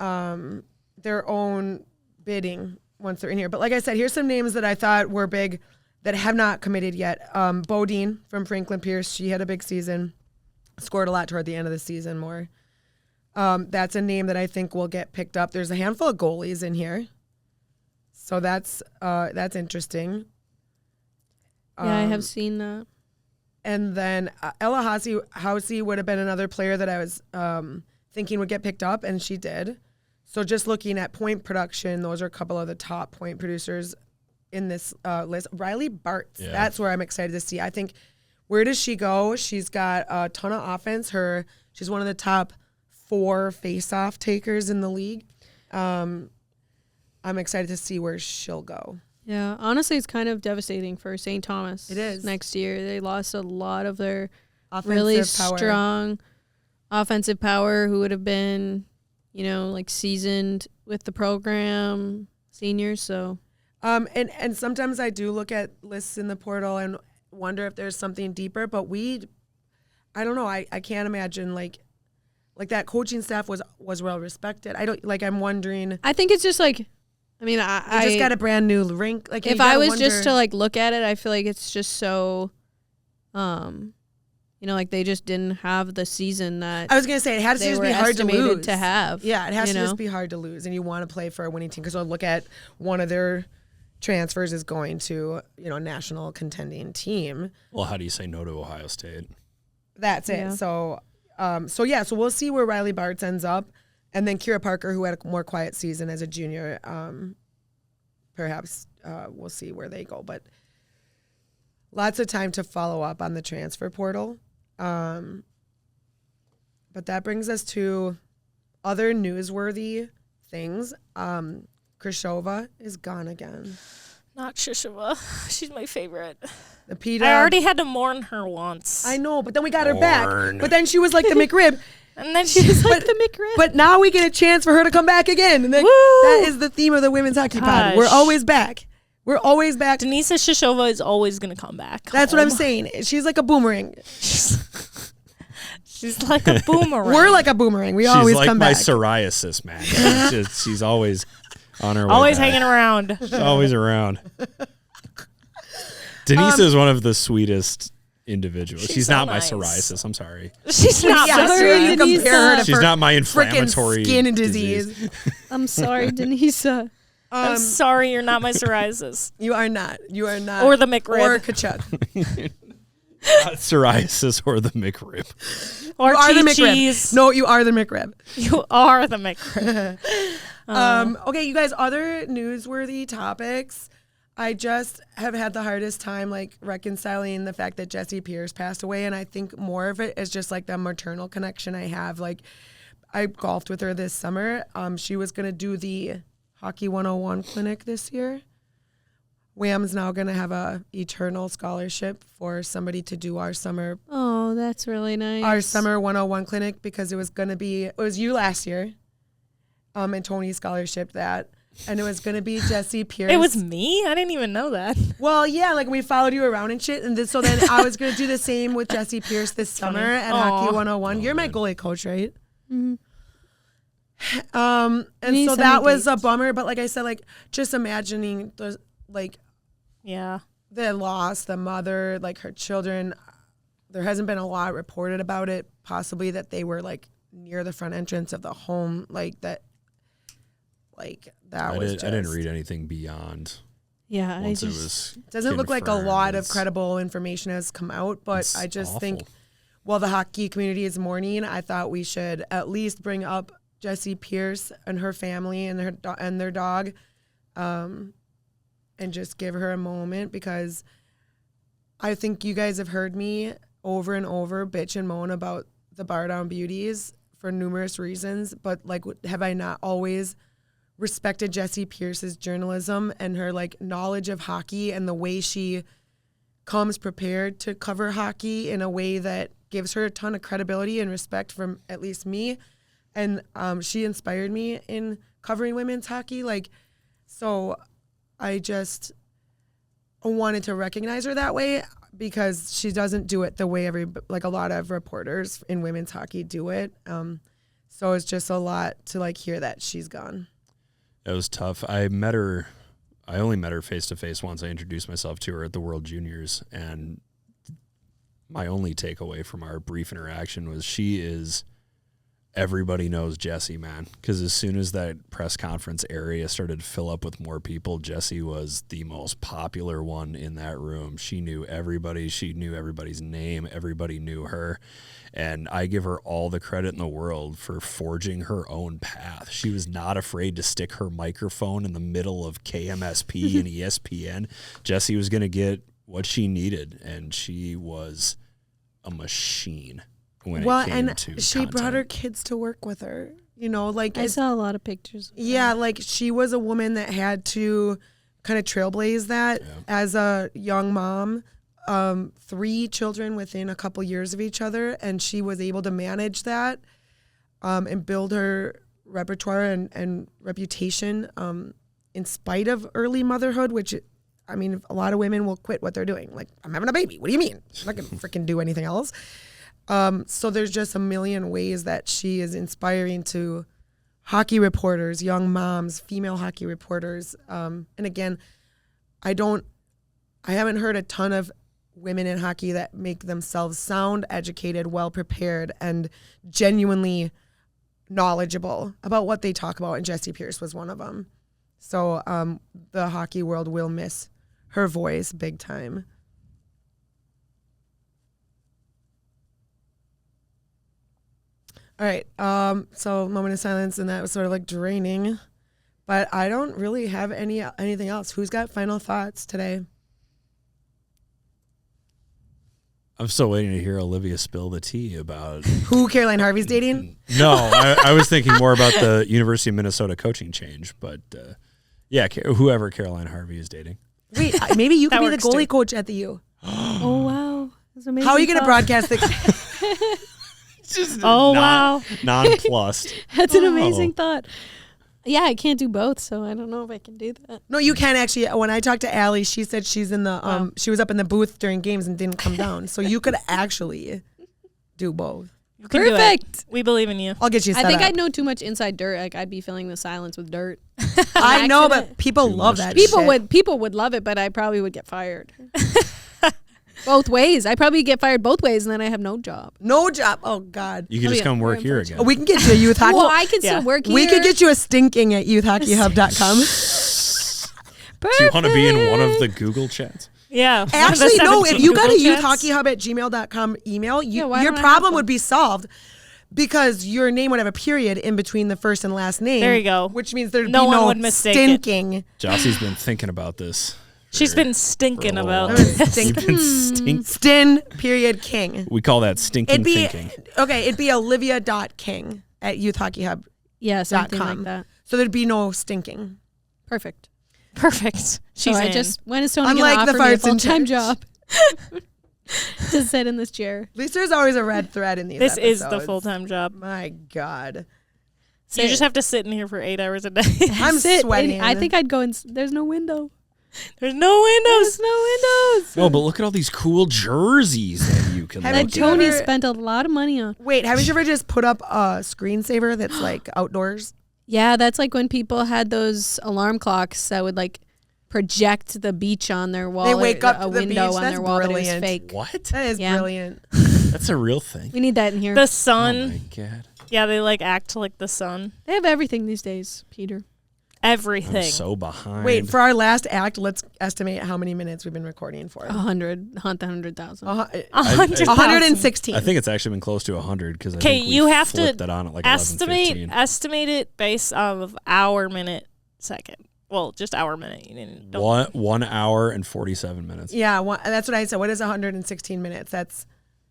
Speaker 2: bidding once they're in here. But like I said, here's some names that I thought were big that have not committed yet. Bodine from Franklin Pierce, she had a big season, scored a lot toward the end of the season more. That's a name that I think will get picked up. There's a handful of goalies in here, so that's interesting.
Speaker 4: Yeah, I have seen that.
Speaker 2: And then Ella Housey would have been another player that I was thinking would get picked up, and she did. So just looking at point production, those are a couple of the top point producers in this list. Riley Bartz, that's where I'm excited to see. I think, where does she go? She's got a ton of offense. She's one of the top 4 face-off takers in the league. I'm excited to see where she'll go.
Speaker 4: Yeah, honestly, it's kind of devastating for St. Thomas.
Speaker 2: It is.
Speaker 4: Next year, they lost a lot of their
Speaker 2: Offensive power.
Speaker 4: Strong offensive power who would have been, like seasoned with the program, seniors. So,
Speaker 2: and sometimes I do look at lists in the portal and wonder if there's something deeper. But I don't know. I can't imagine like that coaching staff was well respected. I'm wondering.
Speaker 4: I think it's just like. I mean, I
Speaker 2: just got a brand new rink. Like,
Speaker 4: if I was just to like look at it, I feel like it's just so, like they just didn't have the season that
Speaker 2: I was gonna say. It has to just be hard to lose.
Speaker 4: To have,
Speaker 2: yeah, it has to just be hard to lose, and you want to play for a winning team because I'll look at one of their transfers is going to a national contending team.
Speaker 3: Well, how do you say no to Ohio State?
Speaker 2: That's it. So we'll see where Riley Bartz ends up. And then Kira Parker, who had a more quiet season as a junior, perhaps we'll see where they go. But lots of time to follow up on the transfer portal. But that brings us to other newsworthy things. Krishova is gone again.
Speaker 1: Not Shishova. She's my favorite.
Speaker 2: The PETA.
Speaker 1: I already had to mourn her once.
Speaker 2: I know, but then we got her back. But then she was like the McRib.
Speaker 1: And then she's like
Speaker 4: the McRib.
Speaker 2: But now we get a chance for her to come back again. And that is the theme of the Women's Hockey Pod. We're always back. We're always back.
Speaker 1: Denisa Shishova is always going to come back.
Speaker 2: That's what I'm saying. She's like a boomerang.
Speaker 1: She's like a boomerang.
Speaker 2: We're like a boomerang. We always come back.
Speaker 3: She's like my psoriasis, man. She's always on her way
Speaker 1: always
Speaker 3: back.
Speaker 1: Hanging around.
Speaker 3: She's always around. Denise is one of the sweetest individuals. She's
Speaker 1: so
Speaker 3: not
Speaker 1: nice.
Speaker 3: my psoriasis. I'm sorry.
Speaker 1: She's not
Speaker 2: yeah,
Speaker 1: my
Speaker 2: sorry, you compare her to
Speaker 3: She's not my inflammatory
Speaker 2: skin disease.
Speaker 4: I'm sorry, Denisa.
Speaker 1: I'm sorry, you're not my psoriasis.
Speaker 2: You are not. You are not.
Speaker 1: Or the McRib.
Speaker 2: Or Kachuk.
Speaker 3: Not psoriasis or the McRib.
Speaker 1: Or
Speaker 2: you are the McRib.
Speaker 1: cheese.
Speaker 2: No, you are the McRib.
Speaker 1: You are the McRib.
Speaker 2: Okay, you guys, other newsworthy topics. I just have had the hardest time reconciling the fact that Joccie Pierce passed away, and I think more of it is just the maternal connection I have. I golfed with her this summer. She was going to do the Hockey 101 clinic this year. Wham's now going to have a eternal scholarship for somebody to do our summer.
Speaker 4: Oh, that's really nice.
Speaker 2: Our summer 101 clinic, because it was you last year. And Tony scholarshiped that. And it was going to be Joccie Pierce.
Speaker 1: It was me? I didn't even know that.
Speaker 2: Well, yeah, we followed you around and shit. And so then I was going to do the same with Joccie Pierce this summer at Hockey 101. You're my goalie coach, right?
Speaker 4: Mm-hmm.
Speaker 2: And so that was a bummer. But like I said, just imagining the,
Speaker 1: yeah,
Speaker 2: the loss, the mother, her children. There hasn't been a lot reported about it, possibly that they were near the front entrance of the home, that. I
Speaker 3: didn't read anything beyond.
Speaker 4: Yeah,
Speaker 3: once it was
Speaker 2: doesn't look like a
Speaker 3: confirmed.
Speaker 2: lot of credible information has come out, but I just think, while the hockey community is mourning, I thought we should at least bring up Joccie Pierce and her family and their dog, and just give her a moment, because I think you guys have heard me over and over bitch and moan about the Bar Down Beauties for numerous reasons, but have I not always respected Joccie Pierce's journalism and her knowledge of hockey and the way she comes prepared to cover hockey in a way that gives her a ton of credibility and respect from at least me. And she inspired me in covering women's hockey. Like, so I just wanted to recognize her that way because she doesn't do it the way a lot of reporters in women's hockey do it. So it's just a lot to like hear that she's gone.
Speaker 3: It was tough. I only met her face to face once. I introduced myself to her at the World Juniors, and my only takeaway from our brief interaction was she is everybody knows Joccie, man. Because as soon as that press conference area started to fill up with more people, Joccie was the most popular one in that room. She knew everybody. She knew everybody's name. Everybody knew her. And I give her all the credit in the world for forging her own path. She was not afraid to stick her microphone in the middle of KMSP and ESPN. Joccie was going to get what she needed, and she was a machine.
Speaker 2: She brought her kids to work with her. You know, like
Speaker 4: I saw a lot of pictures.
Speaker 2: Like she was a woman that had to kind of trailblaze that as a young mom. 3 children within a couple years of each other, and she was able to manage that and build her repertoire and reputation in spite of early motherhood, which, I mean, a lot of women will quit what they're doing. Like, I'm having a baby. What do you mean? I'm not going to freaking do anything else. So there's just a million ways that she is inspiring to hockey reporters, young moms, female hockey reporters. And again, I haven't heard a ton of women in hockey that make themselves sound educated, well-prepared, and genuinely knowledgeable about what they talk about, and Joccie Pierce was one of them. So the hockey world will miss her voice big time. All right, so moment of silence, and that was sort of like draining, but I don't really have anything else. Who's got final thoughts today?
Speaker 3: I'm still waiting to hear Olivia spill the tea about
Speaker 2: who Caroline Harvey's dating.
Speaker 3: No, I was thinking more about the University of Minnesota coaching change, but whoever Caroline Harvey is dating.
Speaker 2: Wait, maybe you could be the goalie coach at the U.
Speaker 4: Oh wow, that's amazing.
Speaker 2: How are you going to broadcast the?
Speaker 4: Wow,
Speaker 3: nonplussed.
Speaker 4: That's an amazing thought. Yeah, I can't do both, so I don't know if I can do that.
Speaker 2: No, you can actually. When I talked to Allie, she said she's in the she was up in the booth during games and didn't come down. So you could actually do both.
Speaker 4: Perfect.
Speaker 1: We believe in you.
Speaker 2: I'll get you set
Speaker 4: I think
Speaker 2: up.
Speaker 4: I'd know too much inside dirt. Like I'd be filling the silence with dirt.
Speaker 2: I know, but people love that.
Speaker 4: People would love it, but I probably would get fired. Both ways. I probably get fired both ways, and then I have no job.
Speaker 2: No job. Oh God.
Speaker 3: You can just come work here again.
Speaker 2: Oh, we can get you a youth hockey.
Speaker 4: Well, I can still work here.
Speaker 2: We could get you a stinking at youthhockeyhub.com.
Speaker 3: Do you want to be in one of the Google chats?
Speaker 1: Yeah.
Speaker 2: Actually, no. If you got a youthhockeyhub@gmail.com email, your problem would be solved. Because your name would have a period in between the first and last name.
Speaker 1: There you go.
Speaker 2: Which means there'd
Speaker 1: no
Speaker 2: be
Speaker 1: one
Speaker 2: no
Speaker 1: would mistake
Speaker 2: stinking.
Speaker 1: it.
Speaker 3: Jossie's been thinking about this.
Speaker 1: She's been stinking about
Speaker 3: it.
Speaker 2: Stin period king.
Speaker 3: We call that stinking thinking.
Speaker 2: Okay, it'd be olivia.king at youthhockeyhub.com.
Speaker 4: Yeah, something like that.
Speaker 2: So there'd be no stinking.
Speaker 4: Perfect.
Speaker 1: She's
Speaker 4: when is Tony going to offer me a full-time job? To sit in this chair.
Speaker 2: At least there's always a red thread in these
Speaker 1: This
Speaker 2: episodes.
Speaker 1: is the full-time job.
Speaker 2: My God.
Speaker 1: So you just have to sit in here for 8 hours a day.
Speaker 2: I'm sweating.
Speaker 4: I think I'd go in. There's no window.
Speaker 1: There's no windows.
Speaker 3: Oh, but look at all these cool jerseys that you can look
Speaker 4: that
Speaker 3: at.
Speaker 4: Tony spent a lot of money on.
Speaker 2: Wait, haven't you ever just put up a screensaver that's like outdoors?
Speaker 4: Yeah, that's like when people had those alarm clocks that would like project the beach on their wall.
Speaker 2: They wake up
Speaker 4: a
Speaker 2: to the
Speaker 4: window
Speaker 2: beach.
Speaker 4: on
Speaker 2: That's
Speaker 4: their wall,
Speaker 2: brilliant.
Speaker 4: but it was fake.
Speaker 3: What?
Speaker 2: That is brilliant.
Speaker 3: That's a real thing.
Speaker 4: We need that in here.
Speaker 1: The sun.
Speaker 3: Oh my God.
Speaker 1: Yeah, they like act like the sun.
Speaker 4: They have everything these days, Peter.
Speaker 1: Everything.
Speaker 3: I'm so behind.
Speaker 2: Wait, for our last act, let's estimate how many minutes we've been recording for.
Speaker 4: 100,000.
Speaker 2: 116.
Speaker 3: I think it's actually been close to 100 because I
Speaker 1: Okay,
Speaker 3: think we
Speaker 1: you have
Speaker 3: flipped
Speaker 1: to
Speaker 3: that on at like
Speaker 1: estimate it based of hour, minute, second. Well, just hour, minute. You didn't.
Speaker 3: 1 hour and 47 minutes.
Speaker 2: Yeah, that's what I said. What is 116 minutes? That's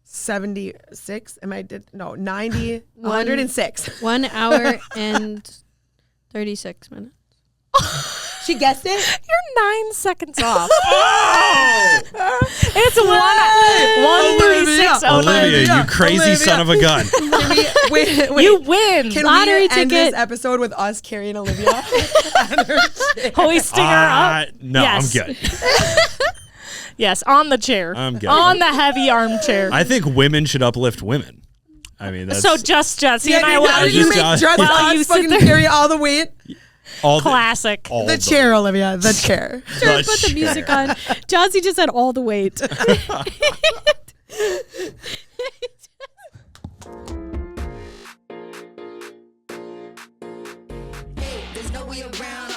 Speaker 2: 76. 90. 106.
Speaker 4: 1 hour and 36 minutes.
Speaker 2: She guessed it?
Speaker 1: You're 9 seconds off.
Speaker 3: Oh!
Speaker 1: It's 136.
Speaker 3: Olivia, you crazy son of a gun.
Speaker 2: Wait.
Speaker 1: You win.
Speaker 2: Can
Speaker 4: Lottery
Speaker 2: we end
Speaker 4: ticket.
Speaker 2: this episode with us carrying Olivia?
Speaker 1: Hoisting her up.
Speaker 3: No,
Speaker 1: Yes.
Speaker 3: I'm good.
Speaker 1: Yes, on the chair.
Speaker 3: I'm good.
Speaker 1: On the heavy armchair.
Speaker 3: I think women should uplift women. I mean, that's
Speaker 1: So just Joccie and I
Speaker 2: now
Speaker 1: will
Speaker 2: you make
Speaker 3: just-
Speaker 2: just
Speaker 1: While you
Speaker 2: us
Speaker 1: sit
Speaker 2: fucking
Speaker 1: there.
Speaker 2: carry all the weight.
Speaker 3: all
Speaker 1: classic.
Speaker 3: all
Speaker 2: The chair, Olivia. The chair.
Speaker 4: Sure, put the music on. Joccie just had all the weight.
Speaker 5: Hey, there's no way around.